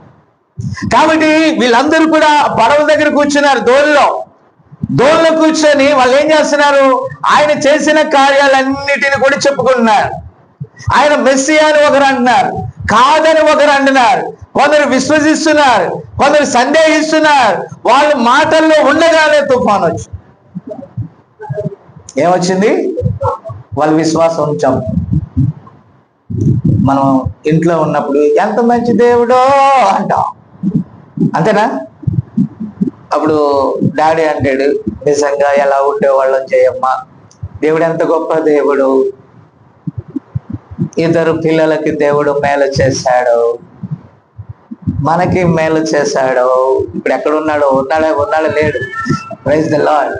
B: కాబట్టి వీళ్ళందరూ కూడా పడవ దగ్గర కూర్చున్నారు, దోణిలో కూర్చొని వాళ్ళు ఏం చేస్తున్నారు? ఆయన చేసిన కార్యాలన్నిటిని కూడా చెప్పుకుంటున్నారు. ఆయన మెస్సియా అని ఒకరు అంటున్నారు, కాదని ఒకరు అంటున్నారు, కొందరు విశ్వసిస్తున్నారు, కొందరు సందేహిస్తున్నారు. వాళ్ళ మాటల్లో ఉండగానే తుఫాన్ వచ్చింది. ఏమొచ్చింది? వాళ్ళ విశ్వాసం ఉంచాం. మనం ఇంట్లో ఉన్నప్పుడు ఎంత మంచి దేవుడో అంటాం, అంతేనా? అప్పుడు డాడీ అంటాడు, నిజంగా ఎలా ఉండేవాళ్ళం చేయమ్మా, దేవుడు ఎంత గొప్ప దేవుడు, ఇద్దరు పిల్లలకి దేవుడు మేలు చేశాడు, మనకి మేలు చేశాడు. ఇప్పుడు ఎక్కడున్నాడో? ఉన్నాడా లేడు? ప్రైజ్ ది లార్డ్,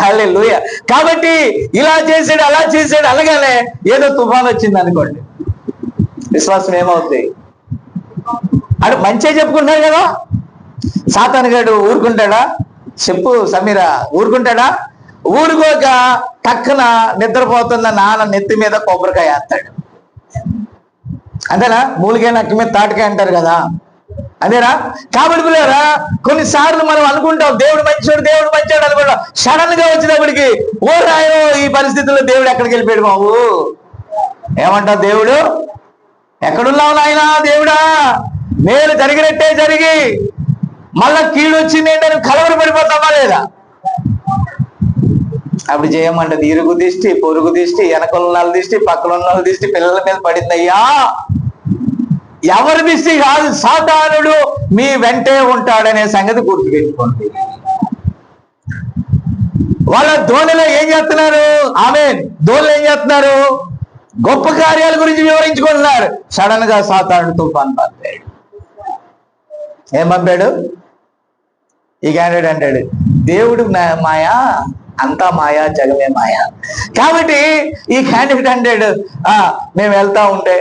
B: హల్లెలూయా. కాబట్టి ఇలా చేసాడు, అలా చేసాడు, అలాగనే ఏదో తుఫాన్ వచ్చింది అనుకోండి, విశ్వాసం ఏమవుతుంది? అడు మంచిగా చెప్పుకుంటాడు కదా. సాతానుగాడు ఊరుకుంటాడా? చెప్పు సమీరా, ఊరుకుంటాడా? ఊరుకోక టక్కున నిద్రపోతున్న నాన్న నెత్తి మీద కొబ్బరికాయ వేస్తాడు, అంతేనా? మూలికాయ నక్కి మీద తాటికాయ అంటారు కదా, అదేనా? కాబట్టి పిల్లరా, కొన్నిసార్లు మనం అనుకుంటాం దేవుడు మంచోడు అనుకుంటాం. సడన్ గా వచ్చినప్పటికి ఓ రాయో, ఈ పరిస్థితుల్లో దేవుడు ఎక్కడికి వెళ్ళిపోయాడు బాబు? ఏమంటావు? దేవుడు ఎక్కడున్నావు నాయనా? దేవుడా, మేలు జరిగినట్టే జరిగి మళ్ళా కీడు వచ్చింది ఏంటని కలవర పడిపోతామా లేదా? అప్పుడు చేయమంటది, ఇరుగు దిష్టి, పొరుగు దిష్టి, వెనకలున్న దిష్టి, పక్కనున్న దిష్టి పిల్లల మీద పడిందయ్యా. ఎవరి దిష్టి కాదు, సాతానుడు మీ వెంటే ఉంటాడనే సంగతి గుర్తుపెట్టుకోండి. వాళ్ళ ధోనిలో ఏం చేస్తున్నారు? ధోనిలో ఏం చేస్తున్నారు? గొప్ప కార్యాల గురించి వివరించుకుంటున్నారు. సడన్ గా సాతానుడు తుఫాన్ పంపాడు. ఏం పంపాడు? ఈ క్యాండిడేట్ అంటాడు, దేవుడు మాయా, అంతా మాయా, జగమే మాయా. కాబట్టి ఈ క్యాండిడేట్ అంటాడు, మేము వెళ్తా ఉంటే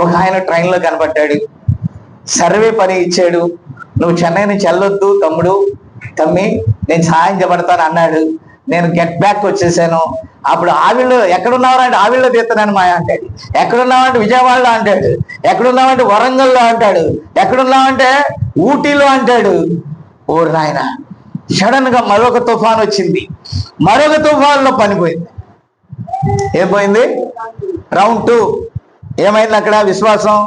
B: ఒక ఆయన ట్రైన్లో కనపడ్డాడు, సర్వే పని ఇచ్చాడు, నువ్వు చెన్నై నుంచి వెళ్ళొద్దు తమ్మి, నేను సహాయం చేయబడతాను అన్నాడు. నేను గెట్ బ్యాక్ వచ్చేసాను. అప్పుడు ఆవిళ్ళు ఎక్కడున్నావంటే ఆవిళ్ళలో తీస్తున్నాను మాయా అంటాడు. ఎక్కడున్నావంటే విజయవాడలో అంటాడు. ఎక్కడున్నావంటే వరంగల్లో అంటాడు. ఎక్కడున్నావంటే ఊటీలో అంటాడు. ఓ నాయన, సడన్ గా మరొక తుఫాన్ వచ్చింది. మరొక తుఫాన్లో పనిపోయింది. ఏం పోయింది? రౌండ్ 2. ఏమైంది అక్కడ? విశ్వాసం.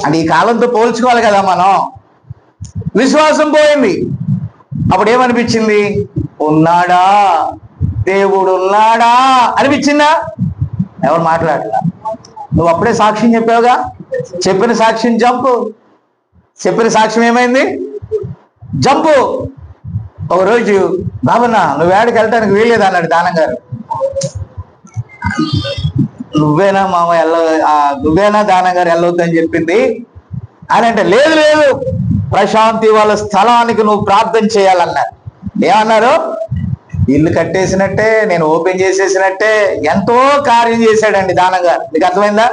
B: అంటే ఈ కాలంతో పోల్చుకోవాలి కదా మనం. విశ్వాసం పోయింది. అప్పుడు ఏమనిపించింది? ఉన్నాడా దేవుడు, ఉన్నాడా అనిపించిందా? ఎవరు మాట్లాడలా. నువ్వు అప్పుడే సాక్ష్యం చెప్పావుగా, చెప్పిన సాక్ష్యం జంపు. చెప్పిన సాక్ష్యం ఏమైంది? జంపు. ఒకరోజు, బాబన్నా నువ్వు ఏడకి వెళ్ళటానికి వీల్లేదు అన్నాడు దానం గారు. నువ్వేనా మామ నువ్వేనా దానం గారు వెళ్ళొద్దని చెప్పింది అని అంటే, లేదు ప్రశాంతి వాళ్ళ స్థలానికి నువ్వు ప్రార్థన చేయాలన్నారు. ఏమన్నారు? ఇల్లు కట్టేసినట్టే, నేను ఓపెన్ చేసేసినట్టే ఎంతో కార్యం చేశాడండి దానం గారు. నీకు అర్థమైందా?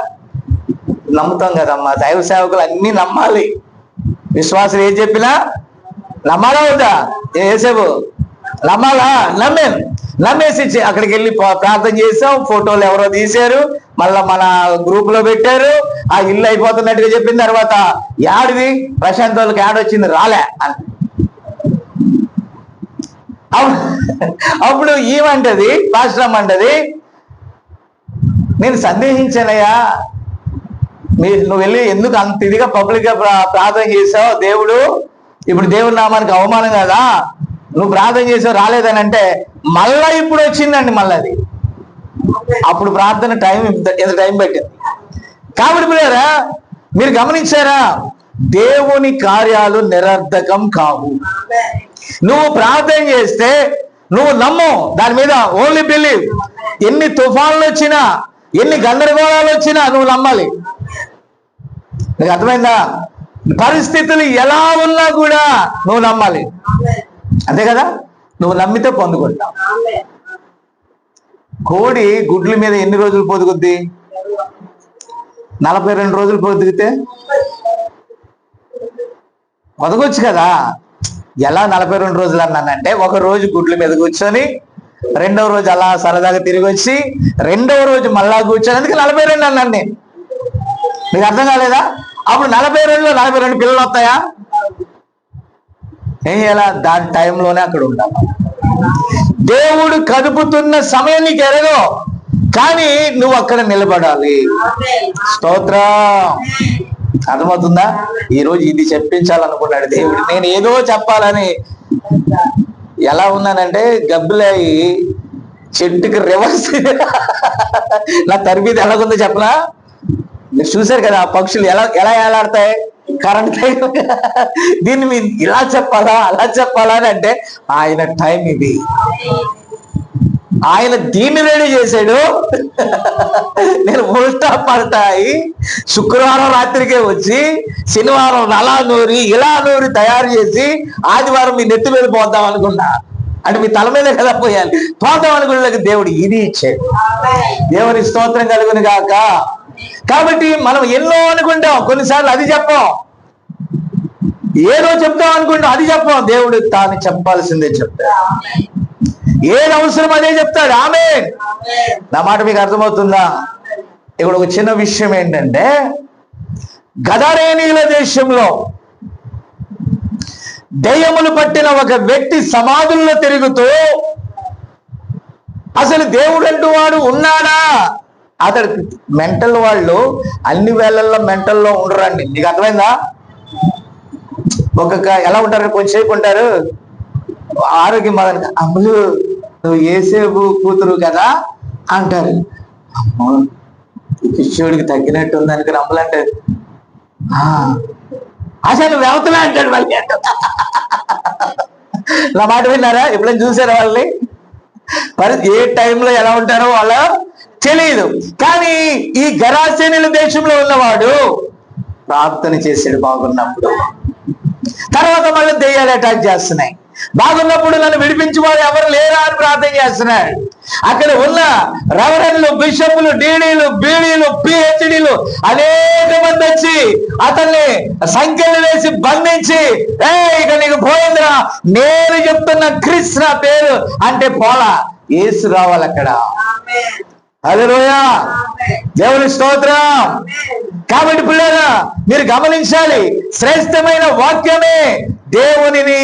B: నమ్ముతాం కదమ్మా, దైవ సేవకులు అన్ని నమ్మాలి. విశ్వాసులు ఏం చెప్పినా నమ్మాలా వద్దా? ఏసేపు నమ్మాలా? నమ్మేసి అక్కడికి వెళ్ళి ప్రార్థన చేసాం, ఫోటోలు ఎవరో తీశారు, మళ్ళా మన గ్రూప్ లో పెట్టారు. ఆ ఇల్లు అయిపోతున్నట్టుగా చెప్పిన తర్వాత యాడిది ప్రశాంత్ వాళ్ళకి యాడొచ్చింది? రాలే అని. అప్పుడు ఏమంటది? పాస్టర్ అంటది, నేను సందేహించానయ్యా, నువ్వు వెళ్ళి ఎందుకు అంత ఇదిగా పబ్లిక్ గా ప్రార్థన చేసావు? దేవుడు ఇప్పుడు దేవుడి నామానికి అవమానం కదా, నువ్వు ప్రార్థన చేసావు రాలేదని అంటే, మళ్ళా ఇప్పుడు వచ్చిందండి. మళ్ళీ అది అప్పుడు ప్రార్థన ఎంత టైం పెట్టింది. కాబట్టి పిల్లరా, మీరు గమనించారా? దేవుని కార్యాలు నిరర్ధకం కావు. నువ్వు ప్రార్థన చేస్తే నువ్వు నమ్ము, దాని మీద ఓన్లీ బిలీవ్. ఎన్ని తుఫాన్లు వచ్చినా, ఎన్ని గందరగోళాలు వచ్చినా నువ్వు నమ్మాలి. నీకు అర్థమైందా? పరిస్థితులు ఎలా ఉన్నా కూడా నువ్వు నమ్మాలి. అంతే కదా, నువ్వు నమ్మితే పొందుకుంటావు. కోడి గుడ్ల మీద ఎన్ని రోజులు పొదుగుద్ది? 42 రోజులు పొదిగితే పొదగొచ్చు కదా. ఎలా 42 రోజులు అన్నానంటే, ఒక రోజు గుడ్ల మీద కూర్చొని రెండవ రోజు అలా సరదాగా తిరిగి వచ్చి రెండవ రోజు మళ్ళా కూర్చొని, అందుకే 42 అన్నాను నేను. మీకు అర్థం కాలేదా? అప్పుడు 42లో 42 పిల్లలు వస్తాయా? ఏం చేయాలా? దాని టైంలోనే అక్కడ ఉండాలి. దేవుడు కదుపుతున్న సమయం నీకు ఎరగో, కానీ నువ్వు అక్కడ నిలబడాలి. స్తోత్రం. అర్థమవుతుందా? ఈరోజు ఇది చెప్పించాలనుకున్నాడు దేవుడు. నేను ఏదో చెప్పాలని ఎలా ఉన్నానంటే, గబ్బులయ్యి చెట్టుకి రివర్స్ నా తరబీది ఎలాగుందో చెప్పనా? మీరు చూశారు కదా ఆ పక్షులు ఎలా ఎలా ఏలాడతాయి కరెంట్. దీన్ని మీరు ఇలా చెప్పాలా అలా చెప్పాలా అని అంటే, ఆయన టైం ఇది. ఆయన దీన్ని రెడీ చేశాడు. నేను ఉల్టా పడతాయి శుక్రవారం రాత్రికే వచ్చి శనివారం అలా నూరి ఇలా నూరి తయారు చేసి ఆదివారం మీ నెత్తి మీద పోద్దాం అనుకున్నా. అంటే మీ తల మీద కదా పోయాలి, పోదాం అనుకున్న దేవుడు ఇది ఇచ్చాడు. దేవుని స్తోత్రం కలుగును గాక. కాబట్టి మనం ఎన్నో అనుకుంటాం, కొన్నిసార్లు అది చెప్పాం, ఏదో చెప్తాం అనుకుంటాం, అది చెప్పాం. దేవుడు తాను చెప్పాల్సిందే చెప్తాడు. ఏది అవసరం అదే చెప్తాడు. ఆమేన్. నా మాట మీకు అర్థమవుతుందా? ఇక్కడ ఒక చిన్న విషయం ఏంటంటే, గదరేనీయుల దేశంలో దెయ్యములు పట్టిన ఒక వ్యక్తి సమాధుల్లో తిరుగుతూ, అసలు దేవుడు అంటూ వాడు ఉన్నాడా? అతడు మెంటల్ వాళ్ళు అన్ని వేళల్లో మెంటల్లో ఉండరండి. నీకు అర్థమైందా? ఒక్కొక్క ఎలా ఉంటారు, కొంచెంసేపు ఉంటారు ఆరోగ్యం బాగా, అమ్ములు నువ్వు ఏసేపు కూతురు కదా అంటారు. అమ్మో కిషోడికి తగ్గినట్టు ఉంది అనుకుని అమ్ములు అంటారు. అసలు వ్యవతలే అంటాడు మళ్ళీ. నా మాట విన్నారా? ఎప్పుడైనా చూసారా వాళ్ళని? ఏ టైంలో ఎలా ఉంటారో వాళ్ళ తెలియదు. కానీ ఈ గరాసేనుల దేశంలో ఉన్నవాడు ప్రార్థన చేసాడు బాగున్నప్పుడు. తర్వాత మళ్ళీ దెయ్యాలు అటాక్ చేస్తున్నాయి. బాగున్నప్పుడు నన్ను విడిపించువారు ఎవరు లేరా అని ప్రార్థన చేస్తున్నాడు. అక్కడ ఉన్న రెవరెండ్లు, బిషప్లు, డీడీలు, బీడీలు, పిహెచ్డీలు అనేక మంది వచ్చి అతన్ని సంఖ్యలు వేసి బంధించి, ఇక నీకు పోయిందిరా, నేను చెప్తున్న క్రిస్ నా పేరు అంటే పోలా, యేసు రావాలి అక్కడ. హల్లెలూయా, దేవుని స్తోత్రం. కాబట్టి పిల్లరా మీరు గమనించాలి, శ్రేష్టమైన వాక్యమే దేవునిని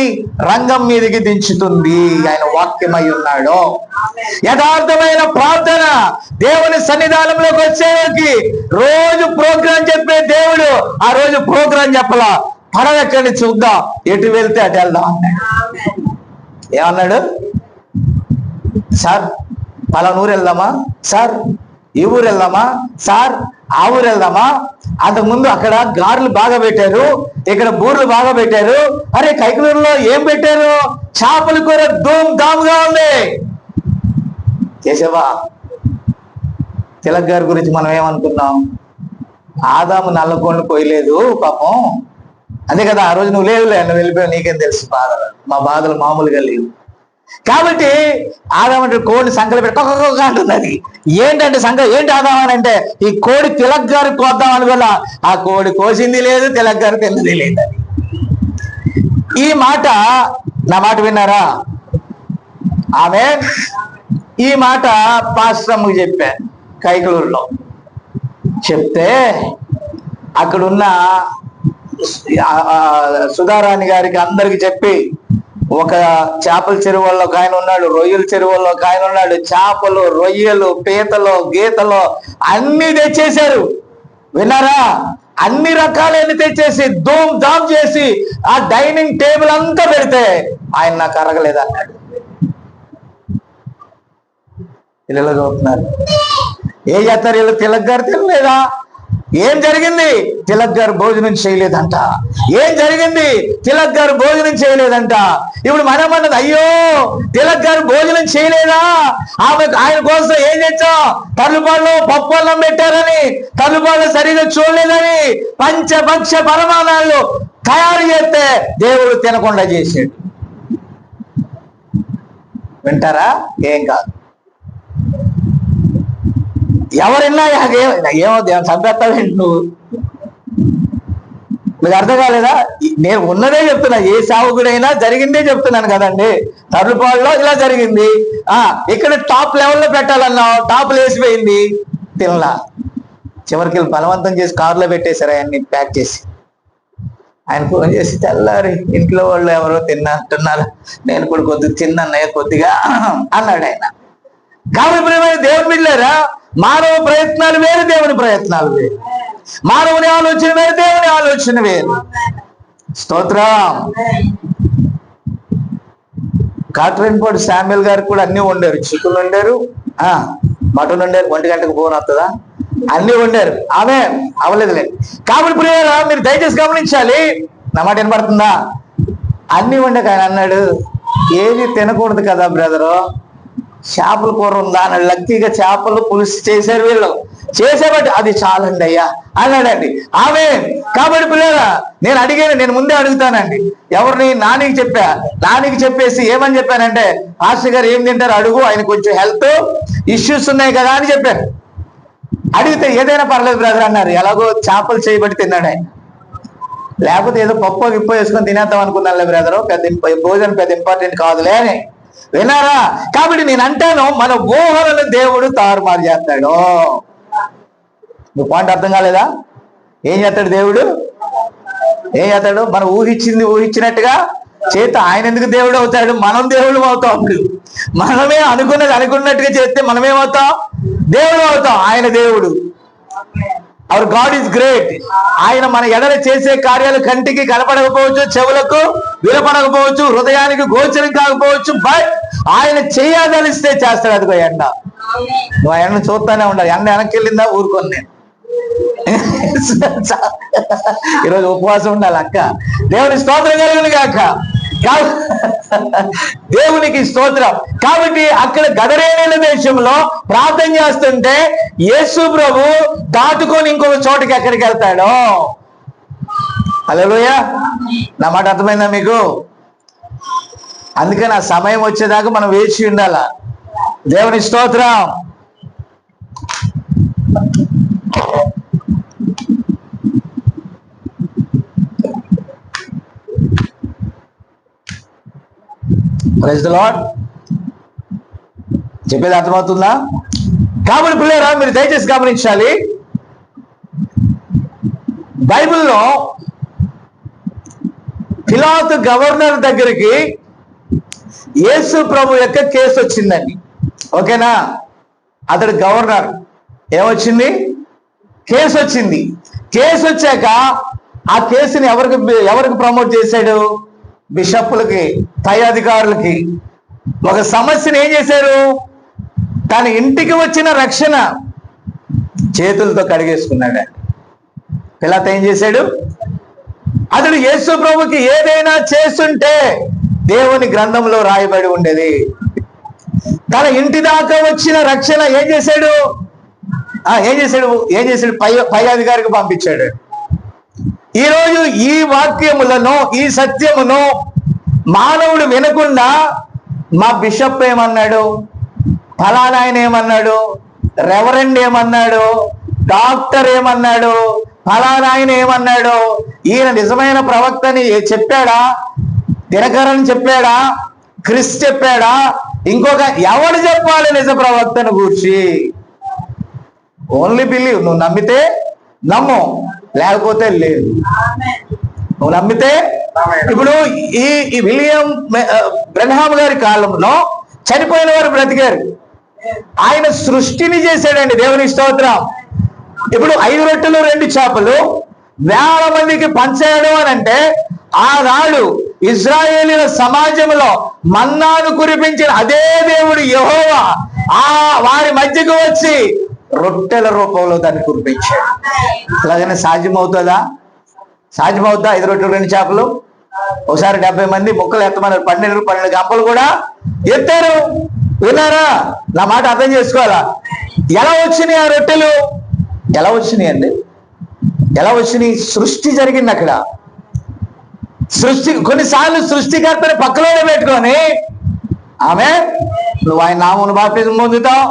B: రంగం మీదకి దించుతుంది. ఆయన వాక్యమై ఉన్నాడు. యథార్థమైన ప్రార్థన దేవుని సన్నిధానంలోకి వచ్చేవారికి రోజు ప్రోగ్రాం చెప్పే దేవుడు ఆ రోజు ప్రోగ్రాం చెప్పలా, పడవెక్కడిని చూద్దాం, ఎటు వెళ్తే అటు వెళ్దాం అన్నాడు. ఏమన్నాడు? సార్ పలానా ఊరు వెళ్దామా సార్, ఈ ఊరు వెళ్దామా సార్, ఆ ఊరు వెళ్దామా? అంతకుముందు అక్కడ గారెలు బాగా పెట్టారు, ఇక్కడ బూర్లు బాగా పెట్టారు. అరే కైకలూరులో ఏం పెట్టారు? చేపల కూర ధూమ్ ధామ్గా ఉంది. చేసావా? తిలక్ గారి గురించి మనం ఏమనుకున్నాం? ఆదాము నల్లకొండ పోయలేదు పాపం, అదే కదా ఆ రోజు నువ్వు లేవులే, నువ్వు వెళ్ళిపోయావు, నీకేం తెలుసు బాధలు. మా బాధలు మామూలుగా లేవు. కాబట్టి ఆదామంటే కోడిని సంకలు పెట్టి అంటుంది. అది ఏంటంటే ఏంటి ఆదామని అంటే, ఈ కోడి తిలక్ గారు కోద్దాం అనుకున్నా, ఆ కోడి కోసింది లేదు, తిలక్ గారు తిన్నది లేదు. ఈ మాట, నా మాట విన్నారా? ఆమె ఈ మాట పాస్టర్కి చెప్పా కైకలూరులో. చెప్తే అక్కడున్న సుధారాణి గారికి అందరికి చెప్పి, ఒక చేపల చెరువుల్లో ఒక ఆయన ఉన్నాడు, రొయ్యల చెరువుల్లో ఒక ఆయన ఉన్నాడు, చేపలు, రొయ్యలు, పీతలు, గీతలు అన్ని తెచ్చేశారు. విన్నారా? అన్ని రకాలైన తెచ్చేసి ధూమ్ ధామ్ చేసి ఆ డైనింగ్ టేబుల్ అంతా పెడితే ఆయన నాకు అరగలేదు అన్నాడు. పిల్లలు చూస్తున్నారు, ఏం చేస్తారు వీళ్ళు? తిలక్ గారు తినలేదా? ఏం జరిగింది? తిలక్ గారు భోజనం చేయలేదంట. ఏం జరిగింది? తిలక్ గారు భోజనం చేయలేదంట. ఇప్పుడు మనం అన్నది, అయ్యో తిలక్ గారు భోజనం చేయలేదా, ఆయన కోసం ఏం చేస్తాం, తల్లుపాళ్ళు పప్పు అన్నం పెట్టారని, తల్లుపాళ్ళు సరిగా చూడలేదని పంచభక్ష పరమాణాలు తయారు చేస్తే దేవుడు తినకుండా చేసాడు. వింటారా? ఏం కాదు. ఎవరిన్నా ఏమో చంపేస్తావేంటి నువ్వు? మీకు అర్థం కాలేదా? నేను ఉన్నదే చెప్తున్నా. ఏ సావుకుడైనా జరిగిందే చెప్తున్నాను కదండి. తరుపాడులో ఇలా జరిగింది, ఇక్కడ టాప్ లెవెల్లో పెట్టాలన్నావు, టాప్ వేసిపోయింది, తినలా. చివరికి బలవంతం చేసి కారులో పెట్టేశారు ఆయన్ని ప్యాక్ చేసి. ఆయన ఫోన్ చేసి తెల్లారి ఇంట్లో వాళ్ళు ఎవరో తిన్నట్టున్నారు, నేను కూడా కొద్దిగా తిన్నయ్య కొద్దిగా అన్నాడు ఆయన. కాబట్టి ప్రియమైన దేవుని బిడ్డలారా, మానవ ప్రయత్నాలు వేరు, దేవుని ప్రయత్నాలు వేరు. మానవుని ఆలోచన వేరు, దేవుని ఆలోచన వేరు. స్తోత్రం. కాట్రేన్పాడు శామ్యుల్ గారికి కూడా అన్ని వండారు. చికెన్ వండారు, మటన్ వండారు. 1 గంటకు ఫోన్ వస్తుందా? అన్ని వండారు. ఆమె అవ్వలేదులేండి. కాబట్టి ప్రియులారా, మీరు దయచేసి గమనించాలి. నా మాట వినపడుతుందా? అన్ని వండాక ఆయన అన్నాడు, ఏది తినకూడదు కదా బ్రదరు, చేపల కూర ఉందా అన్నాడు. లక్కీగా చేపలు పులుసు చేశారు వీళ్ళు, చేసేబట్టి అది చాలండి అయ్యా అన్నాడండి. ఆమె కాబట్టి పిల్లరా, నేను ముందే అడుగుతానండి. ఎవరిని? నానికి చెప్పా. నానికి చెప్పేసి ఏమని చెప్పానంటే, మాస్టర్ గారు ఏం తింటారు అడుగు, ఆయన కొంచెం హెల్త్ ఇష్యూస్ ఉన్నాయి కదా అని చెప్పాను. అడిగితే ఏదైనా పర్లేదు బ్రదర్ అన్నారు. ఎలాగో చేపలు చేయబట్టి తిన్నాడు ఆయన. లేకపోతే ఏదో పప్పు గిప్పు వేసుకొని తినేద్దాం అనుకున్నానులే బ్రదరు, భోజనం పెద్ద ఇంపార్టెంట్ కాదులే అని. విన్నారా? కాబట్టి నేను అంటాను, మన ఊహలను దేవుడు తారుమారు చేస్తాడు. నువ్వు పాయింట్ అర్థం కాలేదా? ఏం చేస్తాడు దేవుడు? ఏం చేస్తాడు? మనం ఊహించినట్టుగా చేత ఆయన ఎందుకు దేవుడు అవుతాడు? మనం దేవుడు అవుతాం. అప్పుడు మనమే అనుకున్నట్టుగా చేస్తే మనమేమవుతాం? దేవుడు అవుతాం. ఆయన దేవుడు. Hour God is great. ఆయన మన ఎడల చేసే కార్యాలు కంటికి కనపడకపోవచ్చు, చెవులకు వినపడకపోవచ్చు, హృదయానికి గోచరం కాకపోవచ్చు, బట్ ఆయన చేయదలిస్తే చేస్తాడు. అదిగో ఎండ. నువ్వు ఆ ఎండను చూస్తానే ఉండాలి. ఎండ వెనక్కి వెళ్ళిందా ఊరుకొని నేను ఈరోజు ఉపవాసం ఉండాలి అక్క. దేవుని స్తోత్రం కలుగును గాక. దేవునికి స్తోత్రం. కాబట్టి అక్కడ గదరేనీల దేశంలో ప్రార్థన చేస్తుంటే యేసు ప్రభు దాటుకొని ఇంకొక చోటకి ఎక్కడికి వెళ్తాడో. హల్లెలూయా. నా మాట అర్థమైందా మీకు? అందుకని ఆ సమయం వచ్చేదాకా మనం వేచి ఉండాల. దేవుని స్తోత్రం. Praise the lord. చెప్పేది అర్థమవుతుందా? కాబట్టి పిల్లరా, మీరు దయచేసి గమనించాలి. బైబిల్లో పిలాతు గవర్నర్ దగ్గరికి యేసు ప్రభు యొక్క కేసు వచ్చిందండి. ఓకేనా? అతడు గవర్నర్. ఏమొచ్చింది? కేసు వచ్చింది. కేసు వచ్చాక ఆ కేసుని ఎవరికి ప్రమోట్ చేశాడు? బిషప్పులకి, పై అధికారులకి. ఒక సమస్యను ఏం చేశారు? తన ఇంటికి వచ్చిన రక్షణ చేతులతో కడిగేసుకున్నాడు. పిలాతు ఏం చేశాడు? అతడు యేసు ప్రభుకి ఏదైనా చేస్తుంటే దేవుని గ్రంథంలో రాయబడి ఉండేది. తన ఇంటి దాకా వచ్చిన రక్షణ ఏం చేశాడు? ఏం చేశాడు? పై అధికారికి పంపించాడు. ఈరోజు ఈ వాక్యములను, ఈ సత్యమును మానవుడు వినకుండా మా బిషప్ ఏమన్నాడు, ఫలానా ఆయన ఏమన్నాడు, రెవరెండ్ ఏమన్నాడు, డాక్టర్ ఏమన్నాడు, ఫలానా ఆయన ఏమన్నాడు, ఈయన నిజమైన ప్రవక్తని చెప్పాడా, దినకరని చెప్పాడా, క్రిస్ చెప్పాడా, ఇంకొక ఎవడు చెప్పాలి నిజ ప్రవక్తను గూర్చి? Only believe. నువ్వు నమ్మితే నమ్ము, లేకపోతే లేదు. నువ్వు నమ్మితే. ఇప్పుడు ఈ విలియం బ్రెన్హామ్ గారి కాలంలో చనిపోయిన వారు బ్రతికారు. ఆయన సృష్టిని చేశాడండి. దేవుని స్తోత్రం. ఇప్పుడు 5 రొట్టెలు 2 చేపలు 1000 మందికి పంచాడు అని అంటే, ఆనాడు ఇజ్రాయేలీల సమాజంలో మన్నాను కురిపించిన అదే దేవుడు యెహోవా వారి మధ్యకు వచ్చి రొట్టెల రూపంలో దాన్ని కురిపించాడు. అలాగనే సాధ్యమవుతుందా? 5 రొట్టెలు 2 చేపలు. ఒకసారి 70 మంది ముక్కలు ఎత్తమన్నారు. 12 గంపలు కూడా ఎత్తారు. విన్నారా? నా మాట అర్థం చేసుకోవాలా? ఎలా వచ్చినాయి ఆ రొట్టెలు? ఎలా వచ్చినాయి అండి? ఎలా వచ్చినాయి? సృష్టి జరిగింది అక్కడ. కొన్నిసార్లు సృష్టికర్తని పక్కలోనే పెట్టుకొని ఆమె నువ్వు ఆయన నామమును బాప్తిజం పొందుతావు,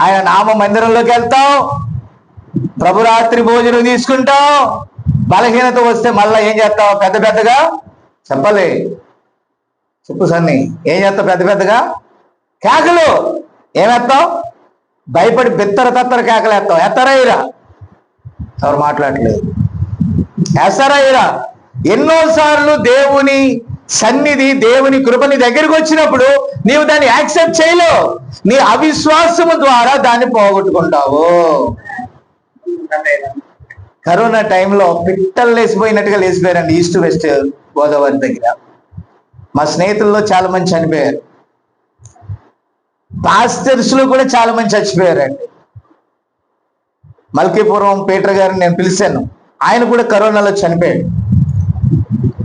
B: ఆయన నామ మందిరంలోకి వెళ్తావు, ప్రభురాత్రి భోజనం తీసుకుంటావు. బలహీనత వస్తే మళ్ళా ఏం చేస్తావు? పెద్దగా చెప్పలే, చెప్పు సన్ని, ఏం చేస్తావు? పెద్దగా కేకలు. ఏమేస్తావు? భయపడి తత్తర కేకలు వేస్తావు. ఎత్తారా ఇరా? ఎవరు మాట్లాడలేదు. వేస్తారా ఇరా? ఎన్నోసార్లు దేవుని సన్నిధి, దేవుని కృపని దగ్గరికి వచ్చినప్పుడు నీవు దాన్ని యాక్సెప్ట్ చేయలేవు. నీ అవిశ్వాసము ద్వారా దాన్ని పోగొట్టుకుంటావు. కరోనా టైంలో పిట్టలు లేచిపోయినట్టుగా లేచిపోయారండి ఈస్ట్ వెస్ట్ గోదావరి దగ్గర. మా స్నేహితుల్లో చాలా మంది చనిపోయారు. పాస్టర్స్ లో కూడా చాలా మంది చచ్చిపోయారండి. మల్కీపురం పీటర్ గారిని నేను పిలిచాను. ఆయన కూడా కరోనాలో చనిపోయాడు.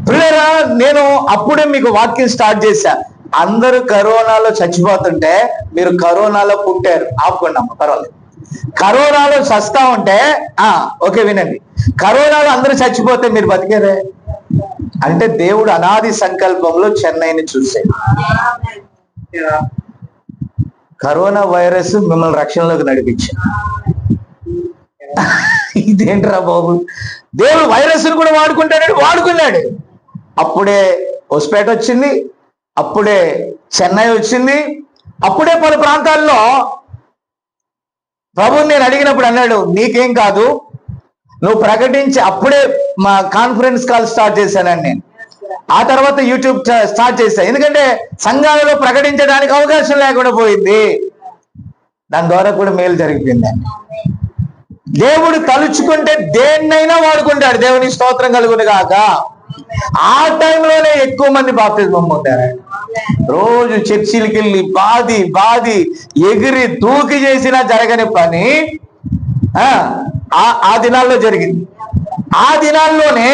B: పిల్లరా, నేను అప్పుడే మీకు వాక్యం స్టార్ట్ చేశా. అందరూ కరోనాలో చచ్చిపోతుంటే మీరు కరోనాలో పుట్టారు. ఆపుకున్నాం, పర్వాలేదు. కరోనాలో చస్తా ఉంటే ఓకే వినండి, కరోనాలో అందరూ చచ్చిపోతే మీరు బతికారే అంటే దేవుడు అనాది సంకల్పంలో చెన్నైని చూశాడు. కరోనా వైరస్ మిమ్మల్ని రక్షణలోకి నడిపించాడు. ఇదేంట్రా బాబు, దేవుడు వైరస్ కూడా వాడుకున్నాడు. అప్పుడే హొస్పేట వచ్చింది, అప్పుడే చెన్నై వచ్చింది, అప్పుడే పలు ప్రాంతాల్లో ప్రభుని నేను అడిగినప్పుడు అన్నాడు, నీకేం కాదు, నువ్వు ప్రకటించి. అప్పుడే మా కాన్ఫరెన్స్ కాల్ స్టార్ట్ చేశానండి నేను. ఆ తర్వాత యూట్యూబ్ స్టార్ట్ చేశా. ఎందుకంటే సంఘాలలో ప్రకటించడానికి అవకాశం లేకుండా పోయింది. దాని ద్వారా కూడా మేలు జరిగిపోయింది. దేవుడు తలుచుకుంటే దేన్నైనా వాడుకుంటాడు. దేవుని స్తోత్రం కలుగును గాక. ఆ టైంలోనే ఎక్కువ మంది బాప్తిజం పొందారు. రోజు చర్చిలకి వెళ్ళి బాది ఎగిరి దూకి చేసినా జరగని పని ఆ దినాల్లో జరిగింది. ఆ దినాల్లోనే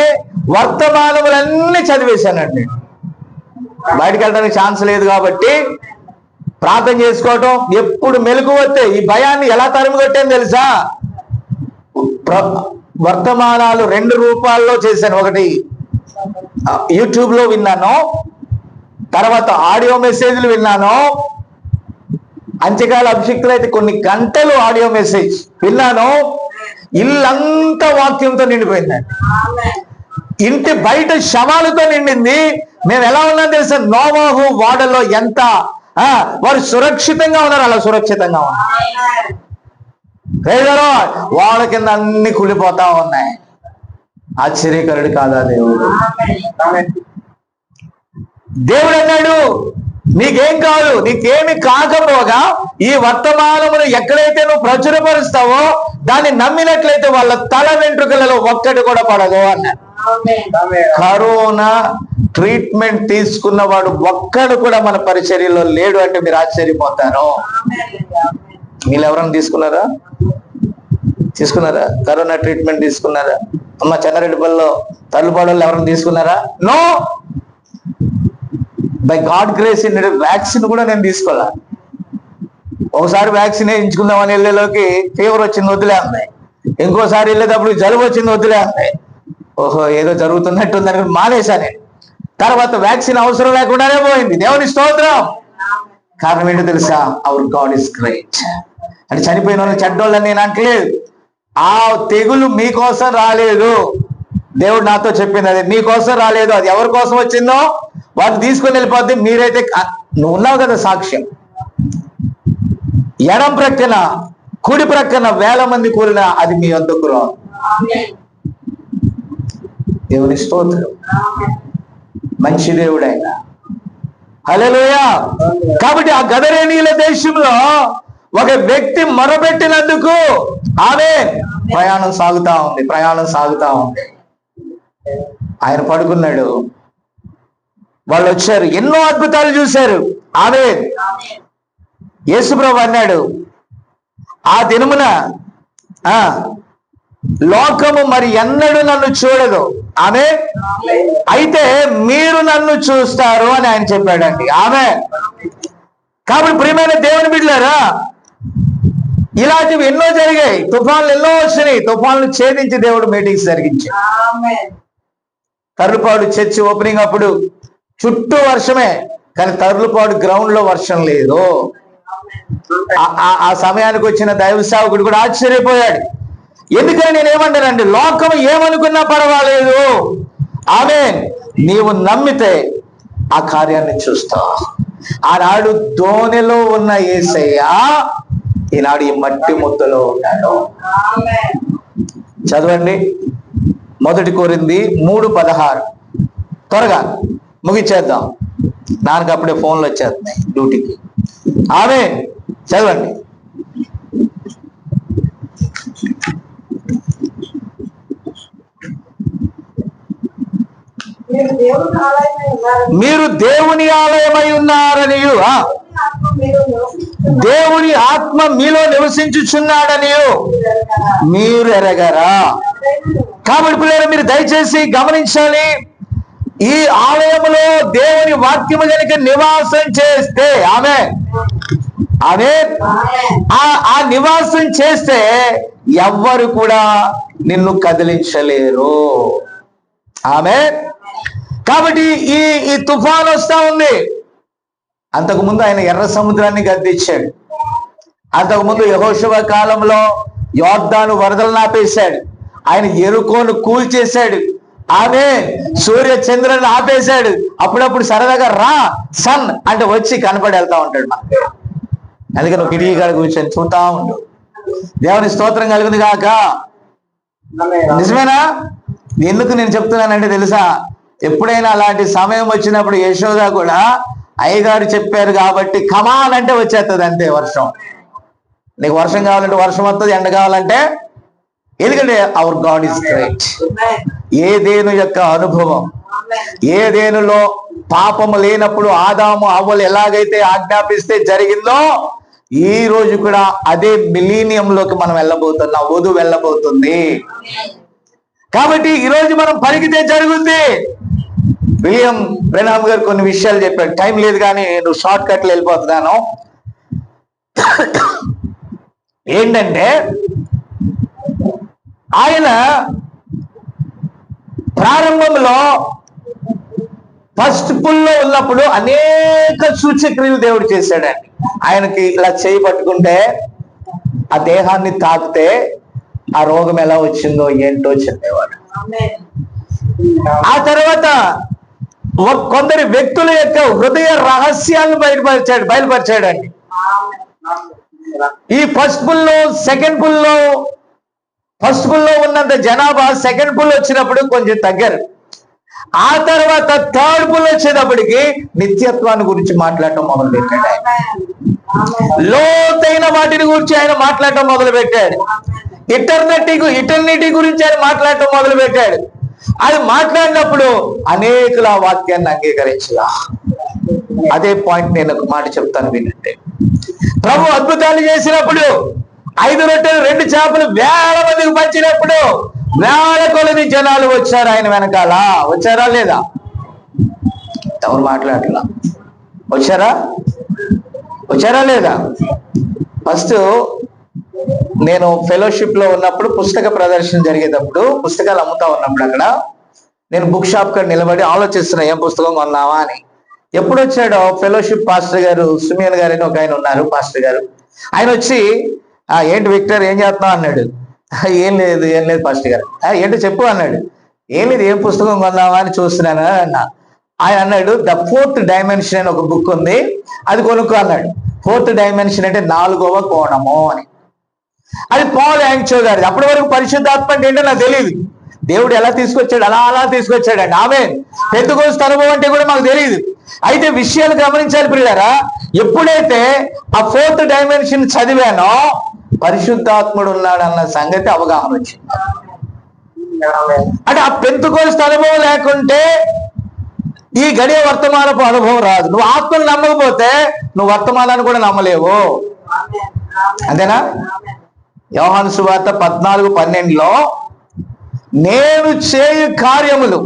B: వర్తమానములన్నీ చదివేశానండి. బయటకు వెళ్ళడానికి ఛాన్స్ లేదు కాబట్టి ప్రార్థన చేసుకోవటం. ఎప్పుడు మెలకు వస్తే ఈ భయాన్ని ఎలా తరిమి కొట్టాను తెలుసా? వర్తమానాలు 2 రూపాల్లో చేశాను. ఒకటి యూట్యూబ్ లో విన్నాను, తర్వాత ఆడియో మెసేజ్లు విన్నాను. అంత్యకాల అభిషిక్తులు అయితే కొన్ని గంటలు ఆడియో మెసేజ్ విన్నాను. ఇల్లంతా వాక్యంతో నిండిపోయిందండి. ఇంటి బయట శవాలతో నిండింది. మేము ఎలా ఉన్నాం తెలుసా? నోవాహు వాడలో ఎంత వారు సురక్షితంగా ఉన్నారు, అలా సురక్షితంగా ఉన్నారు. వాళ్ళ కింద అన్ని కులిపోతా ఉన్నాయి. ఆశ్చర్యకరుడు కాదా దేవుడు? దేవుడు అన్నాడు, నీకేం కాదు, నీకేమి కాకపోగా ఈ వర్తమానమును ఎక్కడైతే నువ్వు ప్రచురపరుస్తావో దాన్ని నమ్మినట్లయితే వాళ్ళ తల వెంట్రుకలలో ఒక్కటి కూడా పడదు అన్నాడు. కరోనా ట్రీట్మెంట్ తీసుకున్నవాడు ఒక్కడు కూడా మన పరిచర్యలో లేడు అంటే మీరు ఆశ్చర్యపోతారు. మీరు ఎవరైనా తీసుకున్నారా? కరోనా ట్రీట్మెంట్ తీసుకున్నారా? అమ్మ చెన్నారెడ్డిపల్లిలో తల్లుపాడల్లో ఎవరైనా తీసుకున్నారా? No. By God grace vaccine కూడా నేను తీసుకోవాలా. ఒకసారి వ్యాక్సిన్ వేయించుకుందామని వెళ్ళేలోకి ఫీవర్ వచ్చింది, వదిలేస్తాయి. ఇంకోసారి వెళ్ళేటప్పుడు జలుబు వచ్చింది, వదిలేస్తాయి. ఓహో ఏదో జరుగుతున్నట్టుందని మానేశా నేను. తర్వాత వ్యాక్సిన్ అవసరం లేకుండానే పోయింది. దేవుని స్తోత్రం. కారణం ఏంటో తెలుసా? Hour God is great. అంటే చనిపోయిన వాళ్ళు చెడ్డోళ్ళని నేను అంటలేదు. ఆ తెగులు మీకోసం రాలేదు. దేవుడు నాతో చెప్పింది అది మీకోసం రాలేదు. అది ఎవరి కోసం వచ్చిందో వాళ్ళు తీసుకుని వెళ్ళిపోద్ది. మీరైతే నువ్వు ఉన్నావు కదా సాక్ష్యం. ఎడం ప్రక్కన కుడి ప్రక్కన 1000 మంది కూలిన అది మీ వద్దకు రాదు. దేవుని స్తోత్రం. మంచి దేవుడైనా. హల్లెలూయా. కాబట్టి ఆ గదరేనీయుల దేశంలో ఒక వ్యక్తి మొరపెట్టినందుకు ఆమె ప్రయాణం సాగుతా ఉంది. ఆయన పడుకున్నాడు, వాళ్ళు వచ్చారు, ఎన్నో అద్భుతాలు చూశారు. ఆమె యేసుప్రభు అన్నాడు, ఆ దినమున లోకము మరి ఎన్నడూ నన్ను చూడదు. ఆమె అయితే మీరు నన్ను చూస్తారు అని ఆయన చెప్పాడండి. ఆమె కాబట్టి ప్రియమైన దేవుని బిడ్డలారా, ఇలాంటివి ఎన్నో జరిగాయి. తుఫాన్లు ఎన్నో వచ్చినాయి. తుఫాన్లు ఛేదించి దేవుడు మీటింగ్స్ జరిగించాడు. తర్లుపాడు చర్చి ఓపెనింగ్ అప్పుడు చుట్టూ వర్షమే, కానీ తర్లుపాడు గ్రౌండ్ లో వర్షం లేదు. ఆ సమయానికి వచ్చిన దైవ సేవకుడు కూడా ఆశ్చర్యపోయాడు. ఎందుకని నేనేమంటానండి, లోకం ఏమనుకున్నా పర్వాలేదు, ఆమె నీవు నమ్మితే ఆ కార్యాన్ని చూస్తావు. ఆనాడు దోణిలో ఉన్న యేసయ్య ఈనాడు ఈ మట్టి ముద్దలో ఉన్నాడు. చదవండి, 1 కొరింథీ 3:16. త్వరగా ముగిచ్చేద్దాం, నాకు అప్పుడే ఫోన్లు వచ్చేస్తున్నాయి డ్యూటీకి. ఆమె చదవండి. మీరు దేవుని ఆలయమై ఉన్నారనియు, దేవుని ఆత్మ మీలో నివసించుచున్నాడనియు మీరు ఎరగరా. కాబట్టి పిల్లలు మీరు దయచేసి గమనించాలి, ఈ ఆలయంలో దేవుని వాక్యము కనుక నివాసం చేస్తే, ఆమె ఆ నివాసం చేస్తే ఎవ్వరు కూడా నిన్ను కదిలించలేరు. ఆమె కాబట్టి ఈ తుఫాన్ వస్తా ఉంది. అంతకుముందు ఆయన ఎర్ర సముద్రాన్ని గద్దించాడు. అంతకుముందు యెహోషువ కాలంలో యోర్దాను వరదలు ఆపేశాడు. ఆయన యెరికోను కూల్చేశాడు. ఆమె సూర్య చంద్రులను ఆపేశాడు. అప్పుడప్పుడు సరదాగా రా సన్ అంటే వచ్చి కనపడి వెళ్తా ఉంటాడు మనకి. అందుకే నువ్వు కిటికీ కాడ కూర్చొని చూస్తా ఉండు. దేవుని స్తోత్రం కలుగుతుంది కాక. నిజమేనా? ఎందుకు నేను చెప్తున్నానంటే తెలుసా, ఎప్పుడైనా అలాంటి సమయం వచ్చినప్పుడు యశోద కూడా అయ్యగారు చెప్పారు కాబట్టి కమాన్ అంటే వచ్చేస్తుంది అంతే వర్షం. నీకు వర్షం కావాలంటే వర్షం వస్తుంది, ఎండ కావాలంటే. ఎందుకంటే hour God is great. Eden యొక్క అనుభవం, ఏదేనులో పాపము లేనప్పుడు ఆదాము హవ్వలు ఎలాగైతే ఆజ్ఞాపిస్తే జరిగిందో, ఈ రోజు కూడా అదే మిలీనియంలోకి మనం వెళ్ళబోతున్నాం. వధు వెళ్ళబోతుంది. కాబట్టి ఈరోజు మనం పరిగితే జరుగుద్ది. విలియం బ్రెన్హామ్ గారు కొన్ని విషయాలు చెప్పాడు. టైం లేదు కానీ నువ్వు షార్ట్ కట్లు వెళ్ళిపోతున్నాను. ఏంటంటే ఆయన ప్రారంభంలో ఫస్ట్ పుల్లో ఉన్నప్పుడు అనేక సూచక్రియలు దేవుడు చేశాడండి. ఆయనకి ఇలా చేయి పట్టుకుంటే ఆ దేహాన్ని తాకితే ఆ రోగం ఎలా వచ్చిందో ఏంటో చెప్పేవాడు. ఆ తర్వాత కొందరి వ్యక్తుల యొక్క హృదయ రహస్యాలను బయలుపరిచాడండి. ఈ ఫస్ట్ పుల్లో సెకండ్ పుల్లో, ఫస్ట్ పుల్లో ఉన్నంత జనాభా సెకండ్ పుల్ వచ్చినప్పుడు కొంచెం తగ్గారు. ఆ తర్వాత థర్డ్ పుల్ వచ్చేటప్పటికి నిత్యత్వాన్ని గురించి మాట్లాడటం మొదలు పెట్టాడు. లోతైన వాటిని గురించి ఆయన మాట్లాడటం మొదలు పెట్టాడు. ఇటర్నిటీ గురించి ఆయన మాట్లాడటం మొదలు పెట్టాడు. అది మాట్లాడినప్పుడు అనేకుల వాక్యాన్ని అంగీకరించలా. అదే పాయింట్ నేను ఒక మాట చెప్తాను వినంటే, ప్రభు అద్భుతాలు చేసినప్పుడు 5 రొట్టెలు 2 చేపలు వేల మందికి పంచినప్పుడు వేల కొలది జనాలు వచ్చారు ఆయన వెనకాల. వచ్చారా లేదా? ఎవరు మాట్లాడలా? వచ్చారా లేదా? ఫస్ట్ నేను ఫెలోషిప్ లో ఉన్నప్పుడు పుస్తక ప్రదర్శన జరిగేటప్పుడు పుస్తకాలు అమ్ముతా ఉన్నప్పుడు అక్కడ నేను బుక్ షాప్ కాడ నిలబడి ఆలోచిస్తున్నా ఏం పుస్తకం కొన్నావా అని. ఎప్పుడు వచ్చాడో ఫెలోషిప్ పాస్టర్ గారు సుమియన్ గారు అని ఒక ఆయన ఉన్నారు, పాస్టర్ గారు. ఆయన వచ్చి ఏంటి విక్టర్ ఏం చేస్తున్నావు అన్నాడు. ఏం లేదు పాస్టర్ గారు. ఏంటో చెప్పు అన్నాడు. ఏం లేదు, ఏం పుస్తకం కొన్నావా అని చూస్తున్నాను అన్నా. ఆయన అన్నాడు, ద 4th డైమెన్షన్ అని ఒక బుక్ ఉంది, అది కొనుక్కో అన్నాడు. 4th డైమెన్షన్ అంటే 4వ కోణము అని. అది పాల్ యాంగ్చో గారిది. అప్పటి వరకు పరిశుద్ధాత్మ అంటే ఏంటో నాకు తెలియదు. దేవుడు ఎలా తీసుకొచ్చాడు, అలా తీసుకొచ్చాడండి. ఆమె పెద్దకోస్త అనుభవం అంటే కూడా మాకు తెలియదు. అయితే విషయాలు గమనించాలి పిల్లరా. ఎప్పుడైతే ఆ 4th డైమెన్షన్ చదివానో పరిశుద్ధాత్ముడు ఉన్నాడన్న సంగతి అవగాహన వచ్చింది. అంటే ఆ పెద్దకోస్త అనుభవం లేకుంటే ఈ గడియ వర్తమానపు అనుభవం రాదు. నువ్వు ఆత్మను నమ్మకపోతే నువ్వు వర్తమానాన్ని కూడా నమ్మలేవు. అంతేనా? యోహాను సువార్త 14:12లో నేను చేయు కార్యములు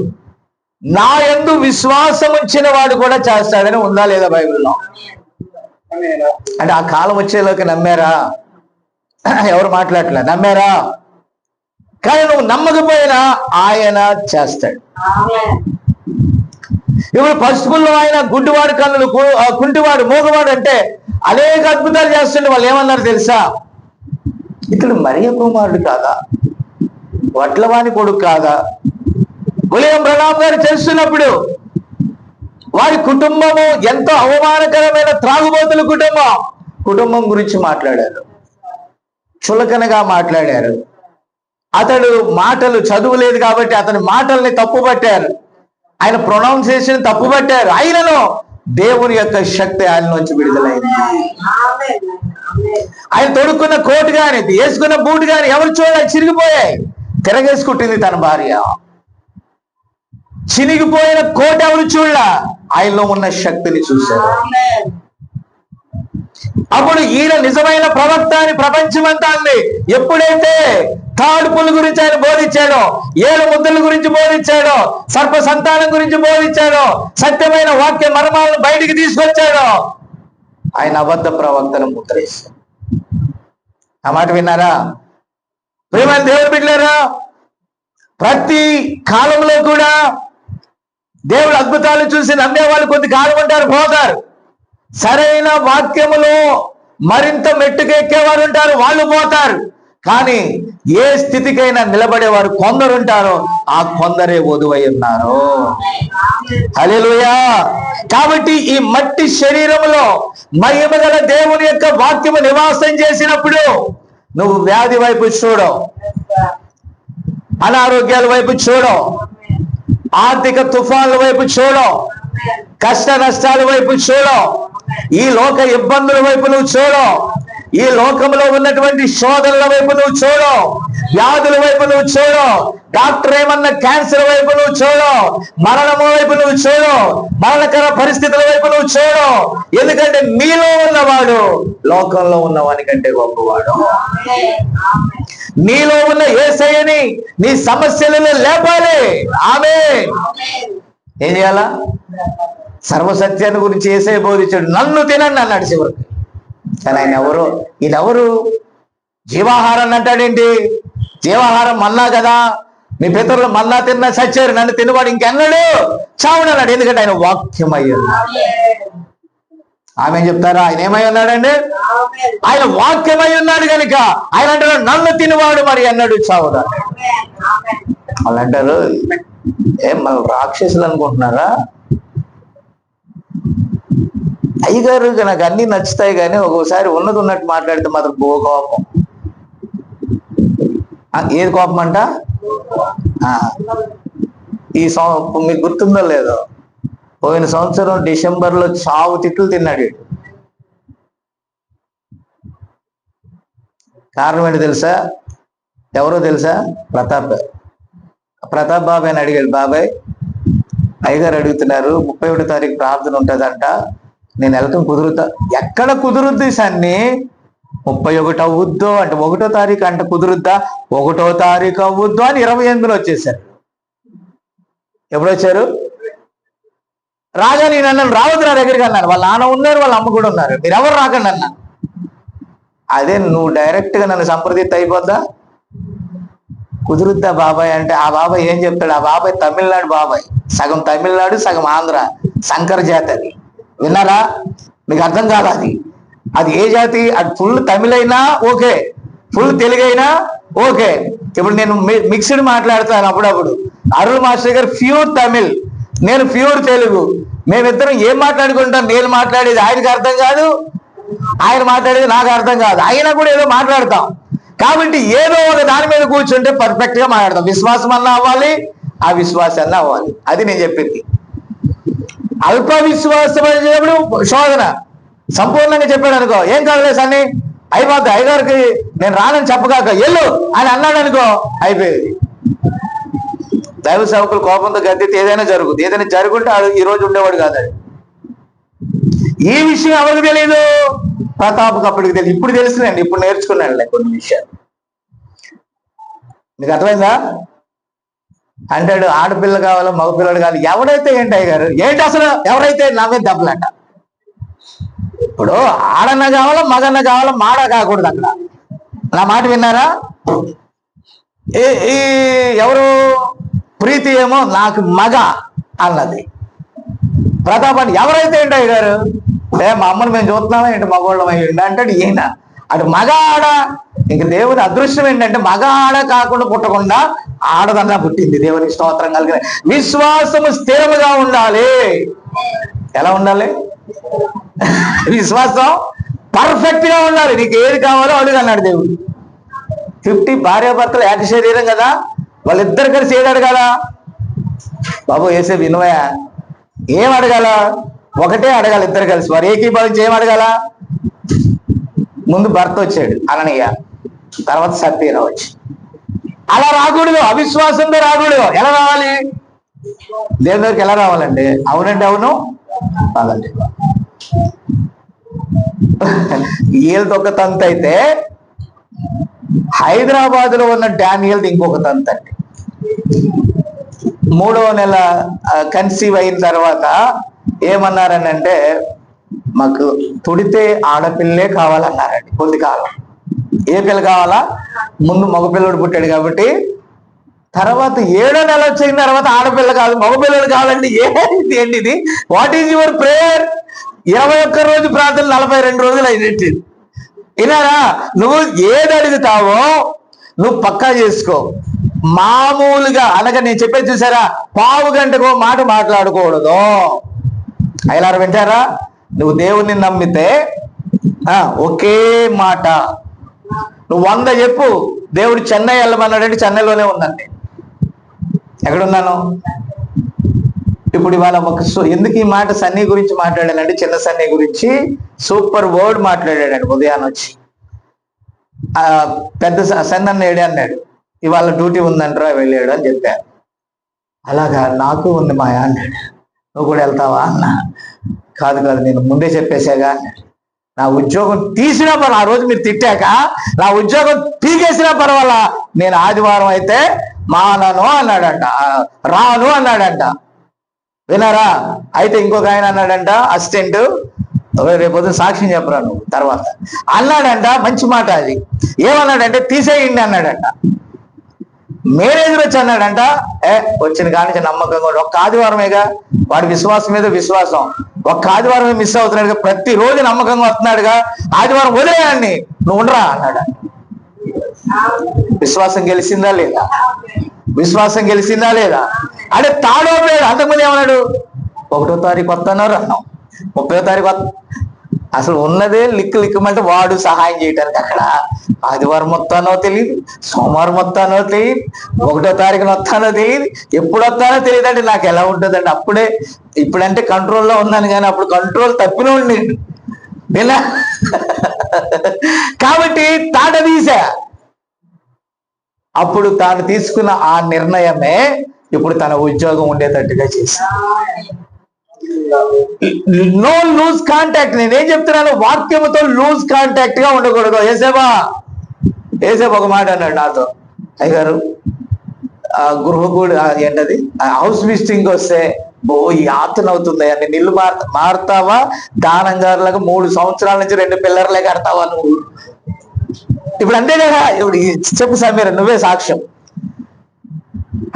B: నా యందు విశ్వాసం ఉంచిన వాడు కూడా చేస్తాడని ఉందా లేదా బైబిల్లో? అంటే ఆ కాలం వచ్చేలోకి నమ్మారా? ఎవరు మాట్లాడలే, నమ్మారా? కానీ నువ్వు నమ్మకపోయినా ఆయన చేస్తాడు. ఇప్పుడు పసుపుల్లో ఆయన గుడ్డివాడు కన్నులు, కుంటివాడు, మూగవాడు అంటే అనేక అద్భుతాలు చేస్తుండే. వాళ్ళు ఏమన్నారు తెలుసా? ఇతడు మరియ కుమారుడు కాదా, వడ్లవాని కొడుకు కాదా? విలియం బ్రనామ్ గారు చేస్తున్నప్పుడు వారి కుటుంబము ఎంతో అవమానకరమైన త్రాగుబోతుల కుటుంబం గురించి మాట్లాడారు, చులకనగా మాట్లాడారు. అతడు మాటలు చదువు లేదు కాబట్టి అతని మాటల్ని తప్పుపట్టారు, ఆయన ప్రొనౌన్సియేషన్ తప్పుపట్టారు. ఆయనను దేవుని యొక్క శక్తి ఆయన నుంచి విడుదలైంది. ఆయన తొడుక్కున్న కోటు గాని వేసుకున్న బూట్ గాని ఎవరు చూడాలి, చిరిగిపోయాయి. తిరగేసుకుంటుంది తన భార్య. చినిగిపోయిన కోట ఎవరు చూడలా, ఆయనలో ఉన్న శక్తిని చూశారు. అప్పుడు ఈయన నిజమైన ప్రవక్త అని ప్రపంచమంతా అంది. ఎప్పుడైతే తాడుపుల గురించి ఆయన బోధించాడో, 7 ముద్రల గురించి బోధించాడో, సర్ప సంతానం గురించి బోధించాడో, సత్యమైన వాక్య మర్మాలను బయటికి తీసుకొచ్చాడో, ఆయన అబద్ధ ప్రవక్తను ముద్రేశాడు. ఆ మాట విన్నారా? ప్రియమైన దేవుని బిడ్డలారా, ప్రతి కాలంలో కూడా దేవుడు అద్భుతాలు చూసి నమ్మే వాళ్ళు కొద్ది కాలం ఉంటారు, పోతారు. సరైన వాక్యములో మరింత మెట్టుకెక్కేవారు ఉంటారు, వాళ్ళు పోతారు. కానీ ఏ స్థితికైనా నిలబడేవారు కొందరు ఉంటారో ఆ కొందరే వధువై ఉన్నారు. హల్లెలూయా. కాబట్టి ఈ మట్టి శరీరములో మహిమ గల దేవుని యొక్క వాక్యము నివాసం చేసినప్పుడు నువ్వు వ్యాధి వైపు చూడవు, అనారోగ్యాల వైపు చూడవు, ఆర్థిక తుఫాన్ల వైపు చూడవు, కష్ట నష్టాల వైపు చూడవు, ఈ లోక ఇబ్బందుల వైపు నువ్వు చూడవు, ఈ లోకంలో ఉన్నటువంటి శోధనల వైపు నువ్వు చూడవు, వ్యాధుల వైపు నువ్వు చూడవు, డాక్టర్ ఏమన్నా క్యాన్సర్ వైపు నువ్వు చూడవు, మరణము వైపు నువ్వు చూడవు, మరణకర పరిస్థితుల వైపు నువ్వు చూడవు. ఎందుకంటే నీలో ఉన్నవాడు లోకంలో ఉన్నవాని కంటే గొప్పవాడు. నీలో ఉన్న యేసయ్యని నీ సమస్యలను లేపాలి. ఆమేన్. ఏం చేయాలా? సర్వసత్యాన్ని గురించి యేసయ్య బోధించాడు. నన్ను తినండి అన్నాడు చివరికి. కానీ ఆయన ఎవరు? ఈయనెవరు? జీవాహారాన్ని అంటాడేంటి? జీవాహారం మన్నా కదా, మీ పితరులు మన్నా తిన్నా సచ్చారు, నన్ను తినవాడు ఇంకెన్నడు చావుడు అన్నాడు. ఎందుకంటే ఆయన వాక్యం అయ్యాడు. ఆమె చెప్తారా? ఆయన ఏమై ఉన్నాడండి? ఆయన వాక్యమై ఉన్నాడు కనుక ఆయన అంటారు నన్ను తినవాడు మరి అన్నాడు చావుదా. వాళ్ళు అంటారు ఏం మన రాక్షసులు అనుకుంటున్నారా? అయ్యగారు నాకు అన్ని నచ్చుతాయి కానీ ఒక్కోసారి ఉన్నది ఉన్నట్టు మాట్లాడితే మాత్రం కోపం. ఏది కోపం అంట? ఈ మీకు గుర్తుందో లేదో, పోయిన సంవత్సరం డిసెంబర్లో చావు తిట్లు తిన్నాడు. కారణం ఏంటి తెలుసా? ఎవరో తెలుసా? ప్రతాప్ బాబాయ్ అని అడిగాడు. బాబాయ్ అయ్యగారు అడుగుతున్నారు 31వ తారీఖు ప్రార్థన ఉంటుందంట, నేను వెళ్ళటం కుదురుతా. ఎక్కడ కుదురుద్ది సన్ని? 31 అవ్వుద్దో అంటే 1వ తారీఖు అంటే కుదురుద్దా? 1వ తారీఖు అవ్వుద్దో అని 28లో వచ్చేసారు. ఎప్పుడు వచ్చారు? రాగా నేను అన్నాను రావద్దు నా దగ్గరికి అన్నాను. వాళ్ళ నాన్న ఉన్నారు, వాళ్ళ అమ్మ కూడా ఉన్నారు, మీరు ఎవరు రాకండి అన్నా. అదే నువ్వు డైరెక్ట్ గా నన్ను సంప్రదిత అయిపోద్దా? కుదురుద్దా బాబాయ్ అంటే ఆ బాబాయ్ ఏం చెప్తాడు? ఆ బాబాయ్ తమిళనాడు బాబాయ్, సగం తమిళనాడు సగం ఆంధ్ర, శంకర్ జాతి. అది విన్నారా? మీకు అర్థం కాదు. అది ఏ జాతి? అది ఫుల్ తమిళ అయినా ఓకే, ఫుల్ తెలుగు అయినా ఓకే. ఇప్పుడు నేను మిక్స్డ్ మాట్లాడతాను అప్పుడప్పుడు. అరుణ్ మాస్టర్ గారు ప్యూర్ తమిళ్, నేను ప్యూర్ తెలుగు. మేమిద్దరం ఏం మాట్లాడుకుంటాం? నేను మాట్లాడేది ఆయనకు అర్థం కాదు, ఆయన మాట్లాడేది నాకు అర్థం కాదు, అయినా కూడా ఏదో మాట్లాడతాం. కాబట్టి ఏదో ఒక దాని మీద కూర్చుంటే పర్ఫెక్ట్ గా మాట్లాడతాం. విశ్వాసం అన్నా అవ్వాలి, ఆ విశ్వాసాన్ని అవ్వాలి. అది నేను చెప్పింది. అల్ప విశ్వాసం అనేటప్పుడు శోధన. సంపూర్ణంగా చెప్పాడు అనుకో, ఏం కాదులే సన్ని అయిపోద్ది, అయ్యగారికి నేను రానని చెప్పగాక ఎల్లు అని అన్నాడు అనుకో, అయిపోయేది. దైవ సేవకులు కోపంతో గద్దెత్తి ఏదైనా జరుగుతుంది, ఏదైనా జరుగుంటే ఈ రోజు ఉండేవాడు కాదు. ఈ విషయం ఎవరికి తెలియదు? ప్రతాప్కి అప్పటికి తెలియదు. ఇప్పుడు తెలుసులేండి, ఇప్పుడు నేర్చుకున్నాడులే కొన్ని విషయాలు. నీకు అర్థమైందా? అంటాడు ఆడపిల్ల కావాలో మగపిల్లడు కావాలి. ఎవడైతే ఏంటి అయ్యారు, ఏంటి అసలు ఎవరైతే నా మీద దెబ్బలంట. ఇప్పుడు ఆడన్న కావాలో మగన్న కావాలో మాడ కాకూడదు అక్కడ. నా మాట విన్నారా? ఈ ఎవరు ప్రీతి ఏమో నాకు మగ అన్నది. ప్రతాప్ అంటే ఎవరైతే ఏంటి అయ్యారు, మా అమ్మని మేము చూస్తున్నామా ఏంటి మగవాళ్ళం అయ్యిండి అంటాడు ఈయన. అటు మగ ఆడ, ఇంక దేవుని అదృష్టం ఏంటంటే మగ ఆడ కాకుండా పుట్టకుండా ఆడదన్నా పుట్టింది. దేవునికి స్తోత్రం కలిగిన. విశ్వాసము స్థిరముగా ఉండాలి. ఎలా ఉండాలి? విశ్వాసం పర్ఫెక్ట్ గా ఉండాలి. నీకు ఏది కావాలో అడుగు అన్నాడు దేవుడు. 50 భార్యాభర్తలు ఏక శరీరం కదా, వాళ్ళిద్దరు కలిసి ఏది అడగాల? బాబు వేసే వినవయ ఏం అడగాల? ఒకటే అడగాలి ఇద్దరు కలిసి. వారు ఏకీభవించి ఏం అడగాల? ముందు భర్త వచ్చాడు అననీయ, తర్వాత సత్యరావు వచ్చి. అలా రాకూడదు, అవిశ్వాసంతో రాకూడదు. ఎలా రావాలి? దేవుని దగ్గరికి ఎలా రావాలండి? అవునండి అవును, కాదండి. వీళ్ళది ఒక తంతు అయితే హైదరాబాద్ లో ఉన్న డానియల్ది ఇంకొక తంతు అండి. 3వ నెల కన్సీవ్ అయిన తర్వాత ఏమన్నారని అంటే, మాకు పుడితే ఆడపిల్లే కావాలన్నారండి. కొద్ది కాలం ఏ పిల్ల కావాలా? ముందు మగపిల్లడు పుట్టాడు కాబట్టి, తర్వాత 7వ నెల వచ్చిన తర్వాత ఆడపిల్ల కాదు మగపిల్లడు కావాలండి. ఏంటి ఇది? What is your prayer? 21 రోజు ప్రార్థన 42 రోజులు అయినట్టు. వినారా? నువ్వు ఏది అడుగుతావో నువ్వు పక్కా చేసుకో. మామూలుగా అనగా నేను చెప్పేది చూసారా, పావు గంటకో మాట మాట్లాడకూడదు. అయ్యారు వింటారా? నువ్వు దేవుణ్ణి నమ్మితే ఒకే మాట. నువ్వు 100 చెప్పు. దేవుడు చెన్నై వెళ్ళమన్నాడంటే చెన్నైలోనే ఉందండి. ఎక్కడున్నాను ఇప్పుడు ఇవాళ ఎందుకు ఈ మాట సన్నీ గురించి మాట్లాడానంటే, చిన్న సన్నీ గురించి సూపర్ వర్డ్ మాట్లాడాడు ఉదయాన్ని వచ్చి. పెద్ద సన్నీ ఏడే అన్నాడు, ఇవాళ డ్యూటీ ఉందంటారా వెళ్ళాడు అని చెప్పాను. అలాగా నాకు ఉంది మాయా అన్నాడు. నువ్వు కూడా వెళ్తావా అన్నా. కాదు నేను ముందే చెప్పేసాగా అన్నాడు. నా ఉద్యోగం తీసినా పర్వాలా, ఆ రోజు మీరు తిట్టాక నా ఉద్యోగం పీకేసినా పర్వాలా, నేను ఆదివారం అయితే మానను అన్నాడంట, రాను అన్నాడంట. వినారా? అయితే ఇంకొక ఆయన అన్నాడంట, అసిస్టెంట్, రేపొద్దున సాక్ష్యం చెప్పరా నువ్వు తర్వాత అన్నాడంట. మంచి మాట అది. ఏమన్నాడంటే తీసేయండి అన్నాడంట. మేనేజర్ వచ్చి అన్నాడంట, వచ్చిన కానించి నమ్మకంగా ఒక్క ఆదివారమేగా, వాడి విశ్వాసం మీద విశ్వాసం, ఒక్క ఆదివారమే మిస్ అవుతున్నాడుగా, ప్రతిరోజు నమ్మకంగా వస్తున్నాడుగా, ఆదివారం వదిలేయండి నువ్వు ఉండరా అన్నాడు. విశ్వాసం గెలిచిందా లేదా? విశ్వాసం గెలిచిందా లేదా? అంటే తాడో పేరు. అంతకుముందు ఏమన్నాడు? 1వ తారీఖు వస్తున్నారు అన్నాం, 30వ తారీఖు అసలు ఉన్నదే లిక్కుమంటే వాడు సహాయం చేయటానికి. అక్కడ ఆదివారం వస్తానో తెలియదు, సోమవారం వస్తానో తెలియదు, 1వ తారీఖున వస్తానో తెలియదు, ఎప్పుడు వస్తానో తెలియదు. అంటే నాకు ఎలా ఉంటుందండి? అప్పుడే ఇప్పుడంటే కంట్రోల్లో ఉన్నాను కానీ అప్పుడు కంట్రోల్ తప్పిన ఉండి వినా. కాబట్టి తాట తీసా. అప్పుడు తాను తీసుకున్న ఆ నిర్ణయమే ఇప్పుడు తన ఉద్యోగం ఉండేటట్టుగా చేశా. No loose contact. నేనేం చెప్తున్నాను? వాక్యముతో లూజ్ కాంటాక్ట్ గా ఉండకూడదు. ఏసేబా ఒక మాట అన్నాడు నాతో, అయ్యారు గృహకూడి ఏంటది హౌస్ విజిటింగ్ వస్తే యాతన అవుతుంది అని, నిల్లు మారుతావా దానంగారులాగా 3 సంవత్సరాల నుంచి 2 పిల్లర్లే కడతావా నువ్వు? ఇప్పుడు అంతే కదా. ఇప్పుడు చెప్పు సమీర, నువ్వే సాక్ష్యం.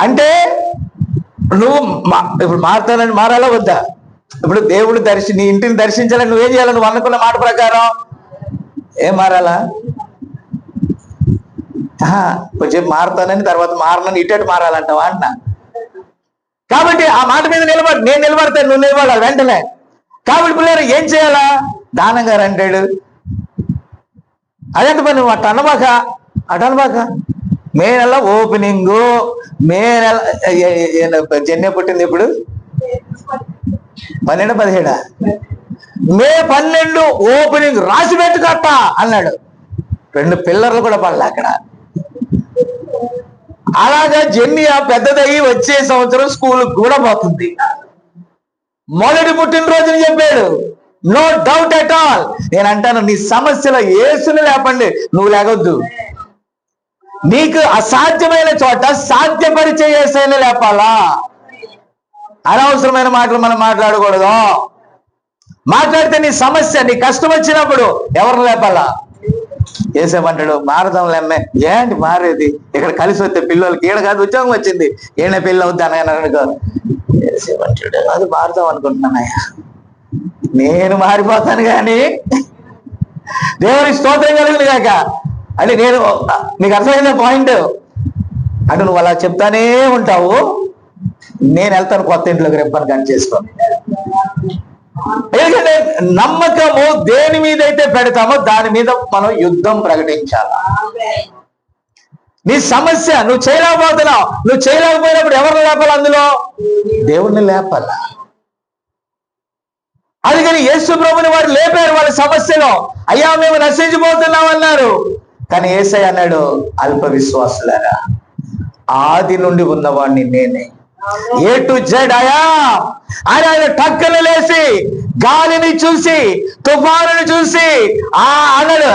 B: అంటే నువ్వు ఇప్పుడు మారుతానని మారాలా వద్దా? ఇప్పుడు దేవుడు నీ ఇంటిని దర్శించాలని నువ్వేం చేయాలి? నువ్వు అనుకున్న మాట ప్రకారం ఏం మారాలా? కొంచెం మారుతానని తర్వాత మారనని ఇటు మారాలంటావా అంటున్నా. కాబట్టి ఆ మాట మీద నేను నిలబడతాను, నువ్వు నిలబడాలి వెంటనే. కాబట్టి పిల్లలు ఏం చేయాలా? దానం గారు అంటాడు, అదంత పని నువ్వు అటు అనబాక మే నెల ఓపెనింగ్, మే నెల జన్య పుట్టింది ఇప్పుడు 12, 17 మే 12 ఓపెనింగ్ రాసి పెట్టుకట్ట అన్నాడు. 2 పిల్లర్లు కూడా పడలే అక్కడ. అలాగా జన్య పెద్దదయ్యి వచ్చే సంవత్సరం స్కూల్ కూడా పోతుంది. మొదటి పుట్టినరోజుని చెప్పాడు. No doubt at all. నేను అంటాను, నీ సమస్యలో యేసుని లేపండి, నువ్వు లేగొద్దు. నీకు అసాధ్యమైన చోట సాధ్యపరిచే యేసయ్యని లేపాలా. అనవసరమైన మాటలు మనం మాట్లాడకూడదు. మాట్లాడితే నీ సమస్య, నీ కష్టం వచ్చినప్పుడు ఎవరిని లేపాలా? యేసేమంటాడు మారదాంలేమ్మే. ఏంటి మారేది? ఇక్కడ కలిసి వస్తే పిల్లలకి ఈడ కాదు ఉద్యోగం వచ్చింది, ఈయన పిల్ల అవుద్ది అనగా యేసేమంటాడు అది మారుదాం అనుకుంటున్నానయ్యా, నేను మారిపోతాను కానీ దేవుని స్తోత్రం కలిగింది కాక. అంటే నేను నీకు అర్థమైన పాయింట్ అంటే నువ్వు అలా చెప్తానే ఉంటావు, నేను వెళ్తాను కొత్త ఇంట్లోకి రెప్పని కట్ చేసుకోండి. ఎందుకంటే నమ్మకము దేని మీద అయితే పెడతామో దాని మీద మనం యుద్ధం ప్రకటించాలి. నీ సమస్య నువ్వు చేయలేకపోతున్నావు, నువ్వు చేయలేకపోయినప్పుడు ఎవరిని లేపాలి? అందులో దేవుణ్ణి లేపాల. అందుకని యేసు ప్రభుని వారు లేపారు వాళ్ళ సమస్యలో. అయ్యా మేము నశించిపోతున్నాం అన్నారు. కానీ యేసయ్య అన్నాడు అల్ప విశ్వాసులారా, ఆది నుండి ఉన్నవాడిని నేనే, ఏ టు జెడ్ అయా. ఆయన టక్కన లేచి గాలిని చూసి తుఫానుని చూసి అన్నాడు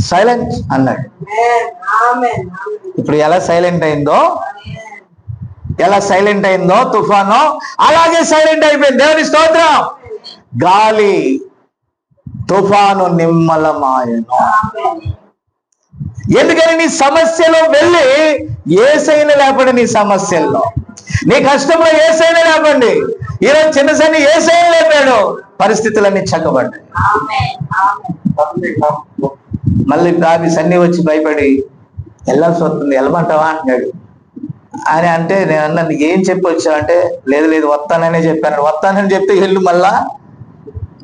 B: సైలెంట్ అన్నాడు. ఇప్పుడు ఎలా సైలెంట్ అయిందో తుఫాను, అలాగే సైలెంట్ అయిపోయింది. దేవుని స్తోత్రం. గాలి తుఫాను నిమ్మలమాయను. ఎందుకని నీ సమస్యలో వెళ్ళి యేసయ్యని లేపండి. నీ సమస్యల్లో, నీ కష్టంలో యేసయ్యని లేపండి. ఈరోజు చిన్న సన్ని యేసయ్యని లేపాడు, పరిస్థితులన్నీ చక్కబడ్డాయి. మళ్ళీ కాపీ సన్ని వచ్చి భయపడి వెళ్ళాల్సి వస్తుంది, వెళ్ళమంటావా అంటున్నాడు. అని అంటే నేను అన్నాను ఏం చెప్పొచ్చా అంటే లేదు వస్తాననే చెప్పాను. వస్తానని చెప్తే వెళ్ళు మళ్ళా.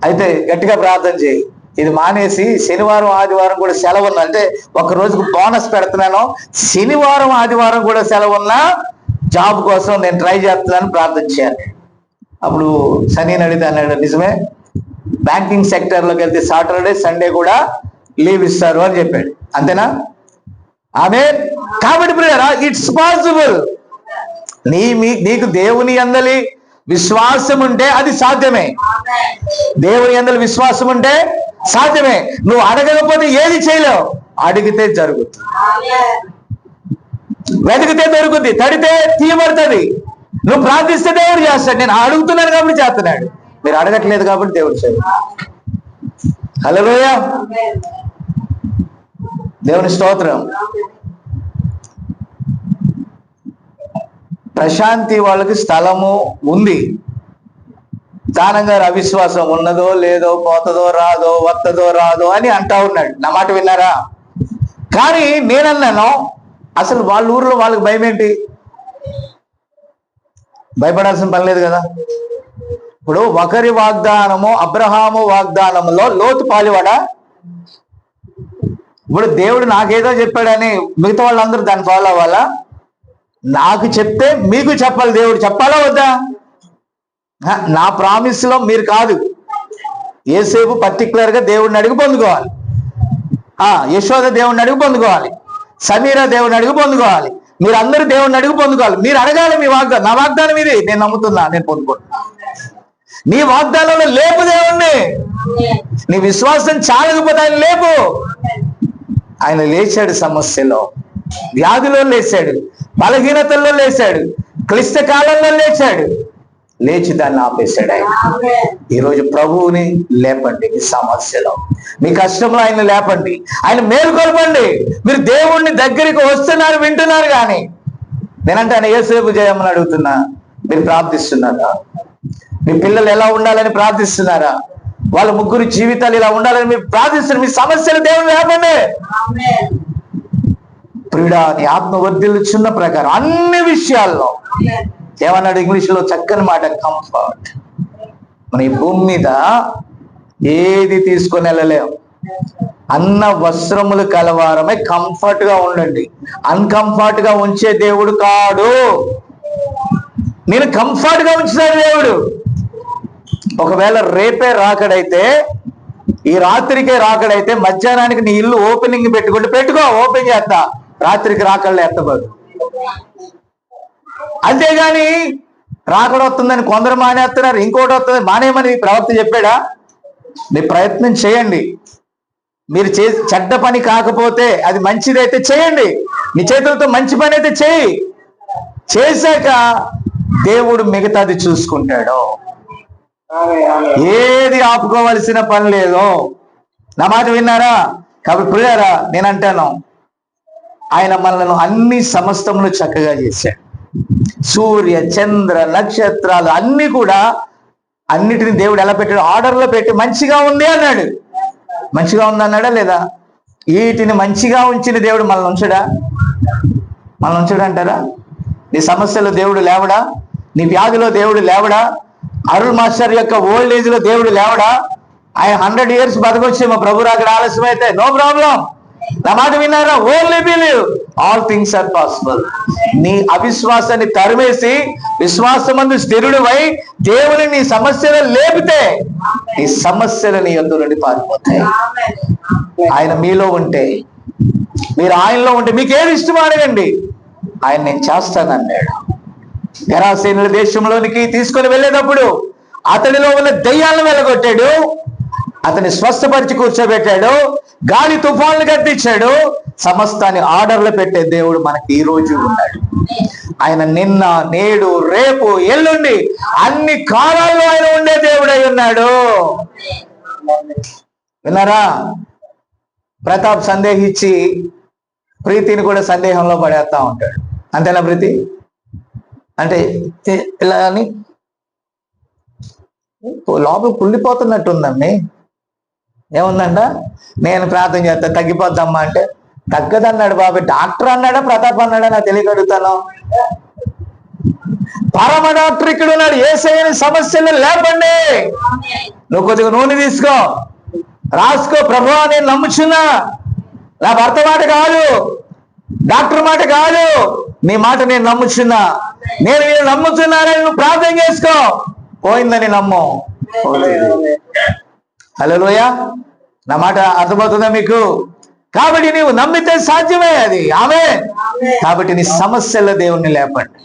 B: అయితే గట్టిగా ప్రార్థన చేయి, ఇది మానేసి శనివారం ఆదివారం కూడా సెలవు ఉన్నా అంటే ఒక రోజుకు బోనస్ పెడుతున్నాను, శనివారం ఆదివారం కూడా సెలవు ఉన్నా జాబ్ కోసం నేను ట్రై చేస్తున్నాను, ప్రార్థన చేయాలి. అప్పుడు శని అడిగితే అన్నాడు నిజమే, బ్యాంకింగ్ సెక్టర్లోకి వెళ్తే సాటర్డే సండే కూడా లీవ్ ఇస్తారు అని చెప్పాడు. అంతేనా? కాబట్టి ప్రియరా ఇట్స్ పాసిబుల్. నీకు దేవుని యందలి విశ్వాసం ఉంటే అది సాధ్యమే. దేవుని యందలి విశ్వాసం ఉంటే సాధ్యమే. నువ్వు అడగకపోతే ఏది చేయలేవు, అడిగితే జరుగుతుంది, వెతికితే దొరుకుతుంది, తడితే తీయబడుతుంది. నువ్వు ప్రార్థిస్తే దేవుడు చేస్తాడు. నేను అడుగుతున్నాను కాబట్టి చేస్తున్నాడు, మీరు అడగట్లేదు కాబట్టి దేవుడు చేయడు. హల్లెలూయా, దేవుని స్తోత్రం. ప్రశాంతి వాళ్ళకి స్థలము ఉంది. దానం గారు అవిశ్వాసం ఉన్నదో లేదో, పోతుందో రాదో, వస్తుందో రాదో అని అంటా ఉన్నాడు. నా మాట విన్నారా? కానీ నేనన్నాను అసలు వాళ్ళ ఊర్లో వాళ్ళకి భయం ఏంటి? భయపడాల్సిన పని లేదు కదా. ఇప్పుడు ఒకరి వాగ్దానము అబ్రహాము వాగ్దానములో లోతు పాలివాడా? ఇప్పుడు దేవుడు నాకేదో చెప్పాడని మిగతా వాళ్ళందరూ దాన్ని ఫాలో అవ్వాలా? నాకు చెప్తే మీకు చెప్పాలి, దేవుడు చెప్పాలా వద్దా? నా ప్రామిస్ లో మీరు కాదు. యేసేపు పర్టికులర్ గా దేవుడిని అడిగి పొందుకోవాలి, యశోద దేవుడిని అడిగి పొందుకోవాలి, సమీరా దేవుడిని అడిగి పొందుకోవాలి, మీరందరూ దేవుడిని అడిగి పొందుకోవాలి. మీరు అడగాలి మీ వాగ్దానం. నా వాగ్దానం ఇది, నేను నమ్ముతున్నా, నేను పొందుకుంటున్నా. నీ వాగ్దానంలో లేపు దేవుణ్ణి. నీ విశ్వాసం చాలకపోతే ఆయన లేపు. ఆయన లేచాడు, సమస్యలో వ్యాధిలో లేచాడు, బలహీనతల్లో లేచాడు, క్లిష్ట కాలంలో లేచాడు, లేచి దాన్ని ఆపేశాడు ఆయన. ఈరోజు ప్రభువుని లేపండి. మీ సమస్యలో, మీ కష్టంలో ఆయన లేపండి, ఆయన మేలుకొల్పండి. మీరు దేవుణ్ణి దగ్గరికి వస్తున్నారు, వింటున్నారు. కానీ నేనంటే ఆయన యేసేపు చేయమని అడుగుతున్నా. మీరు ప్రార్థిస్తున్నారా? మీ పిల్లలు ఎలా ఉండాలని ప్రార్థిస్తున్నారా? వాళ్ళ ముగ్గురు జీవితాలు ఇలా ఉండాలని మీరు ప్రార్థిస్తున్నారు. మీ సమస్యలు దేవుని లేపండి. ప్రియుడా, నీ ఆత్మ వర్ధిల్లుచున్న ప్రకారం అన్ని విషయాల్లో ఏమన్నాడు ఇంగ్లీష్ లో చక్కని మాట, కంఫర్ట్. మన ఈ భూమి మీద ఏది తీసుకొని వెళ్ళలేం. అన్న వస్త్రములు కలవారమే కంఫర్ట్ గా ఉండండి. అన్కంఫర్ట్ గా ఉంచే దేవుడు కాడు. నేను కంఫర్ట్ గా ఉంచుతాడు దేవుడు. ఒకవేళ రేపే రాకడైతే, ఈ రాత్రికే రాకడైతే, మధ్యాహ్నానికి నీ ఇల్లు ఓపెనింగ్ పెట్టుకో, ఓపెన్ చేస్తా, రాత్రికి రాకడలో ఎత్తబడు. అంతేగాని రాకడ వస్తుందని కొందరు మానేస్తున్నారు, ఇంకోటి వస్తుంది మానేయమని ప్రవక్త చెప్పాడా? మీ ప్రయత్నం చేయండి. మీరు చెడ్డ పని కాకపోతే, అది మంచిదైతే చేయండి. నీ చేతులతో మంచి పని అయితే చేశాక దేవుడు మిగతాది చూసుకుంటాడు. ఏది ఆపుకోవలసిన పని లేదు. నా మాట విన్నారా? కాబట్టి ప్రియారా, నేను అంటాను, ఆయన మనలను అన్ని సమస్తములు చక్కగా చేశాడు. సూర్య చంద్ర నక్షత్రాలు అన్ని కూడా, అన్నిటిని దేవుడు ఎలా పెట్టాడు? ఆర్డర్లో పెట్టి మంచిగా ఉంది అన్నాడు. మంచిగా ఉంది అన్నాడా లేదా? వీటిని మంచిగా ఉంచిన దేవుడు మనల్ని ఉంచడా? అంటారా? నీ సమస్యలో దేవుడు లేవడా? నీ వ్యాధిలో దేవుడు లేవడా? అరుణ్ మాస్టర్ యొక్క ఓల్డ్ ఏజ్ లో దేవుడు లేవడా? ఆయన 100 years బతకొచ్చి మా ప్రభు అక్కడ ఆలస్యం అయితే నో ప్రాబ్లం. నా మాట విన్నారా? Only believe, all things are possible. నీ అవిశ్వాసాన్ని తరిమేసి విశ్వాసమందు స్థిరుడివై దేవుని నీ సమస్యలు లేపితే ఈ సమస్యలు నీ యొద్ద నుండి పారిపోతాయి. ఆయన మీలో ఉంటే, మీరు ఆయనలో ఉంటే, మీకు ఏది ఇష్టమో అడగండి, ఆయన నేను చేస్తానన్నాడు. గెరాసేనుల దేశంలోనికి తీసుకొని వెళ్ళేటప్పుడు అతడిలో ఉన్న దయ్యాలను వెళ్ళగొట్టాడు, అతన్ని స్వస్థపరిచి కూర్చోబెట్టాడు, గాలి తుఫాన్లు గద్దించాడు. సమస్తాన్ని ఆర్డర్లో పెట్టే దేవుడు మనకి ఈ రోజు ఉన్నాడు. ఆయన నిన్న, నేడు, రేపు, ఎల్లుండి అన్ని కాలాల్లో ఆయన ఉండే దేవుడై ఉన్నాడు. విన్నారా? ప్రతాప్ సందేహించి ప్రీతిని కూడా సందేహంలో పడేస్తా ఉంటాడు. అంతేనా? ప్రీతి అంటే ఇలా అని లోపల కుళ్ళిపోతున్నట్టుందండి. ఏముందంట? నేను ప్రార్థన చేస్తా తగ్గిపోద్దమ్మా అంటే తగ్గదన్నాడు బాబు. డాక్టర్ అన్నాడా ప్రతాప్ అన్నాడా నాకు తెలియగలుగుతాను. పరమ డాక్టర్ ఇక్కడ ఉన్నాడు. యేసయ్యని సమస్యలు లేపండి. నువ్వు కొద్దిగా నూనె తీసుకో, రాసుకో, ప్రభువా నేను నమ్ముచున్నా, నా భర్త మాట కాదు, డాక్టర్ మాట కాదు, నీ మాట నేను నమ్ముచున్నా, నేను నమ్ముతున్నానని నువ్వు ప్రార్థన చేసుకో, పోయిందని నమ్ము. హల్లెలూయా. నా మాట అర్థమవుతుందా మీకు? కాబట్టి నీవు నమ్మితే సాధ్యమే అది. ఆమేన్. కాబట్టి నీ సమస్యల దేవుణ్ణి లేపండి.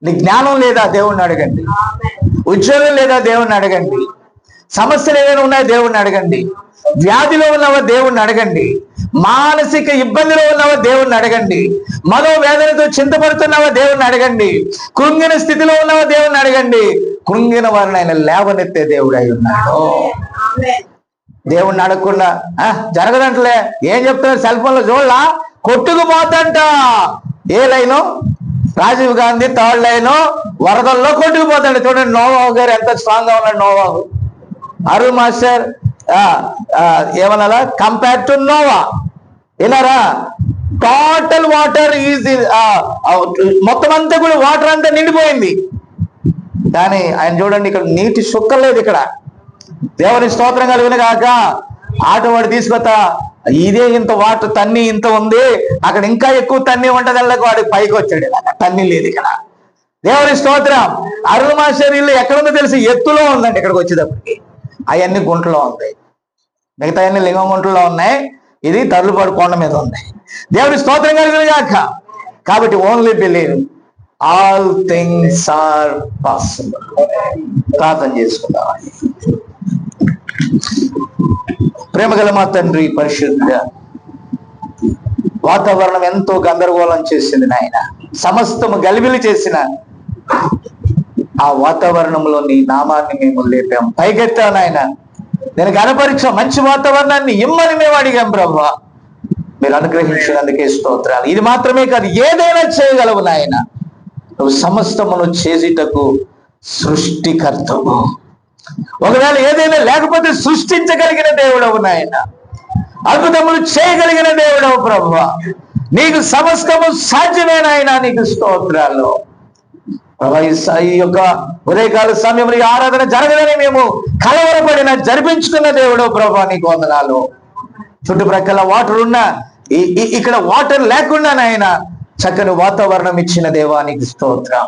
B: నీ జ్ఞానం లేదా దేవుణ్ణి అడగండి. ఉద్యోగం లేదా దేవుణ్ణి అడగండి. సమస్యలు ఏమైనా ఉన్నాయో దేవుణ్ణి అడగండి. వ్యాధిలో ఉన్నవా దేవుణ్ణి అడగండి. మానసిక ఇబ్బందిలో ఉన్నవా దేవుణ్ణి అడగండి. మనోవేదనతో చింతపడుతున్నావా దేవుణ్ణి అడగండి. కృంగిన స్థితిలో ఉన్నవా దేవుణ్ణి అడగండి. కృంగిన వారిని ఆయన లేవనెత్తే దేవుడు అయి ఉన్నాడు. దేవుణ్ణి అడగకుండా జరగదంటలే, ఏం చెప్తున్నారు సెల్ ఫోన్ లో చూడలా, కొట్టుకుపోతంట. ఏ line? Rajiv Gandhi 3rd line వరదల్లో కొట్టుకుపోతాడు. చూడండి నోవాహు గారు ఎంత స్ట్రాంగ్ గా ఉన్నాడు. నోవాహు, అరుణ్ మాస్టర్ ఏమన్నా కంపేర్ టు నోవా. విన్నారా? టోటల్ వాటర్ ఈజ్ మొత్తం అంతా కూడా వాటర్ అంతా నిండిపోయింది. కానీ ఆయన చూడండి, ఇక్కడ నీటి సుక్కలేదు. ఇక్కడ దేవుని స్తోత్రం కలిగిన కాక ఆటో వాడు తీసుకొస్తా, ఇదే ఇంత వాటర్ తన్ని ఇంత ఉంది, అక్కడ ఇంకా ఎక్కువ తన్ని ఉంటదల్లా వాడికి పైకి వచ్చాడు. తన్ని లేదు ఇక్కడ. దేవుని స్తోత్రం. అరుణ్ మాస్టర్ ఇల్లు ఎక్కడుందో తెలిసి ఎత్తులో ఉందండి. ఇక్కడికి వచ్చేటప్పటికి అవన్నీ గుంటలో ఉంది, మిగతా అన్ని లింగం గుంటలో ఉన్నాయి, ఇది తర్లుపాడు కొండ మీద ఉంది. దేవుని స్తోత్రం కలిగిన కాక. కాబట్టి only believe, all things are possible. ప్రార్థన చేసుకుందాం. ప్రేమగల మా తండ్రి, పరిశుద్ధ వాతావరణం ఎంతో గందరగోళం చేసింది నాయన. సమస్తము గలిబిలి చేసిన ఆ వాతావరణంలో నీ నామాన్ని మేము లేపాం, పైకెత్తాం నాయన. నేను గణపరీక్ష మంచి వాతావరణాన్ని ఇమ్మని మేము అడిగాం ప్రభువా. మీరు అనుగ్రహించినందుకే స్తోత్రాలు. ఇది మాత్రమే కాదు, ఏదైనా చేయగలవు నాయన. నువ్వు సమస్తమును చేసేటకు సృష్టికర్తవు. ఒకవేళ ఏదైనా లేకపోతే సృష్టించగలిగిన దేవుడవు నాయన. అద్భుతములు చేయగలిగిన దేవుడవు ప్రభువా. నీకు సమస్తము సాధ్యమే నాయన. నీకు స్తోత్రాలు ప్రభా. ఈ యొక్క ఉదయకాల సమయంలో ఈ ఆరాధన జరగదని మేము కలవరపడిన జరిపించుకున్న దేవుడవు ప్రభా, నీకు వందనాలు. చుట్టుప్రక్కల వాటర్ ఉన్నా, ఇక్కడ వాటర్ లేకుండా నాయన చక్కని వాతావరణం ఇచ్చిన దేవానికి స్తోత్రం.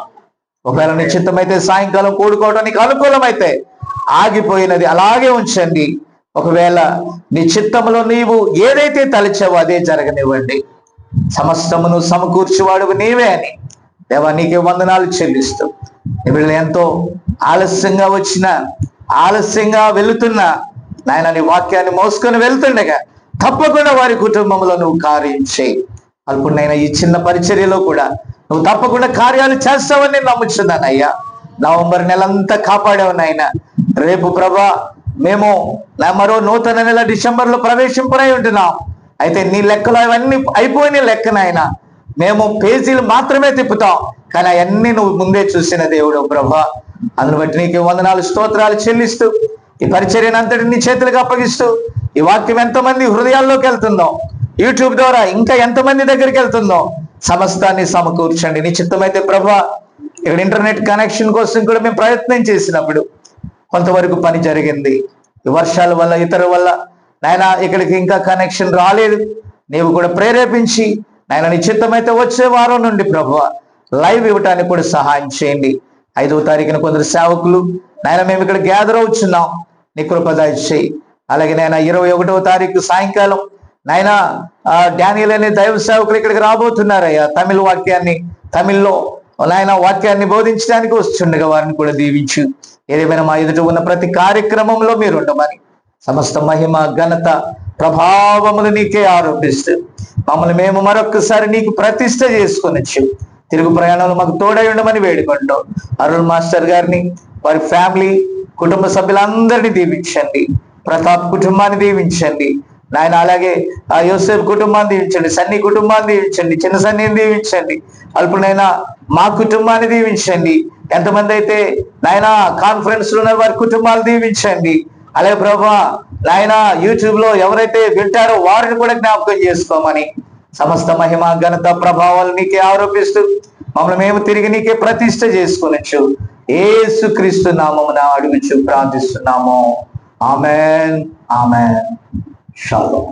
B: ఒకవేళ నిశ్చితమైతే సాయంకాలం కూడుకోవడానికి అనుకూలమైతే ఆగిపోయినది అలాగే ఉంచండి. ఒకవేళ నీ చిత్తంలో నీవు ఏదైతే తలచావో అదే జరగనివ్వండి. సమస్తమును సమకూర్చువాడు నీవే అని దేవా నీకే వందనాలు చెల్లిస్తూ, వీళ్ళు ఎంతో ఆలస్యంగా వచ్చిన, ఆలస్యంగా వెళుతున్న నాయన నీ వాక్యాన్ని మోసుకొని వెళ్తుండగా తప్పకుండా వారి కుటుంబంలో నువ్వు కార్యం చేయి. అల్పునైనా ఈ చిన్న పరిచర్యలో కూడా నువ్వు తప్పకుండా కార్యాలు చేస్తావని నేను నమ్ముచున్నానయ్యా. నవంబర్ నెలంతా కాపాడావు నాయన. రేపు ప్రభా మేము మరో నూతన నెల డిసెంబర్లో ప్రవేశింపనై ఉంటున్నాం. అయితే నీ లెక్కలో అవన్నీ అయిపోయిన లెక్కనైనా మేము పేజీలు మాత్రమే తిప్పుతాం, కానీ అవన్నీ నువ్వు ముందే చూసిన దేవుడు ప్రభా. అందును బట్టి నీకు వందనాలు స్తోత్రాలు చెల్లిస్తూ ఈ పరిచర్యను అంతటి నీ చేతులకు అప్పగిస్తూ ఈ వాక్యం ఎంతమంది హృదయాల్లోకి వెళ్తుందో, యూట్యూబ్ ద్వారా ఇంకా ఎంతమంది దగ్గరికి వెళ్తుందో సమస్తాన్ని సమకూర్చండి. నీ చిత్తమైతే ప్రభా ఇక్కడ ఇంటర్నెట్ కనెక్షన్ కోసం కూడా మేము ప్రయత్నం చేసినప్పుడు కొంతవరకు పని జరిగింది. ఈ వర్షాల వల్ల ఇతర వల్ల నాయన ఇక్కడికి ఇంకా కనెక్షన్ రాలేదు. నీవు కూడా ప్రేరేపించి నాయన నీ చిత్తమైతే వచ్చే వారం నుండి ప్రభువా లైవ్ ఇవ్వటానికి కూడా సహాయం చేయండి. 5వ తారీఖున కొందరు సేవకులు నాయన మేము ఇక్కడ గ్యాదర్ అవుతున్నాం, నీ కృప దయచేయి. అలాగే నాయన 21వ తారీఖు సాయంకాలం నాయన డానియల్ అనే దైవ సేవకులు ఇక్కడికి రాబోతున్నారయ్యా. తమిళ్లో నాయన వాక్యాన్ని బోధించడానికి వస్తుండగా వారిని కూడా దీవించు. ఏదేమైనా మా ఎదుట ఉన్న ప్రతి కార్యక్రమంలో మీరు ఉండమని సమస్త మహిమ ఘనత ప్రభావములు నీకే ఆరోపిస్తూ మమ్మల్ని మేము మరొక్కసారి నీకు ప్రతిష్ట చేసుకొనొచ్చు. తిరుగు ప్రయాణంలో మాకు తోడై ఉండమని వేడుకుంటూ అరుణ్ మాస్టర్ గారిని, వారి ఫ్యామిలీ, కుటుంబ సభ్యులందరినీ దీవించండి. ప్రతాప్ కుటుంబాన్ని దీవించండి నాయన. అలాగే ఆ యోసేఫ్ కుటుంబాన్ని దీవించండి, సన్నీ కుటుంబాన్ని దీవించండి, చిన్న సన్నీని దీవించండి. అల్పునైనా మా కుటుంబాన్ని దీవించండి. ఎంతమంది అయితే నాయన కాన్ఫరెన్స్ లో ఉన్న వారి కుటుంబాలు దీవించండి. అలాగే ప్రభా నాయన యూట్యూబ్ లో ఎవరైతే వింటారో వారిని కూడా జ్ఞాపకం చేసుకోమని సమస్త మహిమ ఘనత ప్రభావాలు నీకే ఆరోపిస్తూ మమ్మల్ని మేము తిరిగి నీకే ప్రతిష్ట చేసుకొనొచ్చు. యేసుక్రీస్తు నామమున అడుగుచు ప్రార్థిస్తున్నాము. Amen, amen. షాలోమ్.